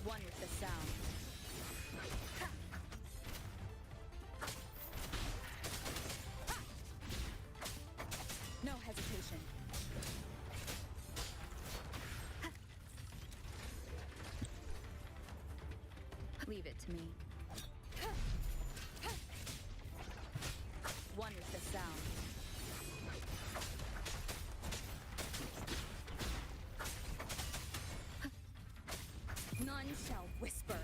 One with the sound. No hesitation. Leave it to me. One with the sound. None shall whisper.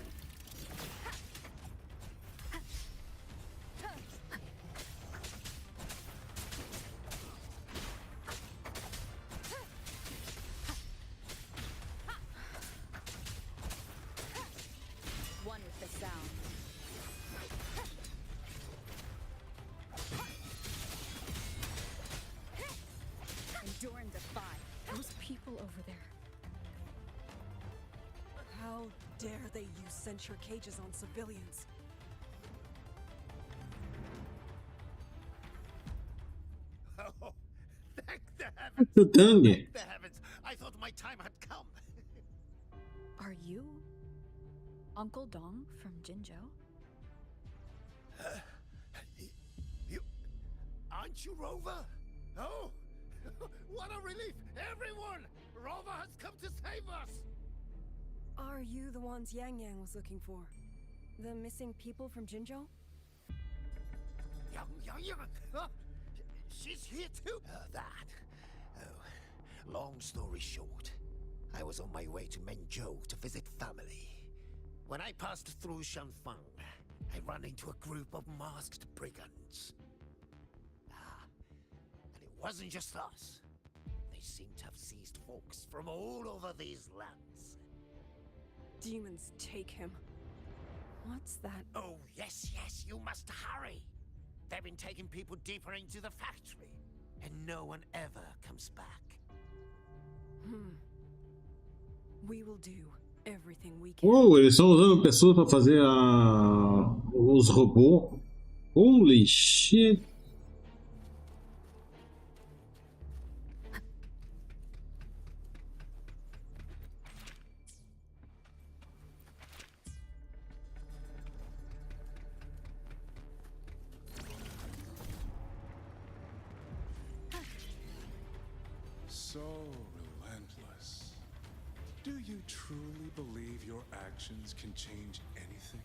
One with the sound. Endure and defy. Those people over there. How dare they use censure cages on civilians? Oh, thank the heavens! The tongue. Thank the heavens! I thought my time had come. Are you Uncle Dong from Jinzhou? You aren't you Rover? Oh, what a relief! Everyone, Rover has come to save us. Are you the ones Yang Yang was looking for? The missing people from Jinzhou? Yang. She's here too. Long story short, I was on my way to Menzhou to visit family. When I passed through Shanfang, I ran into a group of masked brigands. And it wasn't just us. They seem to have seized folks from all over these lands. Demons take him. What's that? Oh, yes, you must hurry. They've been taking people deeper into the factory, and no one ever comes back. We will do everything we can. Oh, eles estão usando pessoas para fazer os robôs. Holy shit. So relentless. Do you truly believe your actions can change anything?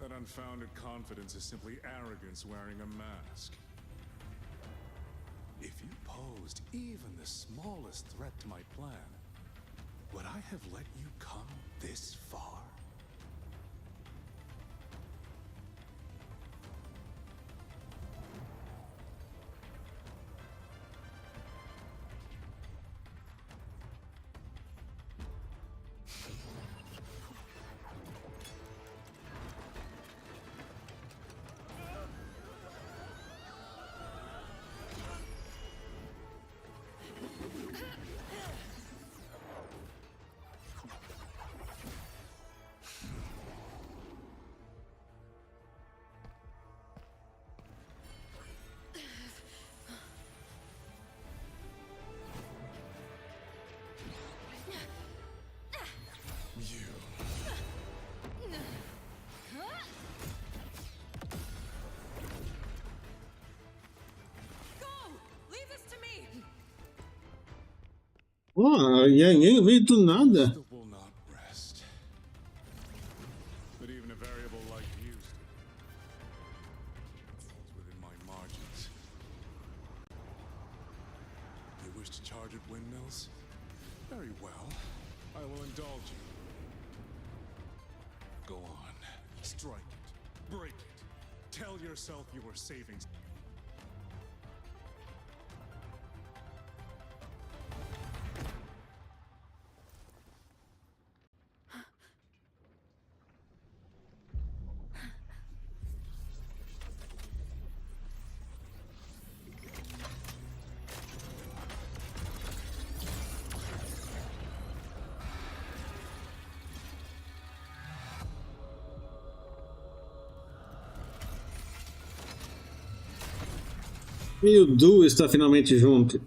That unfounded confidence is simply arrogance wearing a mask. If you posed even the smallest threat to my plan, would I have let you come this far? Oh, e aí veio do nada. Will not rest. But even a variable like you falls within my margins. You wish to charge at windmills? Very well. I will indulge you. Go on. Strike it. Break it. Tell yourself you were saving. E o Du está finalmente junto.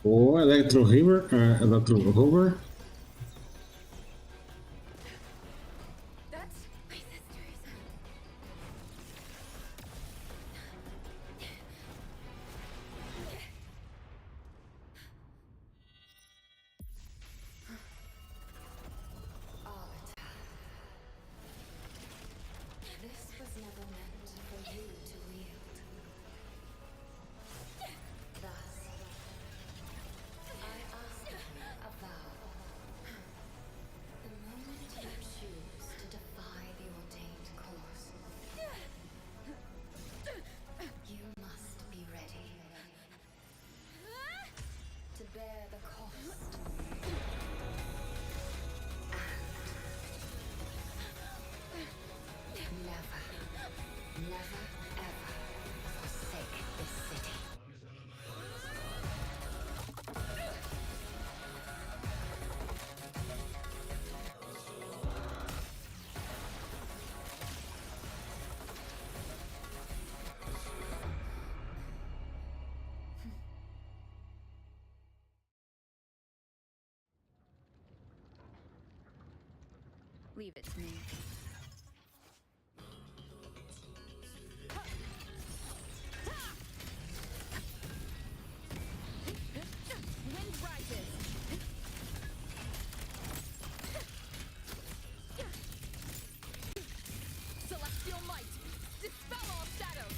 O Electro Hover. Leave it to me. Wind rises. Celestial might, dispel all shadows.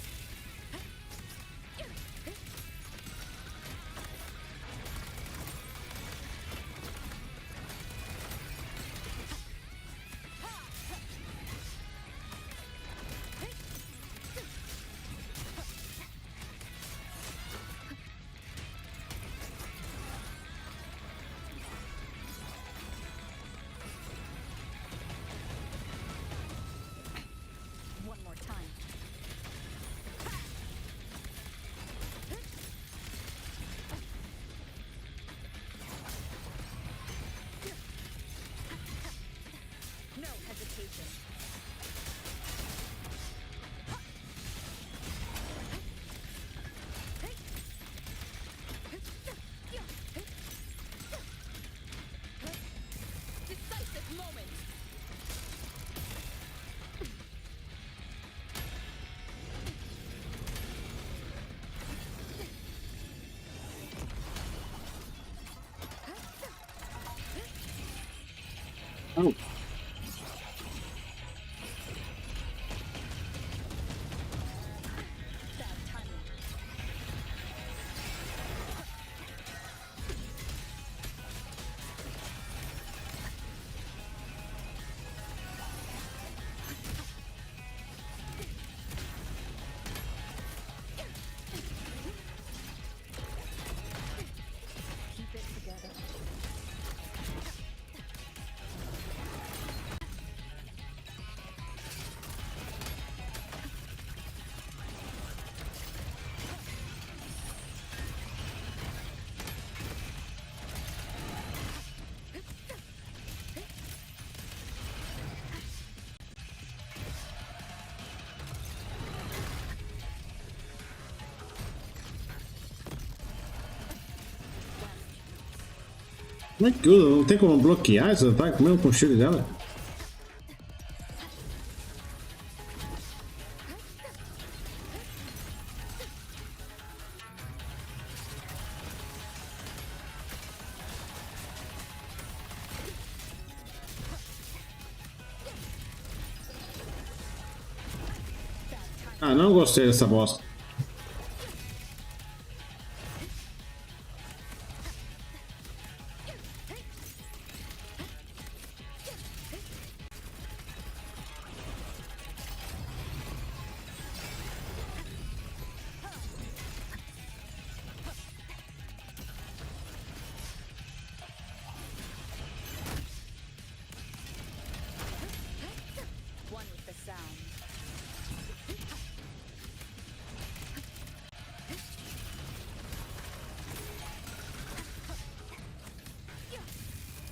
One more time. No hesitation. Decisive moment. Oh. Bad timing. Keep it together. Como é que usa? Não tem como bloquear esse ataque mesmo com o estilo dela? Ah, não gostei dessa bosta. One with the sound.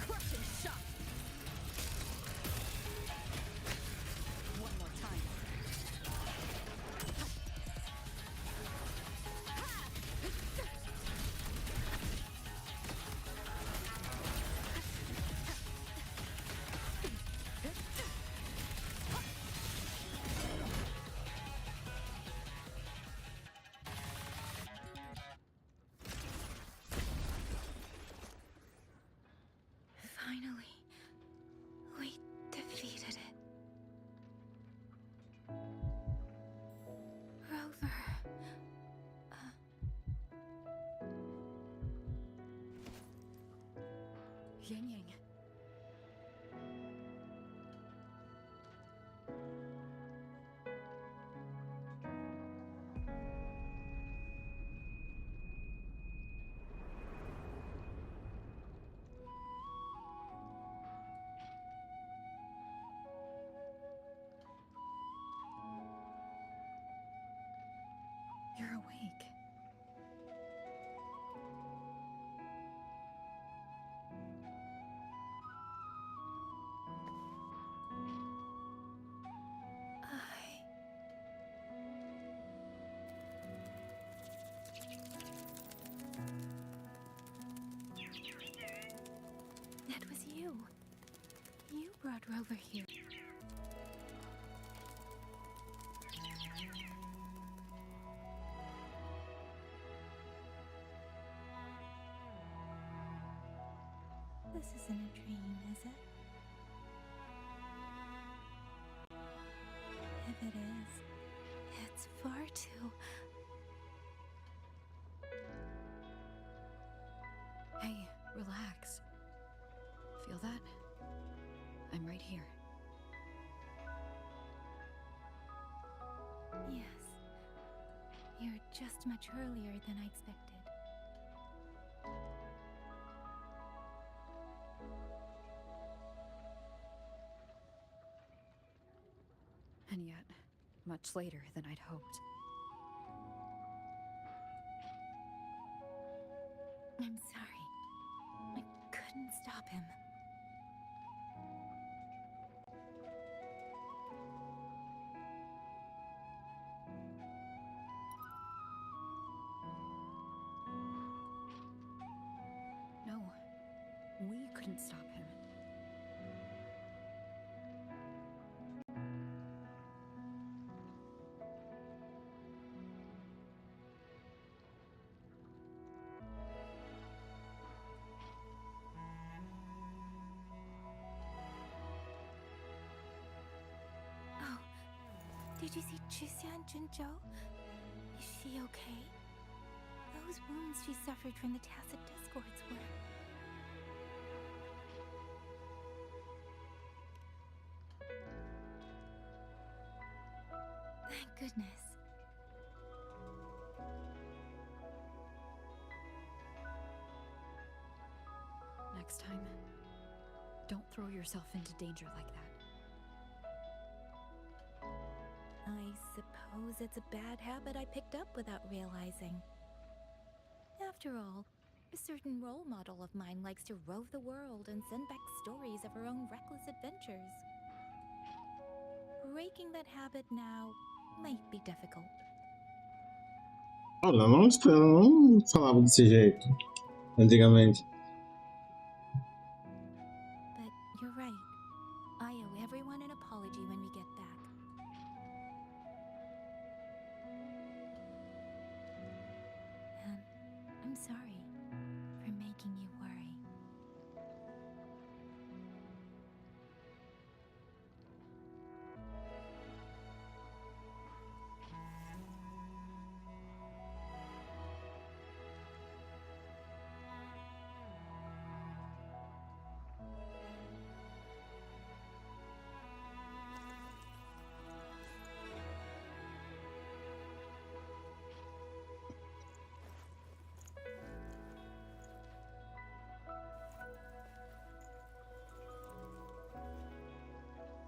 Crushing shot. One more time. Finally, we defeated it. Rover. Ying Ying. You're awake. brought Rover here? This isn't a dream, is it? If it is, it's far too... Hey, relax. Feel that? I'm right here. Yes. You're just much earlier than I expected. And yet, much later than I'd hoped. I'm sorry. I couldn't stop him. No, we couldn't stop him. Oh, did you see Chusean Junzhou? Is she okay? Those wounds she suffered from the tacit discords were... Thank goodness. Next time, don't throw yourself into danger like that. I suppose it's a bad habit I picked up without realizing. After all, a certain role model of mine likes to rove the world and send back stories of her own reckless adventures. Breaking that habit now might be difficult. Olha, não falava desse jeito antigamente. But you're right. I owe everyone an apology when we get back. And I'm sorry for making you worry.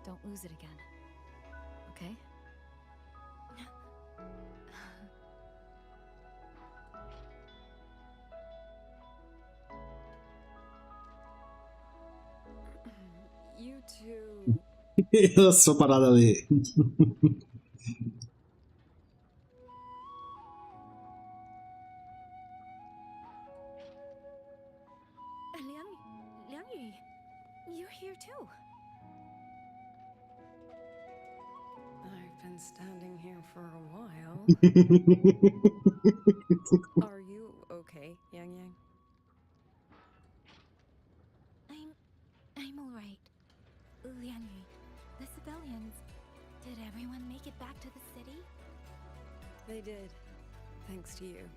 Don't lose it again. Okay? You too. Eu sou parada ali. Liang Yu, you're here too. I've been standing here for a while. Are you okay, Yang Yang? I'm all right. Liang Yu, the civilians, did everyone make it back to the city? They did, thanks to you.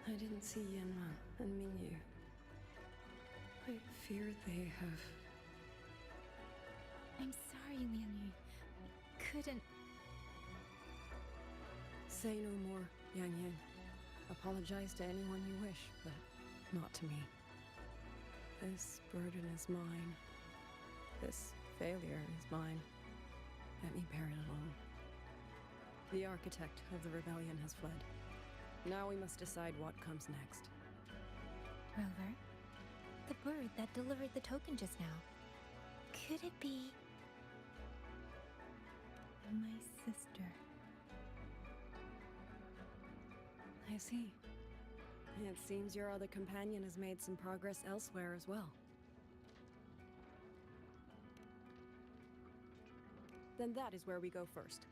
I didn't see Yanma and Mingyu. I fear they have... I'm sorry, Liang Yu. Couldn't... Say no more, Yang Yang. Apologize to anyone you wish, but not to me. This burden is mine. This failure is mine. Let me bear it alone. The architect of the rebellion has fled. Now we must decide what comes next. Rover, the bird that delivered the token just now. Could it be... my sister? I see. It seems your other companion has made some progress elsewhere as well. Then that is where we go first.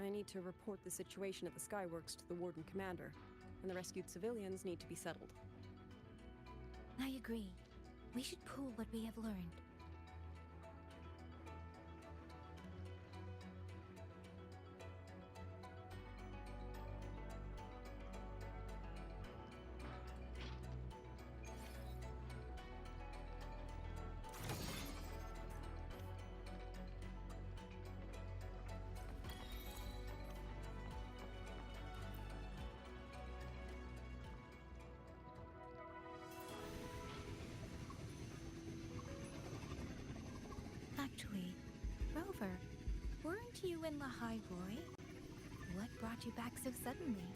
I need to report the situation at the Skyworks to the Warden Commander, and the rescued civilians need to be settled. I agree. We should pool what we have learned. Actually, Rover, weren't you in Lahai Roy? What brought you back so suddenly?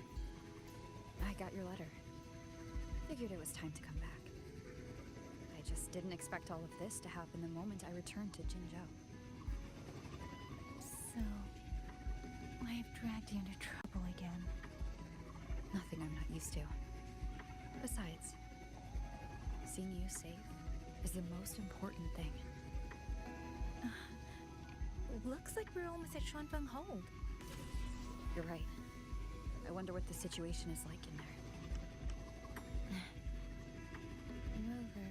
I got your letter. Figured it was time to come back. I just didn't expect all of this to happen the moment I returned to Jinzhou. So, I have dragged you into trouble again. Nothing I'm not used to. Besides, seeing you safe is the most important thing. Looks like we're almost at Xuanfeng Hold. You're right. I wonder what the situation is like in there. Rover.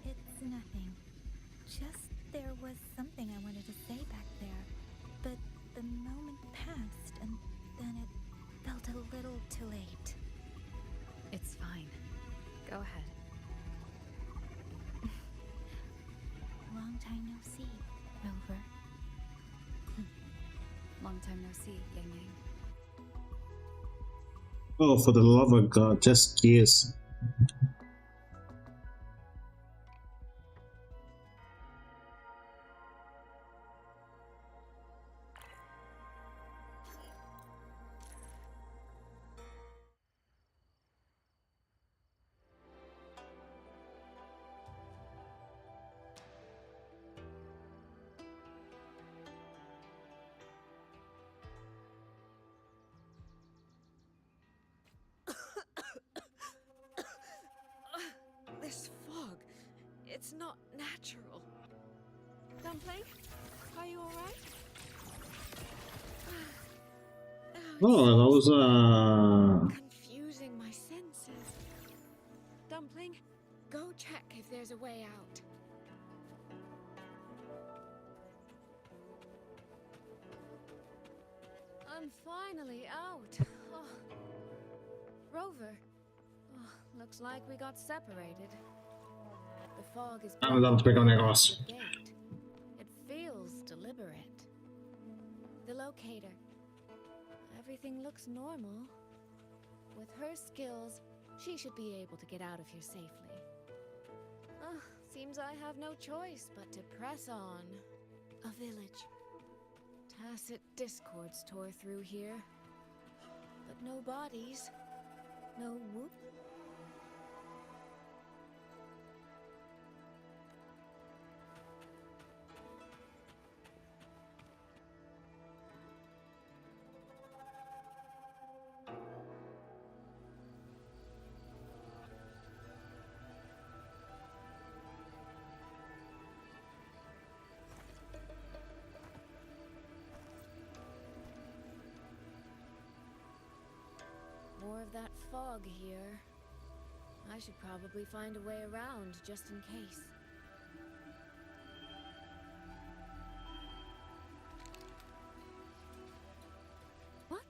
It's nothing. Just there was something I wanted to say back there. But the moment passed and then it felt a little too late. It's fine. Go ahead. Long time no see, Rover. Long time no see, Yang Yang. Oh, for the love of God, just kiss. This fog, it's not natural. Dumpling, are you alright? Oh, that was Confusing my senses. Dumpling, go check if there's a way out. I'm finally out. Oh. Rover. Oh, looks like we got separated. The fog is Ah, vamos pegar um negócio. It feels deliberate. The locator. Everything looks normal. With her skills, she should be able to get out of here safely. Seems I have no choice but to press on. A village. Tacit discords tore through here. But no bodies. No whoop. More of that fog here. I should probably find a way around just in case. What?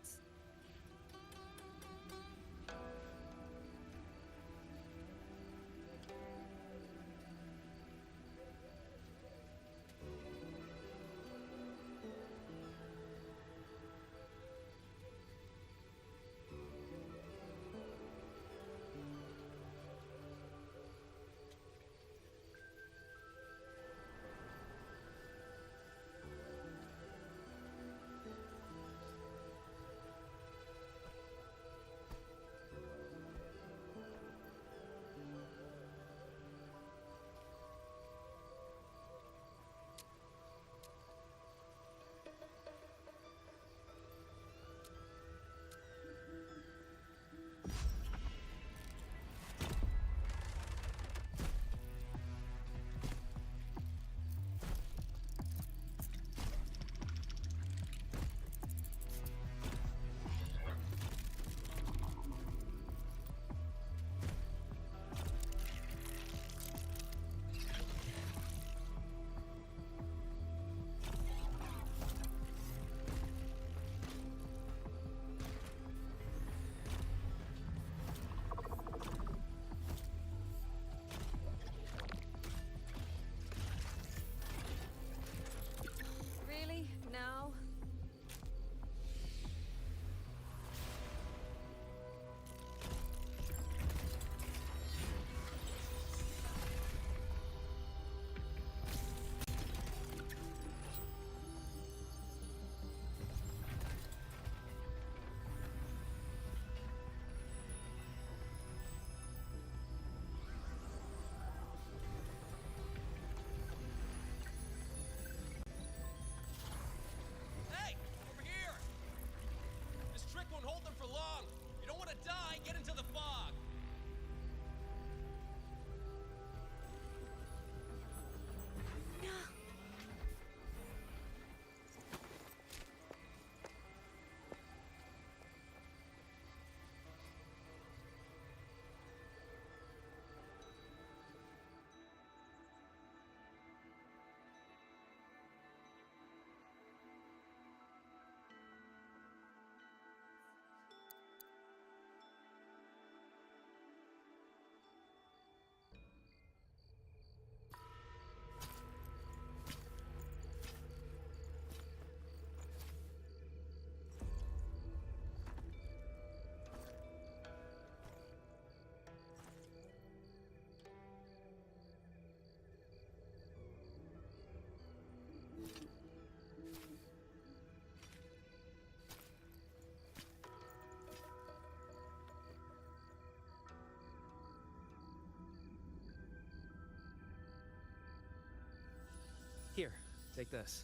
Take this.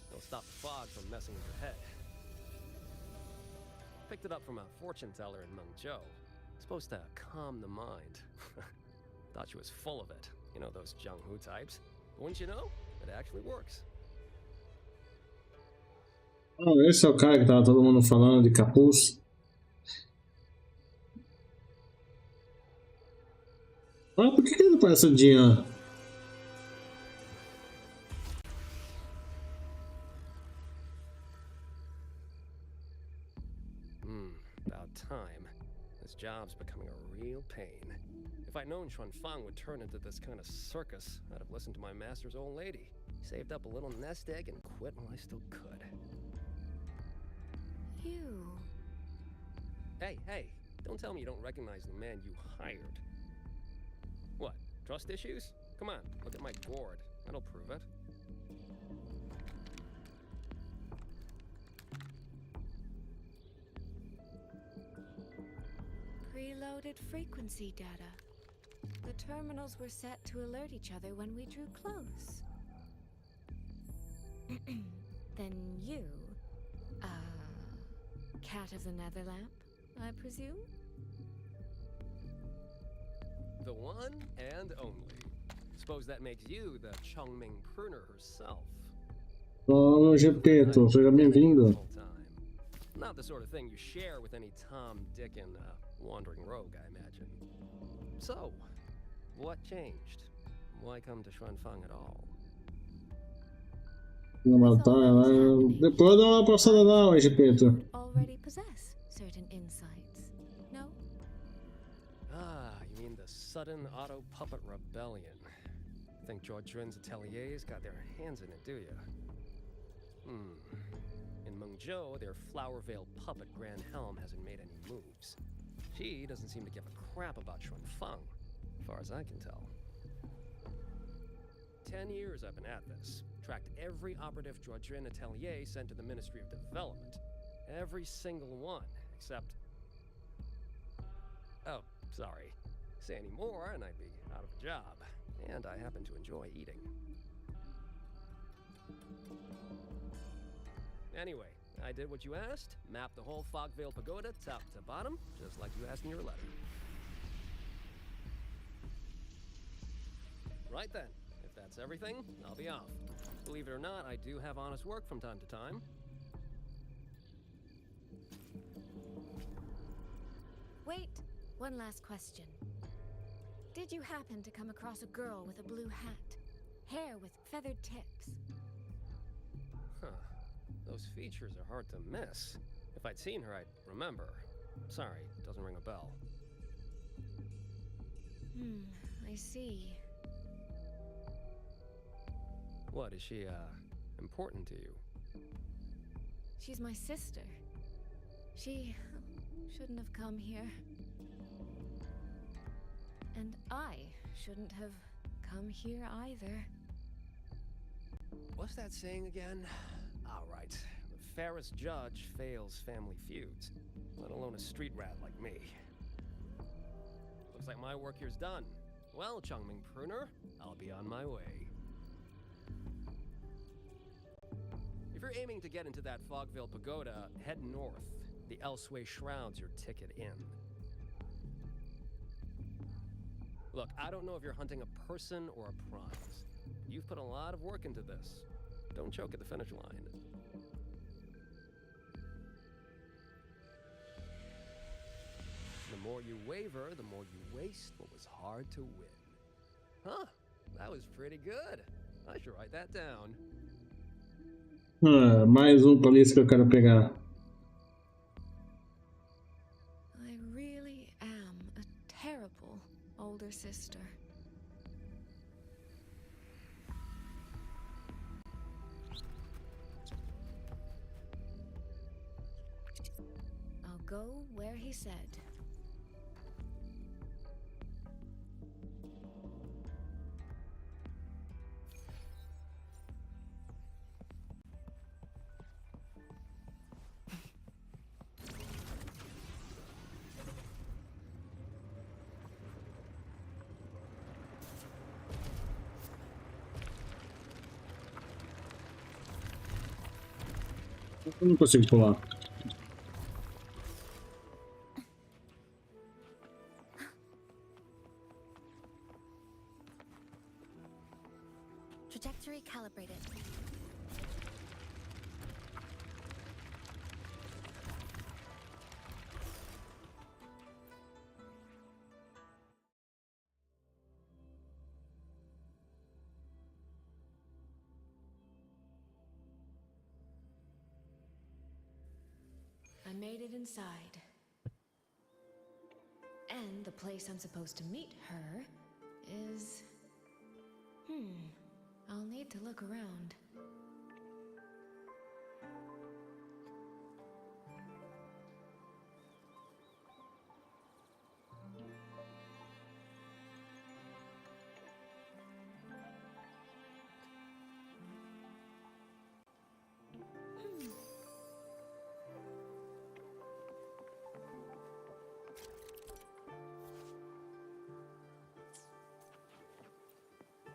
It'll stop the fog from messing with your head. Picked it up from a fortune teller in Mengzhou. Supposed to calm the mind. Thought she was full of it. You know those Jianghu types. But wouldn't you know? It actually works. Oh, esse é o cara que tava todo mundo falando de capuz. Ah, por que ele parece o Dian? About time. This job's becoming a real pain. If I'd known Xuanfang would turn into this kind of circus, I'd have listened to my master's old lady. Saved up a little nest egg and quit while I still could. You... Hey, don't tell me you don't recognize the man you hired. What, trust issues? Come on, look at my gourd. That'll prove it. Preloaded frequency data. The terminals were set to alert each other when we drew close. Then you, cat of the Netherlamp, I presume? The one and only. Suppose that makes you the Chongming pruner herself. Oh, Gepeto, seja bem-vindo. Not the sort of thing you share with any Tom, Dick, and wandering rogue, I imagine. So, what changed? Why come to Xuanfang at all? Não matar ela. Depois dá uma passada lá, Gepeto. Already possess certain insights, no? Ah, you mean the sudden auto puppet rebellion. Think Georgian's ateliers got their hands in it, do you? In Mengzhou, their Flower Veil puppet Grand Helm hasn't made any moves. She doesn't seem to give a crap about Xuanfang, as far as I can tell. 10 years I've been at this. Tracked every operative Georgian atelier sent to the Ministry of Development. Every single one, except... Oh, sorry. Say any more and I'd be out of a job. And I happen to enjoy eating. Anyway, I did what you asked. Mapped the whole Fogvale Pagoda top to bottom, just like you asked in your letter. Right then. If that's everything, I'll be off. Believe it or not, I do have honest work from time to time. Wait, one last question. Did you happen to come across a girl with a blue hat? Hair with feathered tips? Huh. Those features are hard to miss. If I'd seen her, I'd remember. Sorry, doesn't ring a bell. I see. What, is she, important to you? She's my sister. She shouldn't have come here. And I shouldn't have come here either. What's that saying again? All right. The fairest judge fails family feuds, let alone a street rat like me. Looks like my work here's done. Well, Chongming Pruner, I'll be on my way. If you're aiming to get into that Fogvale Pagoda, head north. The Elseway Shroud's your ticket in. Look, I don't know if you're hunting a person or a prize. You've put a lot of work into this. Don't choke at the finish line. The more you waver, the more you waste what was hard to win. Huh, that was pretty good. I should write that down. Mais pra lista que eu quero pegar. I really am a terrible older sister. I'll go where he said. Eu não consigo pular. Trajectory calibrated. I made it inside. And the place I'm supposed to meet her is... I'll need to look around.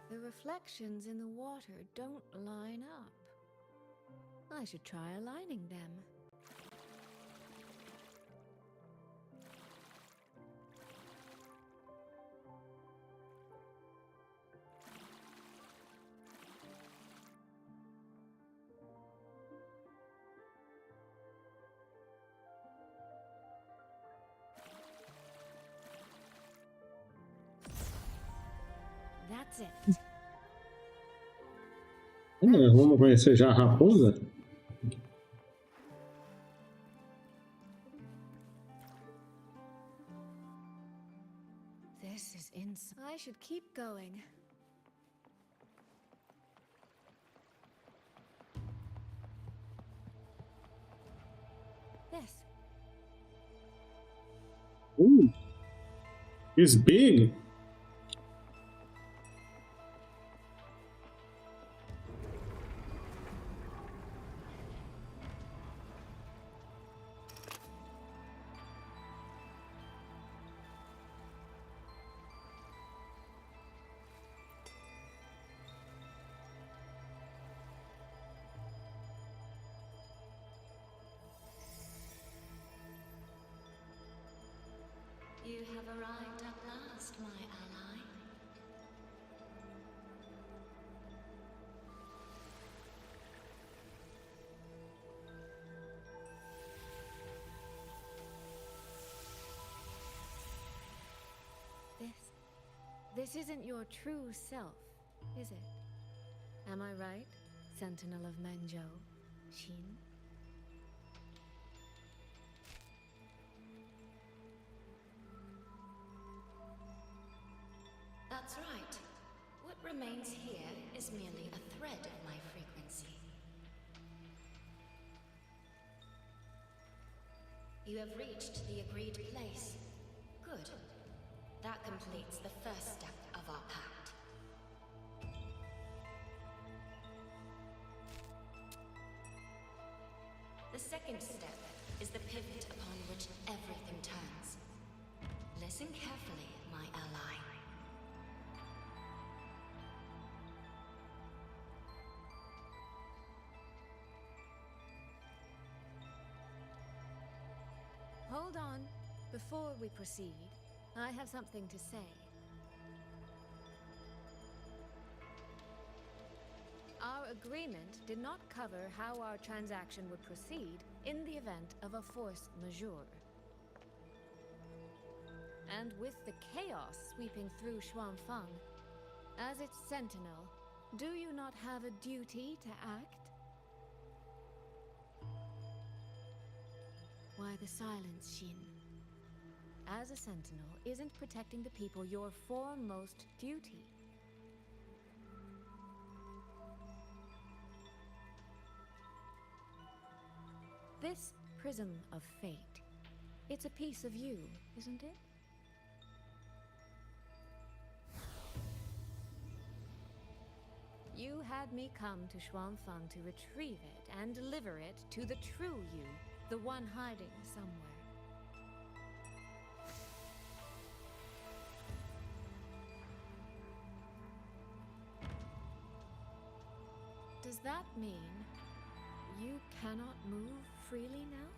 The reflections in the water don't line up. I should try aligning them. That's it. Vamos conhecer já a raposa? This is insane. I should keep going. This. Ooh, it's big. You have arrived at last, my ally. This isn't your true self, is it? Am I right, Sentinel of Manzhou, Xin? That's right. What remains here is merely a thread of my frequency. You have reached the agreed place. Good. That completes the first step of our pact. The second step is the pivot upon which everything turns. Listen carefully, my ally. Hold on. Before we proceed, I have something to say. Our agreement did not cover how our transaction would proceed in the event of a force majeure. And with the chaos sweeping through Xuanfang, as its sentinel, do you not have a duty to act? Why the silence, Xin? As a sentinel, isn't protecting the people your foremost duty? This prism of fate, it's a piece of you, isn't it? You had me come to Xuanfang to retrieve it and deliver it to the true you, the one hiding somewhere. Does that mean you cannot move freely now?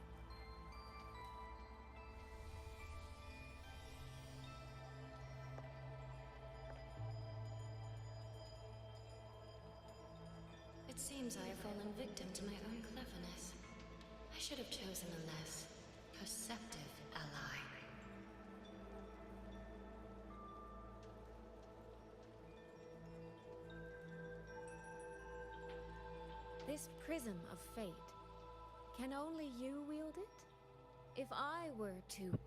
It seems I have fallen victim to my own cleverness. I should have chosen a less perceptive ally. This prism of fate, can only you wield it? If I were to...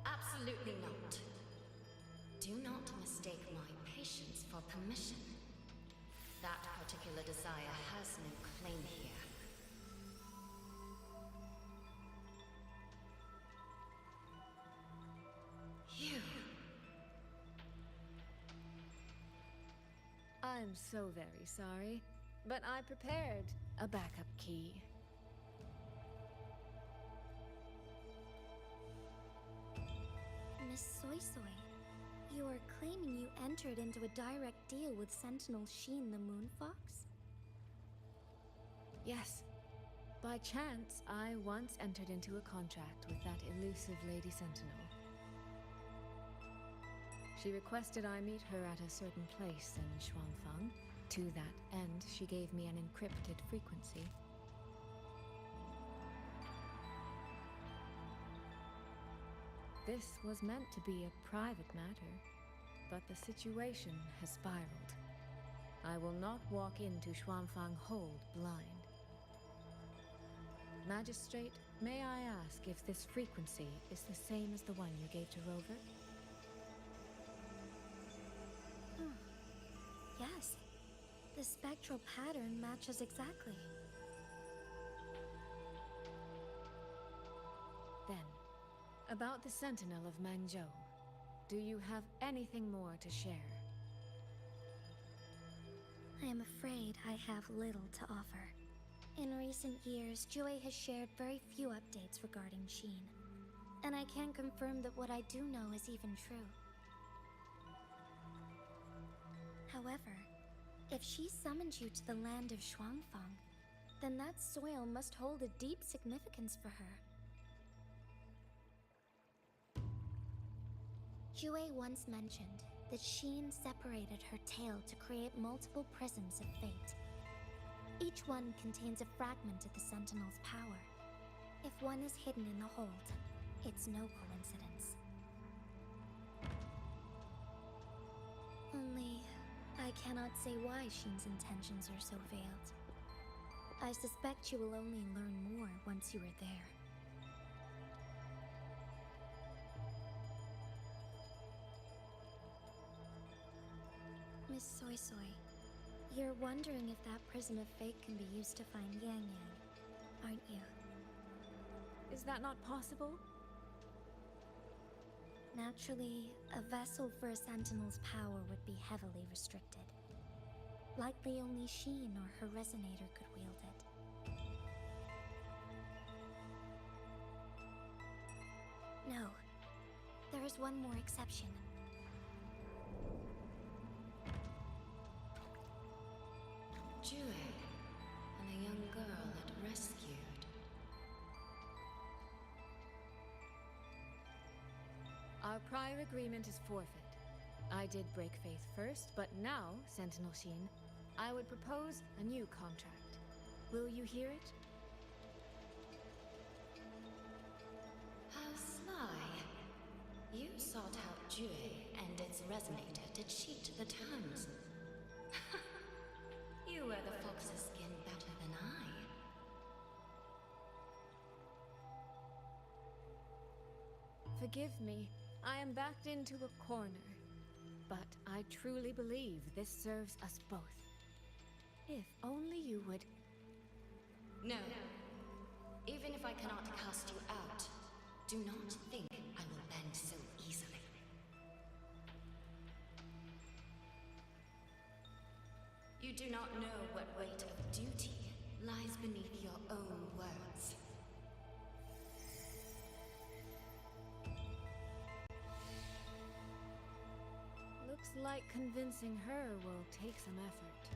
Absolutely not. Do not mistake my patience for permission. That particular desire has no claim here. You. I'm so very sorry, but I prepared a backup key. Miss Soy Soy, you are claiming you entered into a direct deal with Sentinel Sheen the Moon Fox? Yes. By chance, I once entered into a contract with that elusive Lady Sentinel. She requested I meet her at a certain place in Xuanfang. To that end, she gave me an encrypted frequency. This was meant to be a private matter, but the situation has spiraled. I will not walk into Xuanfang Hold blind. Magistrate, may I ask if this frequency is the same as the one you gave to Rover? Yes. The spectral pattern matches exactly. Then, about the Sentinel of Manzhou, do you have anything more to share? I am afraid I have little to offer. In recent years, Jue has shared very few updates regarding Sheen, and I can't confirm that what I do know is even true. However, if she summoned you to the land of Xuanfang, then that soil must hold a deep significance for her. Jue once mentioned that Sheen separated her tail to create multiple prisms of fate. Each one contains a fragment of the Sentinel's power. If one is hidden in the hold, it's no coincidence. Only, I cannot say why Sheen's intentions are so veiled. I suspect you will only learn more once you are there. Miss Soy Soy, you're wondering if that prism of fate can be used to find Yang Yang, aren't you? Is that not possible? Naturally, a vessel for a Sentinel's power would be heavily restricted. Likely only Sheen or her resonator could wield it. No. There is one more exception. Jue, and a young girl it rescued. Our prior agreement is forfeit. I did break faith first, but now, Sentinel Sheen, I would propose a new contract. Will you hear it? How sly. You sought out Jue and its resonator to cheat the terms. You wear the fox's skin better than I. Forgive me, I am backed into a corner. But I truly believe this serves us both. If only you would... No. Even if I cannot cast you out, do not think I will bend so easily. You do not know what weight of duty lies beneath your own words. Looks like convincing her will take some effort.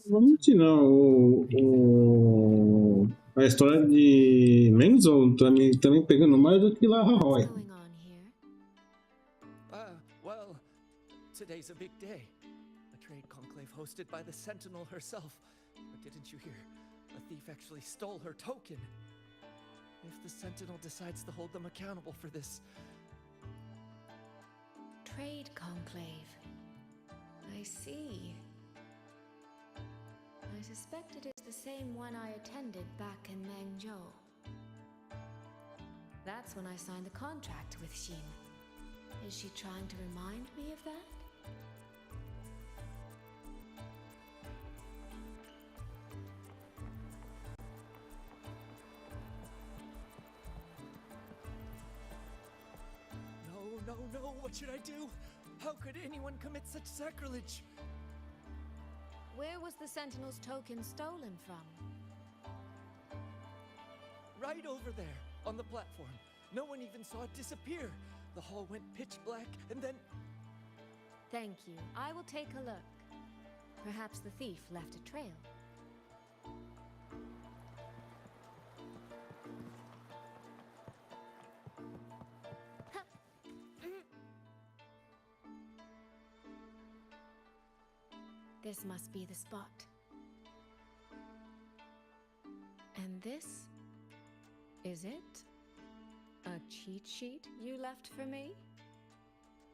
Vamos tirar a história de Menzo também pegando mais do que lá Roy. Well, today's a big day. A trade conclave hosted by the Sentinel herself. But didn't you hear? A thief actually stole her token. If the Sentinel decides to hold them accountable for this... Trade conclave. I see. I suspect it is the same one I attended back in Mengzhou. That's when I signed the contract with Xin. Is she trying to remind me of that? No, what should I do? How could anyone commit such sacrilege? Where was the Sentinel's token stolen from? Right over there, on the platform. No one even saw it disappear. The hall went pitch black, and then... Thank you. I will take a look. Perhaps the thief left a trail. This must be the spot. And this? Is it? A cheat sheet you left for me?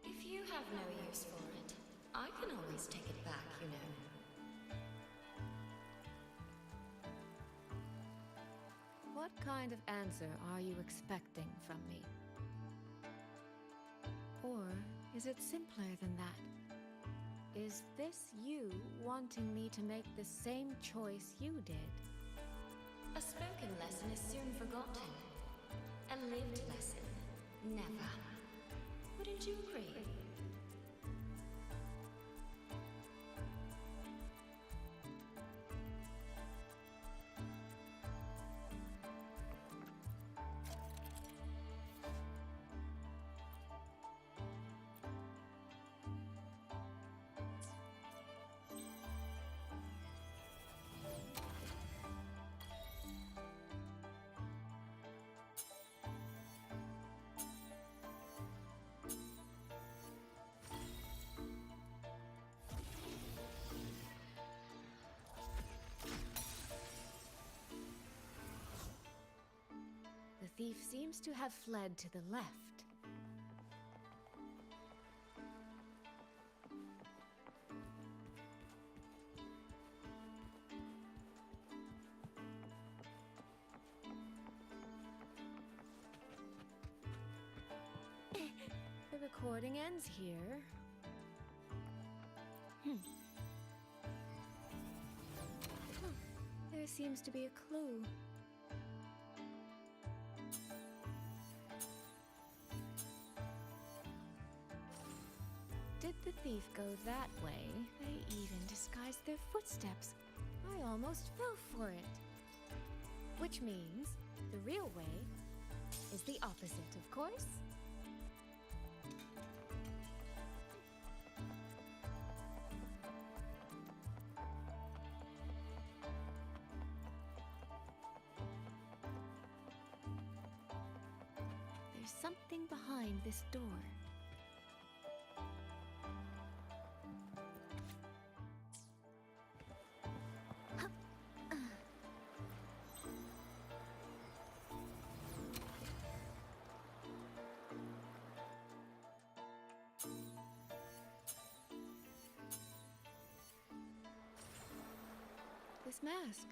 If you have no use for it, I can always take it back, you know. What kind of answer are you expecting from me? Or is it simpler than that? Is this you wanting me to make the same choice you did? A spoken lesson is soon forgotten. A lived lesson, never. Wouldn't you agree? The thief seems to have fled to the left. The recording ends here. There seems to be a clue. Did the thief go that way? They even disguised their footsteps. I almost fell for it. Which means the real way is the opposite, of course. There's something behind this door. This mask.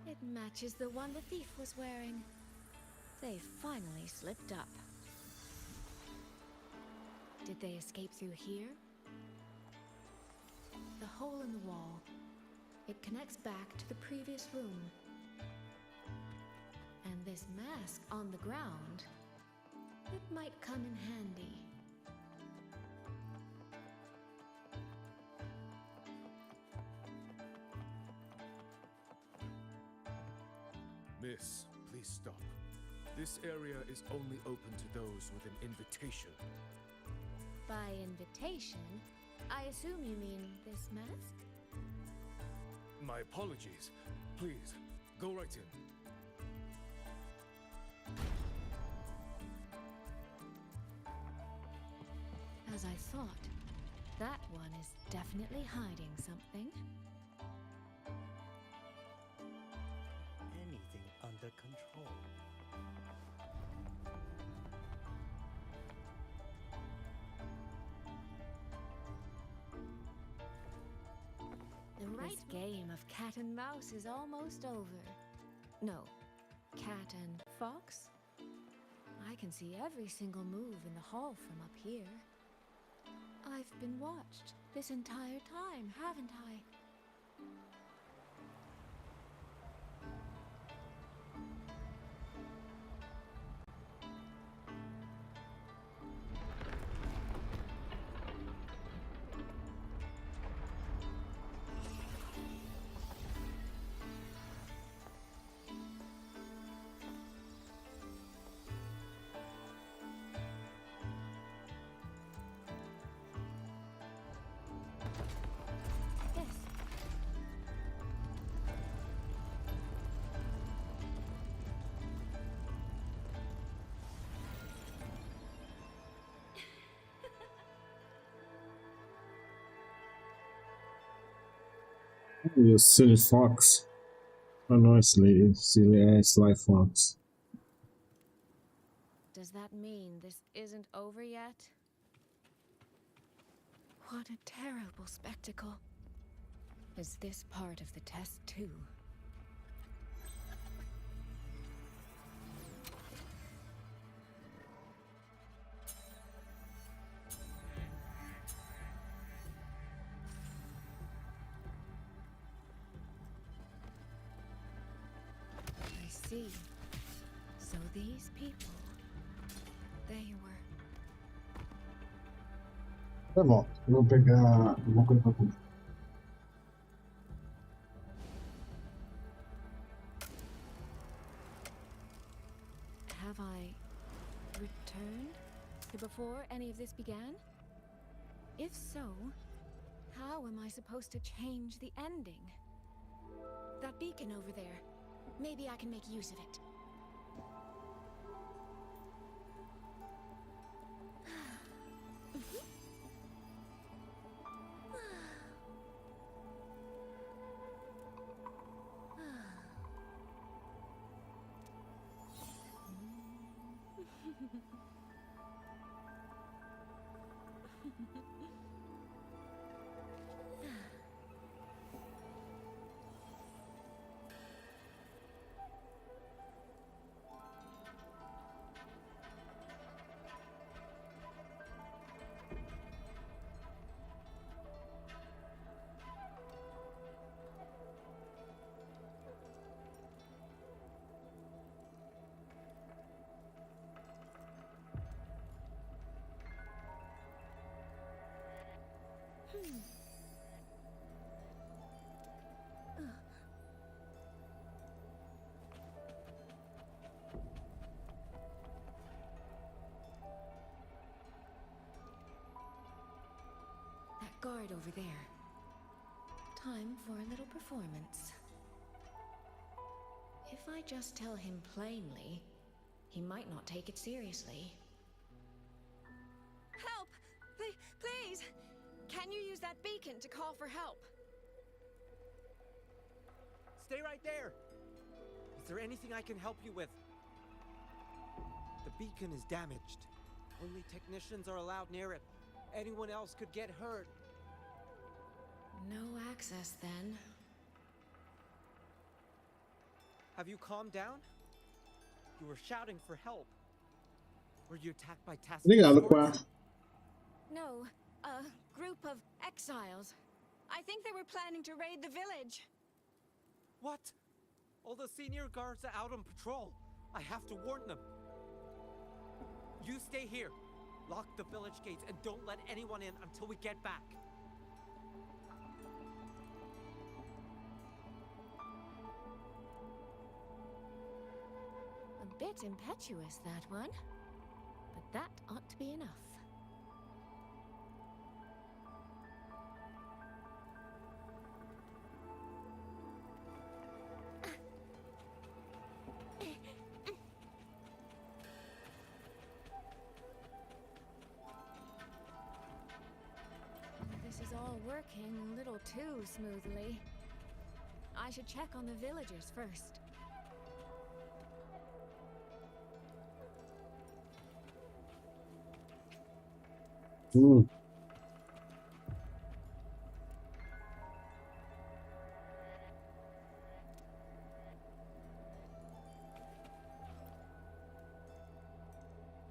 It matches the one the thief was wearing. They finally slipped up. Did they escape through here? The hole in the wall. It connects back to the previous room. And this mask on the ground, it might come in handy. Miss, please stop. This area is only open to those with an invitation. By invitation, I assume you mean this mask? My apologies. Please, go right in. As I thought, that one is definitely hiding something. Anything under control. This game of cat and mouse is almost over. No, cat and fox? I can see every single move in the hall from up here. I've been watched this entire time, haven't I? You silly fox. Oh no, silly sly fox. Does that mean this isn't over yet? What a terrible spectacle. Is this part of the test too? I see. So these people, they were... Tá bom, eu vou pegar uma coisa pra comer. Have I returned to before any of this began? If so, how am I supposed to change the ending? That beacon over there, maybe I can make use of it. That guard over there. Time for a little performance. If I just tell him plainly, he might not take it seriously. Help! Please! Can you use that beacon to call for help? Stay right there! Is there anything I can help you with? The beacon is damaged. Only technicians are allowed near it. Anyone else could get hurt. No access then. Have you calmed down? You were shouting for help. Were you attacked by task Obrigado, force? Qua. No, a group of exiles. I think they were planning to raid the village. What? All the senior guards are out on patrol. I have to warn them. You stay here. Lock the village gates and don't let anyone in until we get back. A bit impetuous, that one. But that ought to be enough. too smoothly. I should check on the villagers first.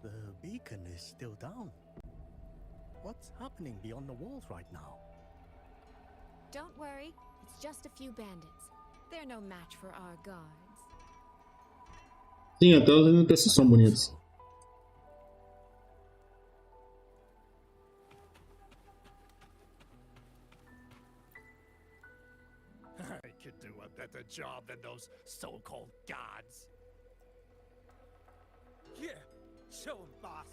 The beacon is still down. What's happening beyond the walls right now? Don't worry, it's just a few bandits. They're no match for our guards. Sim, até os NPCs são bonitos. I could do a better job than those so-called gods. Yeah, show 'em, boss.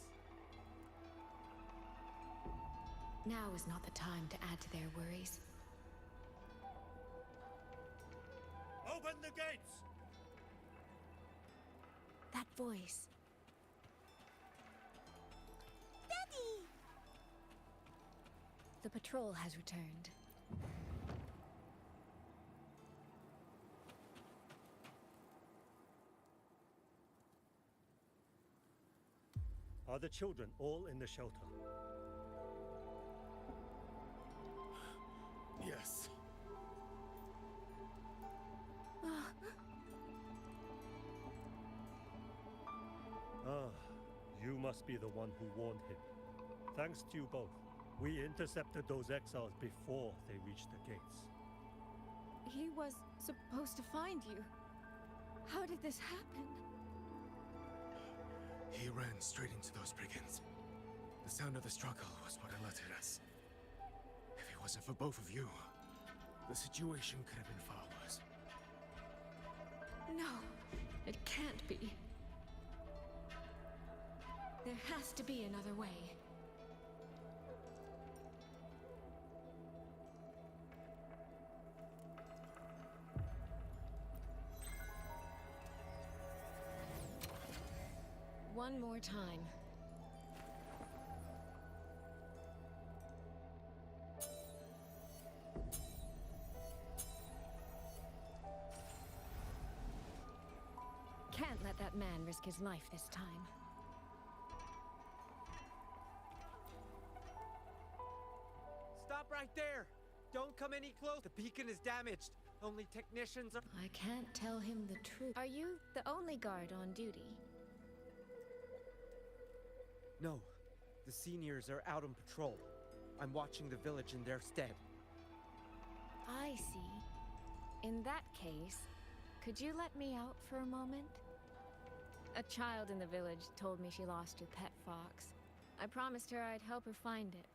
Now is not the time to add to their worries. Open the gates! That voice. Daddy! The patrol has returned. Are the children all in the shelter? Yes. You must be the one who warned him. Thanks to you both, we intercepted those exiles before they reached the gates. He was supposed to find you. How did this happen? He ran straight into those brigands. The sound of the struggle was what alerted us. If it wasn't for both of you, the situation could have been far worse. No, it can't be. There has to be another way. One more time. Can't let that man risk his life this time. Stop right there! Don't come any closer. The beacon is damaged. Only technicians are. I can't tell him the truth. Are you the only guard on duty? No. The seniors are out on patrol. I'm watching the village in their stead. I see. In that case, could you let me out for a moment? A child in the village told me she lost her pet fox. I promised her I'd help her find it.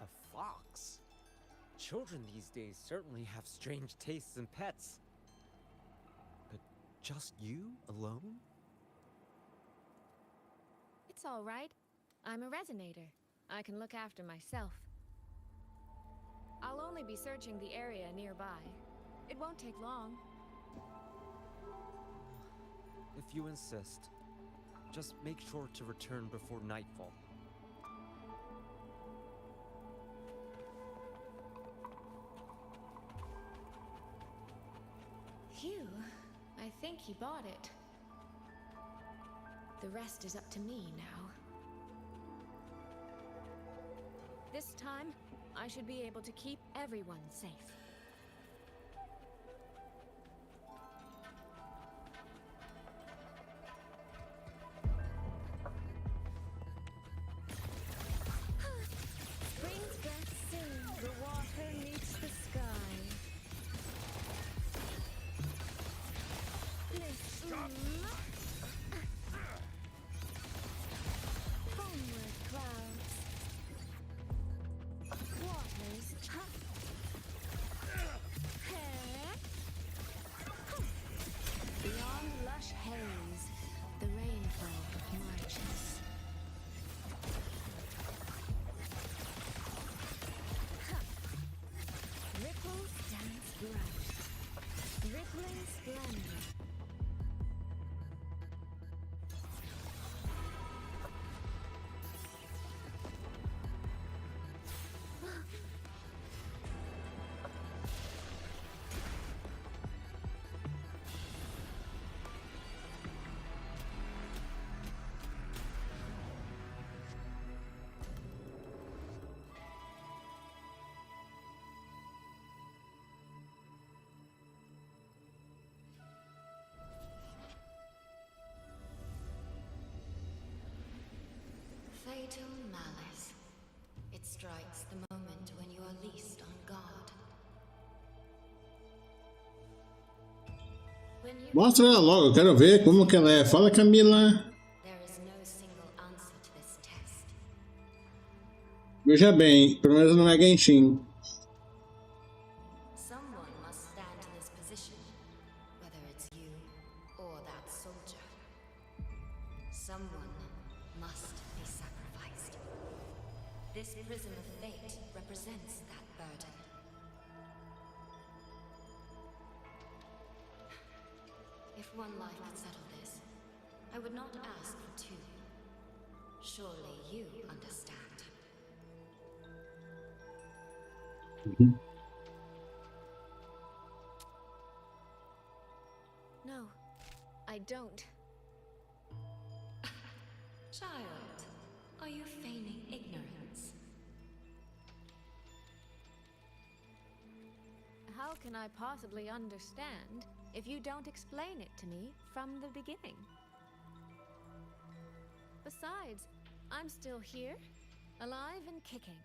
A fox? Children these days certainly have strange tastes in pets. But just you alone? It's all right. I'm a resonator. I can look after myself. I'll only be searching the area nearby. It won't take long. If you insist, just make sure to return before nightfall. Phew, I think he bought it. The rest is up to me now. This time, I should be able to keep everyone safe. Spring's breath sings, the water meets the sky. Listen. Homeward clouds. Waters. Beyond lush haze, the rainfall marches. Ripples dance bright, rippling splendor. fatal malice. It strikes the moment when you are least on guard. When you Mostra ela logo, eu quero ver como que ela é. Fala, Camila. there is no single answer to this test. Veja bem, pelo menos não é Genshin. Someone must stand in this position, whether it's you or that soldier. Someone must be sacrificed. This prism of fate represents that burden. If one life could settle this, I would not ask for two. Surely you understand. No, I don't. Child, are you feigning ignorance? How can I possibly understand if you don't explain it to me from the beginning? Besides, I'm still here, alive and kicking.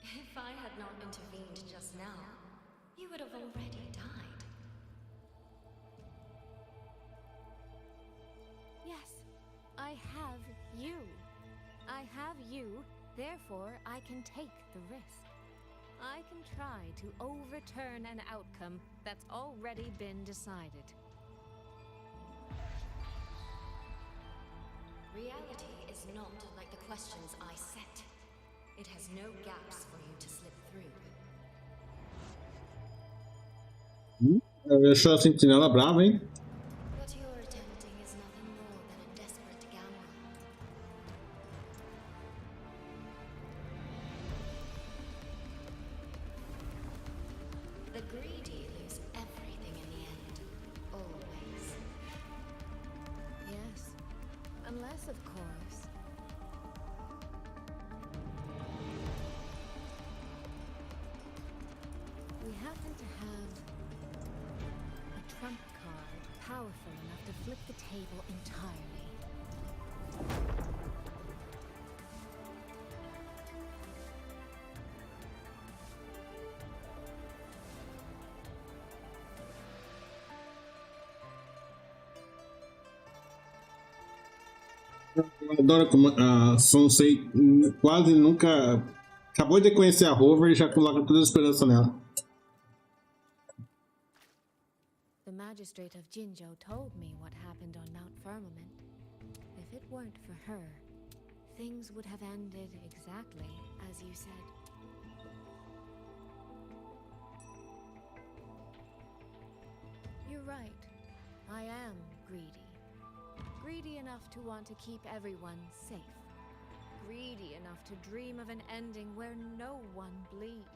If I had not intervened just now, you would have already died. Yes, I have you. I have you, therefore I can take the risk. I can try to overturn an outcome that's already been decided. Reality is not like the questions I set. It has no gaps for you to slip through. Deixou a sentinela brava, hein? What you're attempting is nothing more than a desperate gamble. The greedy lose everything in the end. Always. Yes, unless, of course, we happen to have a trump card powerful enough to flip the table entirely. Eu adoro como a Sonsei quase nunca acabou de conhecer a Rover e já coloca toda a esperança nela. The magistrate of Jinzhou told me what happened on Mount Firmament. If it weren't for her, things would have ended exactly as you said. You're right. I am greedy. Greedy enough to want to keep everyone safe. Greedy enough to dream of an ending where no one bleeds.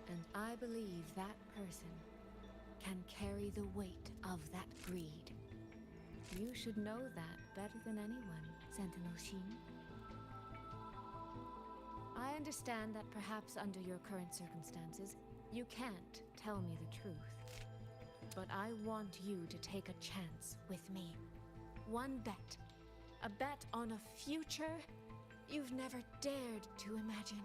And I believe that person can carry the weight of that greed. You should know that better than anyone, Sentinel Sheen. I understand that perhaps under your current circumstances, you can't tell me the truth. But I want you to take a chance with me. One bet. A bet on a future you've never dared to imagine.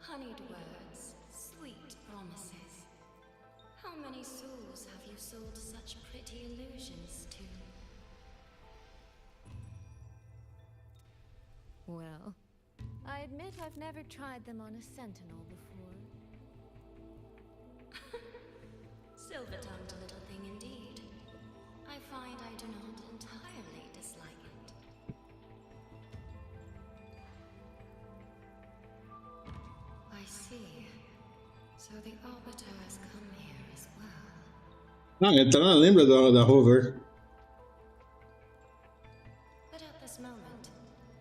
Honeyed words, sweet promises. How many souls have you sold such pretty illusions to? Well, I admit I've never tried them on a sentinel before. Silver-tongued little thing indeed. I find I do not entirely dislike it. I see. So the Arbiter has come here as well. Ah, então ela lembra da Rover. But at this moment,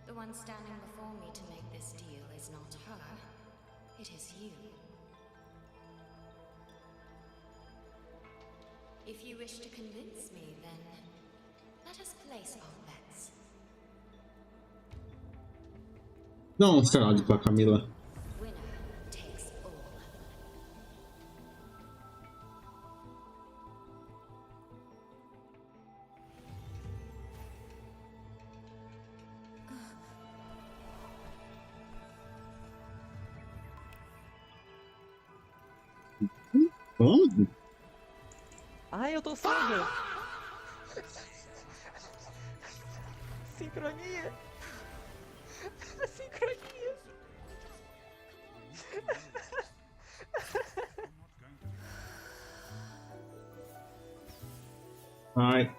the one standing before me to make this deal is not her. It is you. If you wish to convince me, then let us place our bets. Não, sei lá, pra Camila. Winner takes all. Onde? Ai, eu tô cego! Sincronia! Sincronia! Ai.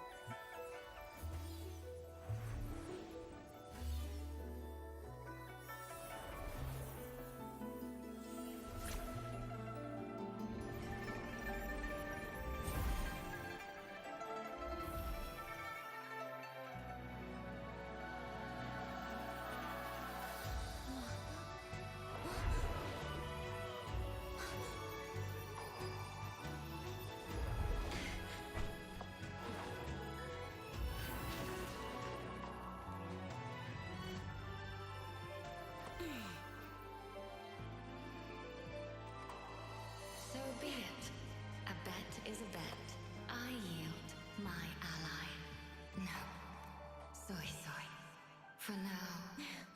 So be it. A bet is a bet. I yield my ally. No. Soy. For now,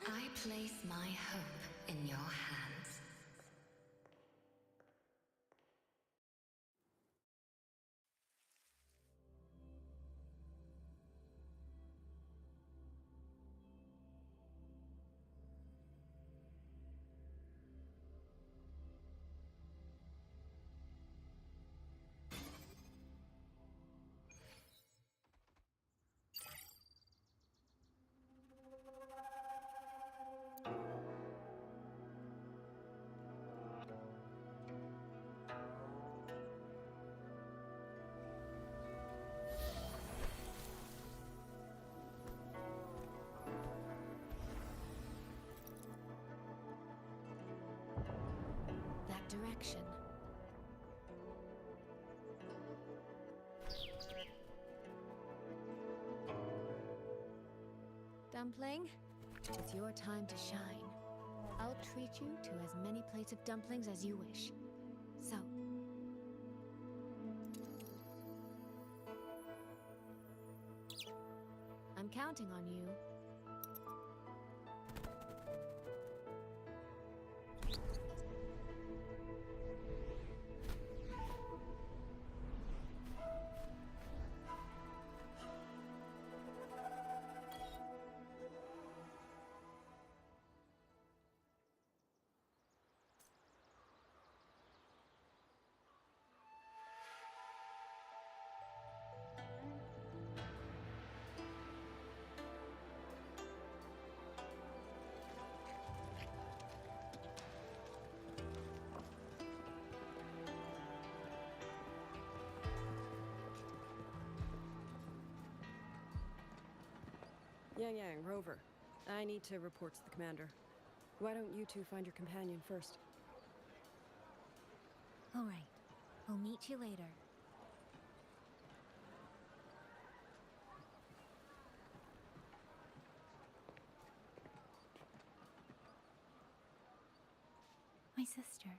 I place my hope in your hands. That direction. Dumpling, it's your time to shine. I'll treat you to as many plates of dumplings as you wish. So, I'm counting on you. Yang, Rover. I need to report to the commander. Why don't you two find your companion first? All right. We'll meet you later. My sister.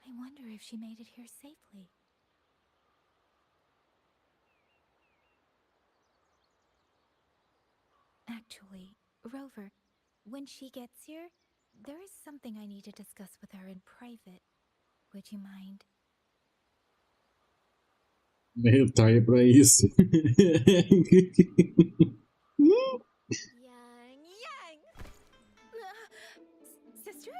I wonder if she made it here safely. Actually, Rover, when she gets here, there is something I need to discuss with her in private. Would you mind? Eu tô aí pra isso. Yang! Sister?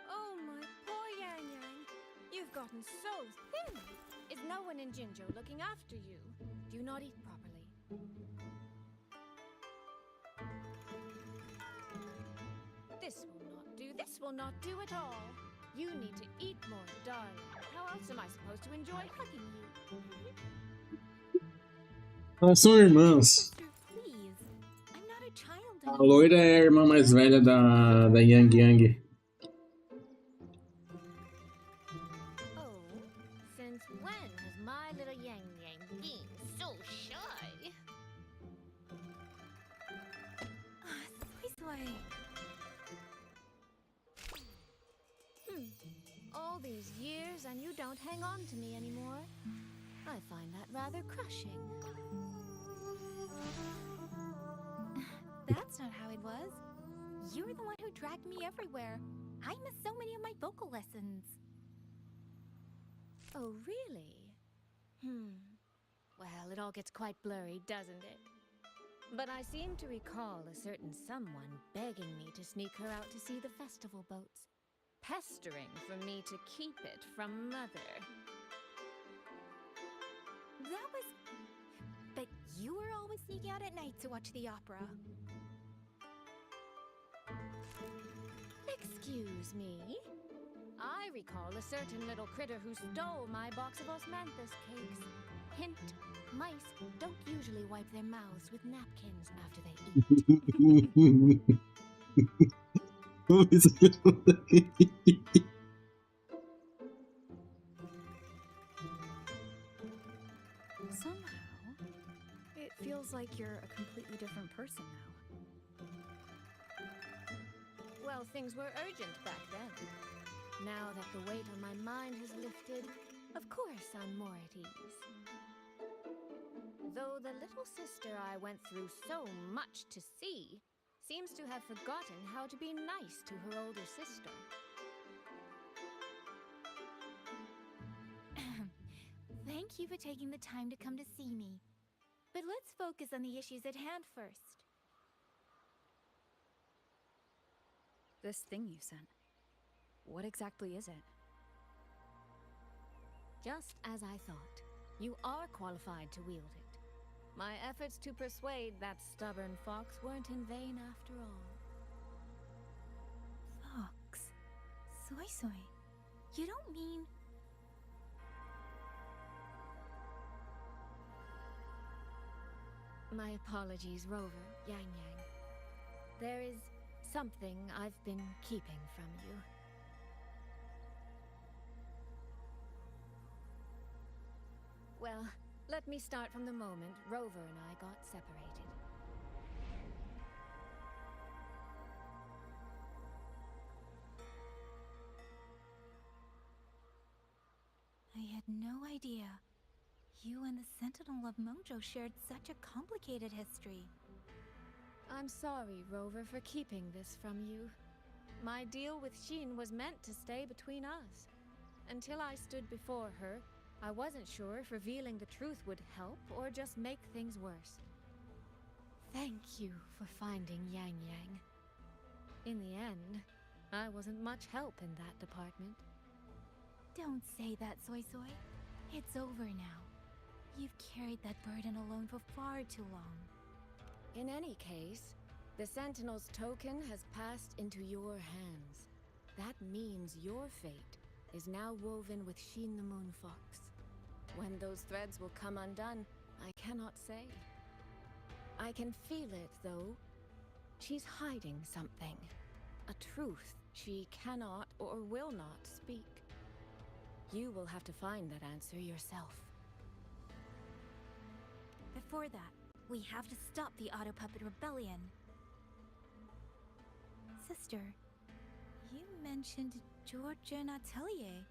Oh, my poor Yang. You've gotten so thin. Is no one in Jinzhou looking after you? Do you not eat properly? This will not do at all. You need to eat more, darling. How else am I supposed to enjoy hugging you? Elas são irmãs. A loira é a irmã mais velha da Yang. soy. All these years and you don't hang on to me anymore. I find that rather crushing. That's not how it was. You were the one who dragged me everywhere. I missed so many of my vocal lessons. Oh, really? Well, it all gets quite blurry, doesn't it? But I seem to recall a certain someone begging me to sneak her out to see the festival boats, pestering for me to keep it from Mother. That was... But you were always sneaking out at night to watch the opera. Excuse me? I recall a certain little critter who stole my box of osmanthus cakes. Hint, mice don't usually wipe their mouths with napkins after they eat. Somehow, it feels like you're a completely different person now. Well, things were urgent back then. Now that the weight on my mind has lifted, of course I'm more at ease. Though the little sister I went through so much to see seems to have forgotten how to be nice to her older sister. Thank you for taking the time to come to see me. But let's focus on the issues at hand first. This thing you sent, what exactly is it? Just as I thought, you are qualified to wield it. My efforts to persuade that stubborn fox weren't in vain after all. Fox? Soy soy. You don't mean... My apologies, Rover, Yang Yang. There is something I've been keeping from you. Well, let me start from the moment Rover and I got separated. I had no idea. You and the Sentinel of Mungjo shared such a complicated history. I'm sorry, Rover, for keeping this from you. My deal with Shin was meant to stay between us. Until I stood before her, I wasn't sure if revealing the truth would help or just make things worse. Thank you for finding Yang Yang. In the end, I wasn't much help in that department. Don't say that, Soy Soy. It's over now. You've carried that burden alone for far too long. In any case, the Sentinel's token has passed into your hands. That means your fate is now woven with Shin the Moon Fox. When those threads will come undone, I cannot say. I can feel it, though. She's hiding something. A truth she cannot or will not speak. You will have to find that answer yourself. Before that, we have to stop the Auto Puppet Rebellion. Sister, you mentioned Georgia and Atelier.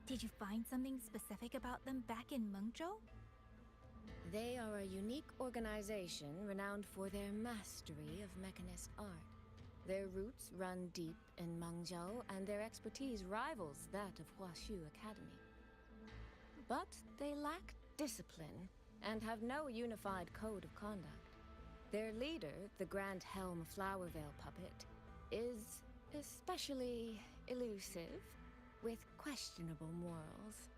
Did you find something specific about them back in Mungjo? They are a unique organization renowned for their mastery of mechanist art. Their roots run deep in Mungjo, and their expertise rivals that of Huashu Academy. But they lack discipline and have no unified code of conduct. Their leader, the Grand Helm Flowervale puppet, is especially elusive, with questionable morals.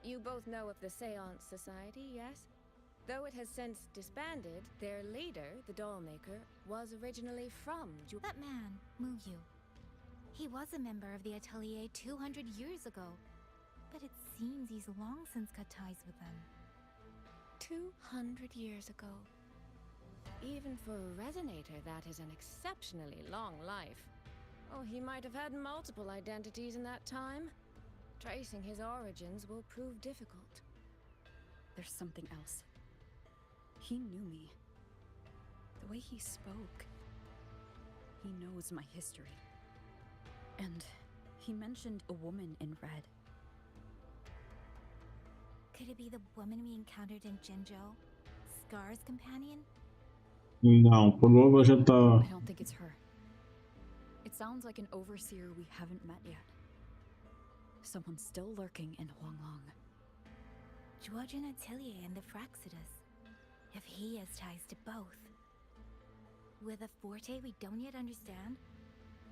You both know of the Seance Society, yes? Though it has since disbanded, their leader, the Dollmaker, was originally from That man, Muyu. He was a member of the Atelier 200 years ago, but it seems he's long since cut ties with them. 200 years ago. Even for a resonator, that is an exceptionally long life. Oh, he might have had multiple identities in that time. Tracing his origins will prove difficult. There's something else. He knew me. The way he spoke. He knows my history. And he mentioned a woman in red. Could it be the woman we encountered in Jinzhou? Scar's companion? Não, por novo já tá. I don't think it's her. It sounds like an overseer we haven't met yet. Someone still lurking in Huanglong. Georgian Atelier and the Fraxidus. If he has ties to both. With a forte we don't yet understand,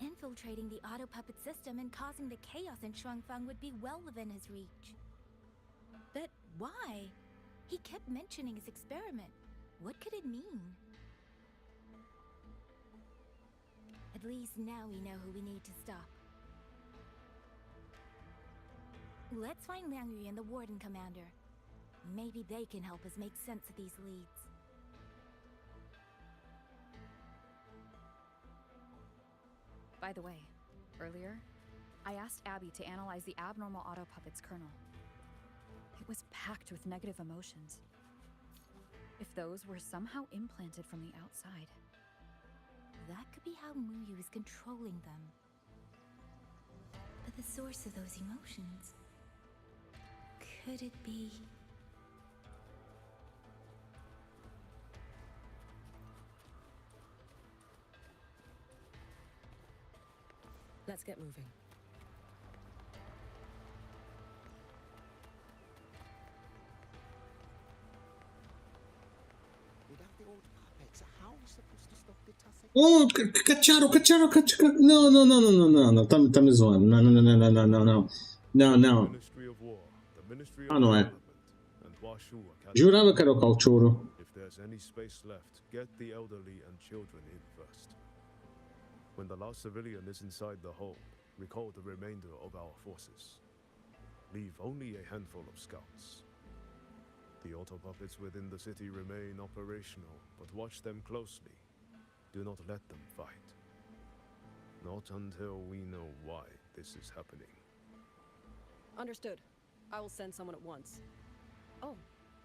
infiltrating the auto puppet system and causing the chaos in Shuangfang would be well within his reach. But why? He kept mentioning his experiment. What could it mean? At least now we know who we need to stop. Let's find Liang Yu and the Warden Commander. Maybe they can help us make sense of these leads. By the way, earlier, I asked Abby to analyze the abnormal auto puppet's kernel. It was packed with negative emotions. If those were somehow implanted from the outside, that could be how Muyu is controlling them. But the source of those emotions, could it be? Let's get moving. Without the old puppets, how are we supposed to stop the Tussac? Oh, cacharam. Não. Tá me zoando. Não. Ah, não é. Jurava que era o Cachorro. If there's any space left, get the elderly and children in first. When the last civilian is inside the hold, recall the remainder of our forces. Leave only a handful of scouts. The auto puppets within the city remain operational, but watch them closely. Do not let them fight. Not until we know why this is happening. Understood. I will send someone at once. Oh,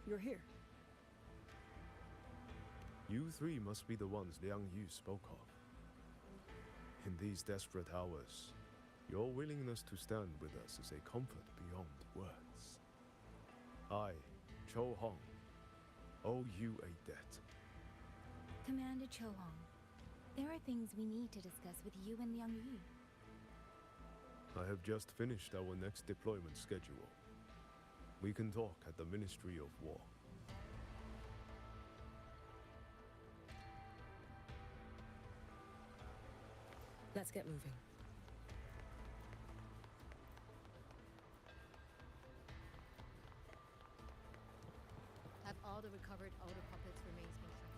you're here. You three must be the ones Liang Yu spoke of. In these desperate hours, your willingness to stand with us is a comfort beyond words. I, Cho Hong, owe you a debt. Commander Cho Hong, there are things we need to discuss with you and Liang Yu. I have just finished our next deployment schedule. We can talk at the Ministry of War. Let's get moving. Have all the recovered auto puppets remains been tracked?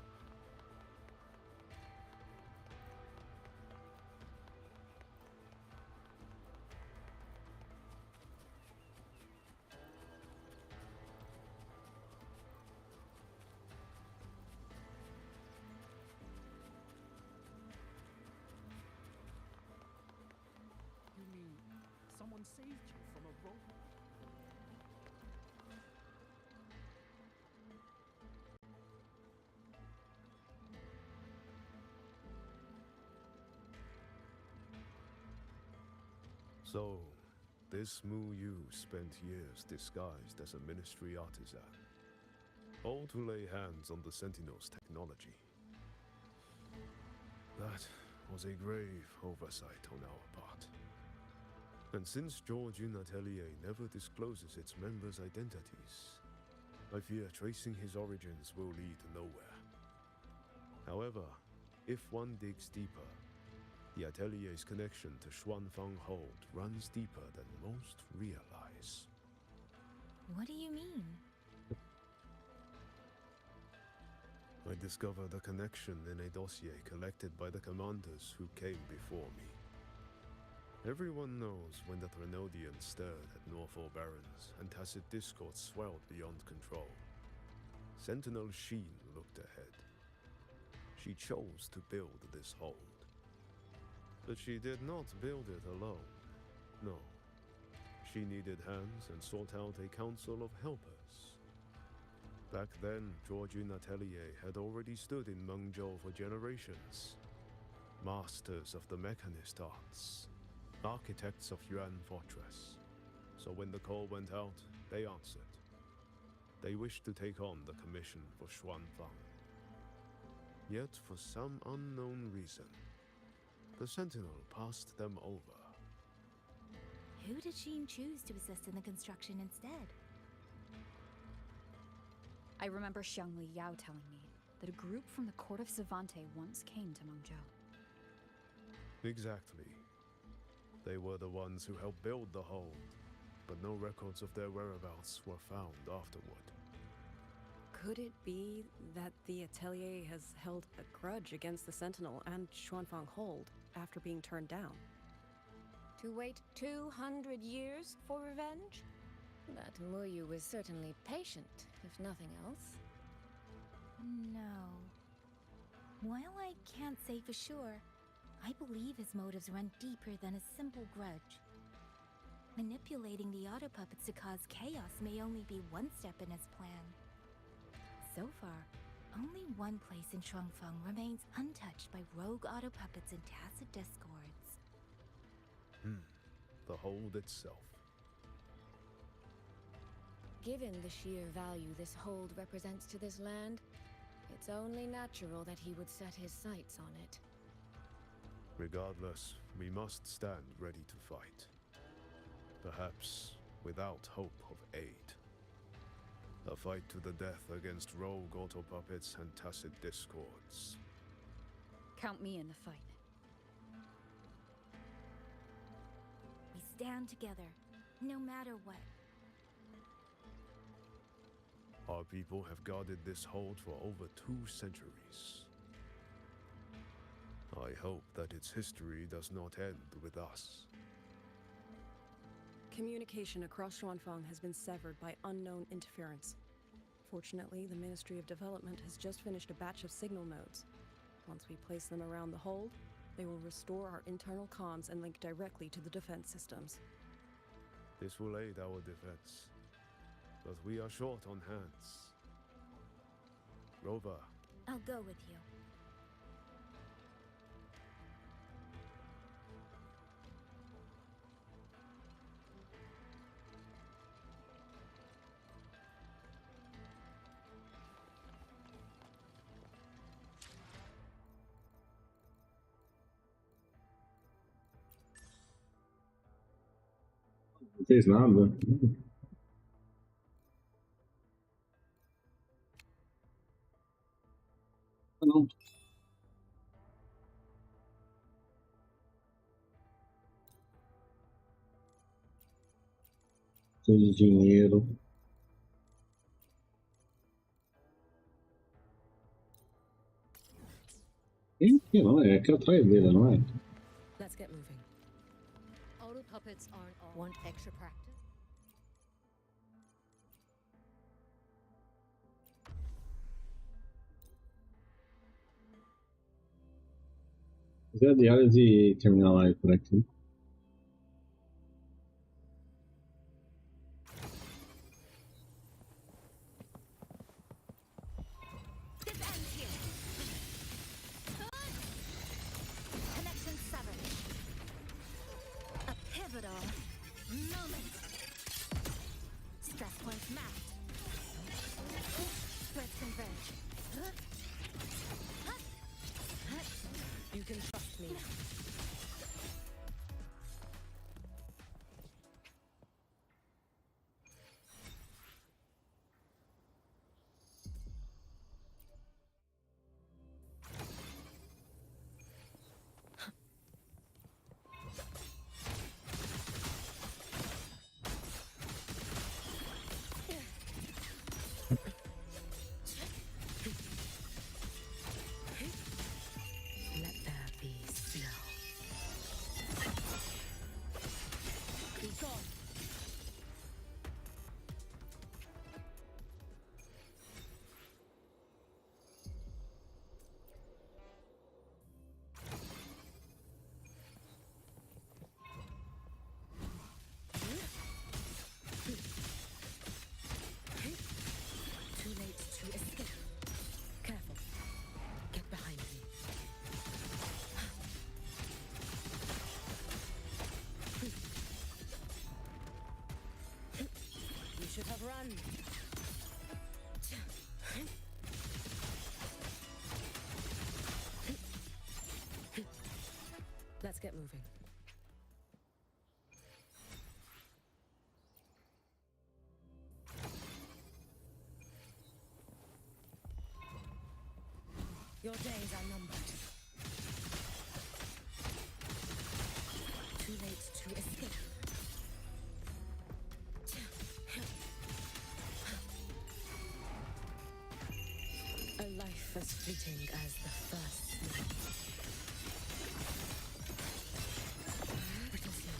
You mean someone saved you from a robot? So, this Mu Yu spent years disguised as a ministry artisan, all to lay hands on the Sentinel's technology. That was a grave oversight on our part. And since Georgian Atelier never discloses its members' identities, I fear tracing his origins will lead nowhere. However, if one digs deeper, the Atelier's connection to Xuanfang Hold runs deeper than most realize. What do you mean? I discovered a connection in a dossier collected by the commanders who came before me. Everyone knows when the Threnodians stirred at Norfolk Barrens and tacit discord swelled beyond control. Sentinel Sheen looked ahead. She chose to build this hold. But she did not build it alone. No. She needed hands and sought out a council of helpers. Back then, Georgian Atelier had already stood in Mengzhou for generations. masters of the mechanist arts, architects of Yuan Fortress. So when the call went out, they answered. They wished to take on the commission for Xuanfang. Yet, for some unknown reason, the Sentinel passed them over. Who did Sheen choose to assist in the construction instead? I remember Xiangli Yao telling me that a group from the court of Savante once came to Mengzhou. Exactly. They were the ones who helped build the hold, but no records of their whereabouts were found afterward. Could it be that the Atelier has held a grudge against the Sentinel and Xuanfang Hold after being turned down? To wait 200 years for revenge? That Muyu was certainly patient, if nothing else. No. While I can't say for sure, I believe his motives run deeper than a simple grudge. Manipulating the auto puppets to cause chaos may only be one step in his plan. So far, only one place in Shuangfeng remains untouched by rogue auto puppets and tacit discords. The hold itself. Given the sheer value this hold represents to this land, it's only natural that he would set his sights on it. Regardless, we must stand ready to fight. Perhaps without hope of aid. A fight to the death against rogue auto puppets and tacit discords. Count me in the fight. We stand together, no matter what. Our people have guarded this hold for over 2 centuries. I hope that its history does not end with us. Communication across Xuanfang has been severed by unknown interference. Fortunately, the Ministry of Development has just finished a batch of signal nodes. Once we place them around the hold, they will restore our internal comms and link directly to the defense systems. This will aid our defense, but we are short on hands. Rover. I'll go with you. Não fez nada. Não. Cheio de dinheiro. Aqui não, é aqui atrás dele, não é? Let's get moving. Auto puppets aren't all. Want extra practice? Fazer a diária de terminar a live por aqui. Connection severed. A pivotal moment. Stress points mapped. Threads converge. You can trust me. Let there be. Let's get moving. Your days are numbered. Too late to escape. A life as fleeting as the first night. Brittle snow.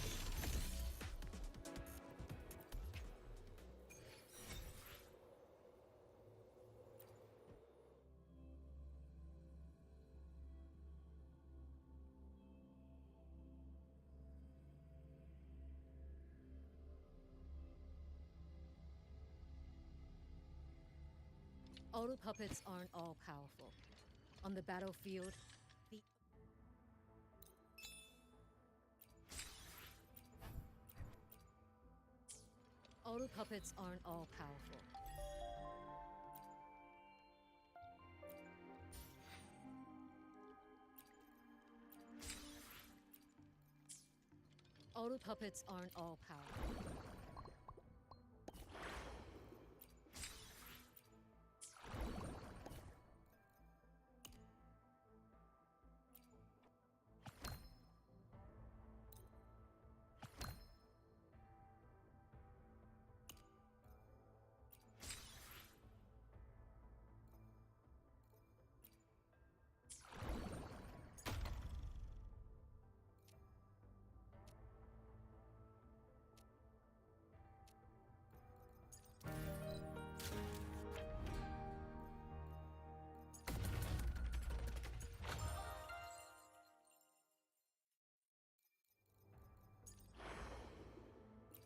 Auto puppets aren't all powerful. On the battlefield, the auto puppets aren't all powerful. Auto puppets aren't all powerful.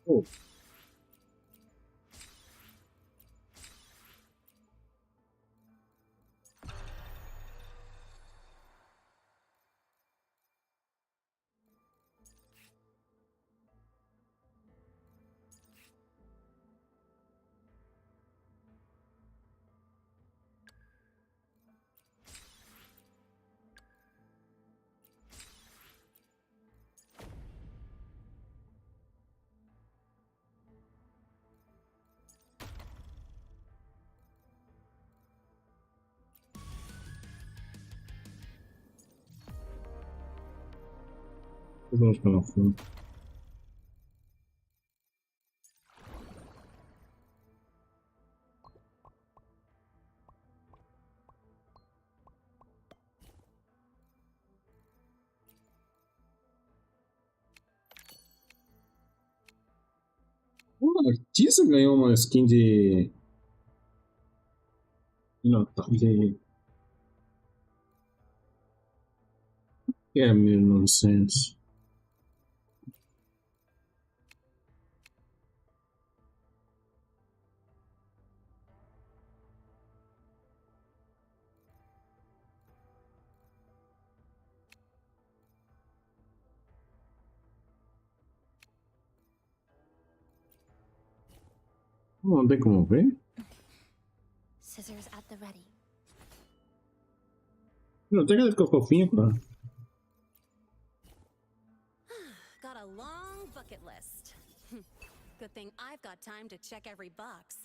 Oh. Vamos pela fundo. O artista ganhou uma skin de. Não, de. É 1900. Não tem como ver? Scissors at the ready. Não, até que ela ficou fofinha, cara. Got a long bucket list. Good thing I've got time to check every box.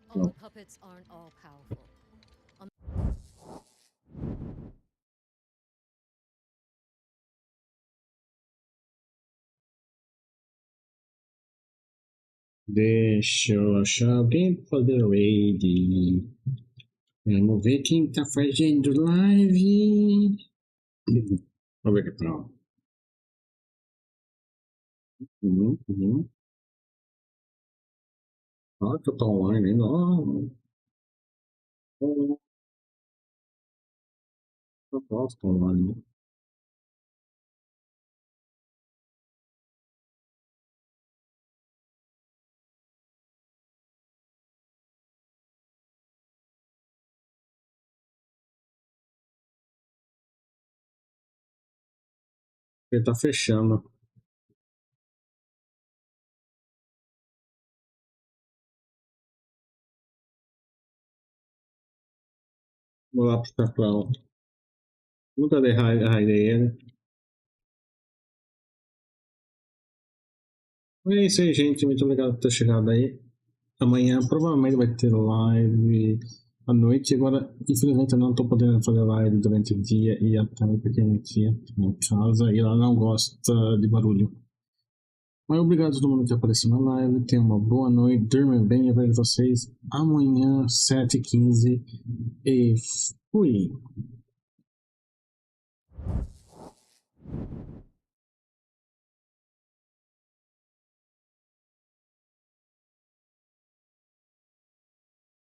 Auto puppets aren't all powerful. Deixa eu achar alguém pra fazer raid. Vamos ver quem tá fazendo live. Vamos ver aqui pra lá. Ah, que eu tô online ainda. Eu posso tô online. Ele tá fechando. Vou lá pro Clown. Nunca dei raid ele. É isso aí, gente. Muito obrigado por ter chegado aí. Amanhã provavelmente vai ter live à noite. Agora, infelizmente, eu não estou podendo fazer live durante o dia e a tarde porque minha tia em casa e ela não gosta de barulho. Mas obrigado a todo mundo que apareceu na live. Tenha uma boa noite. Durmam bem. Eu vejo vocês amanhã, 7h15. E fui!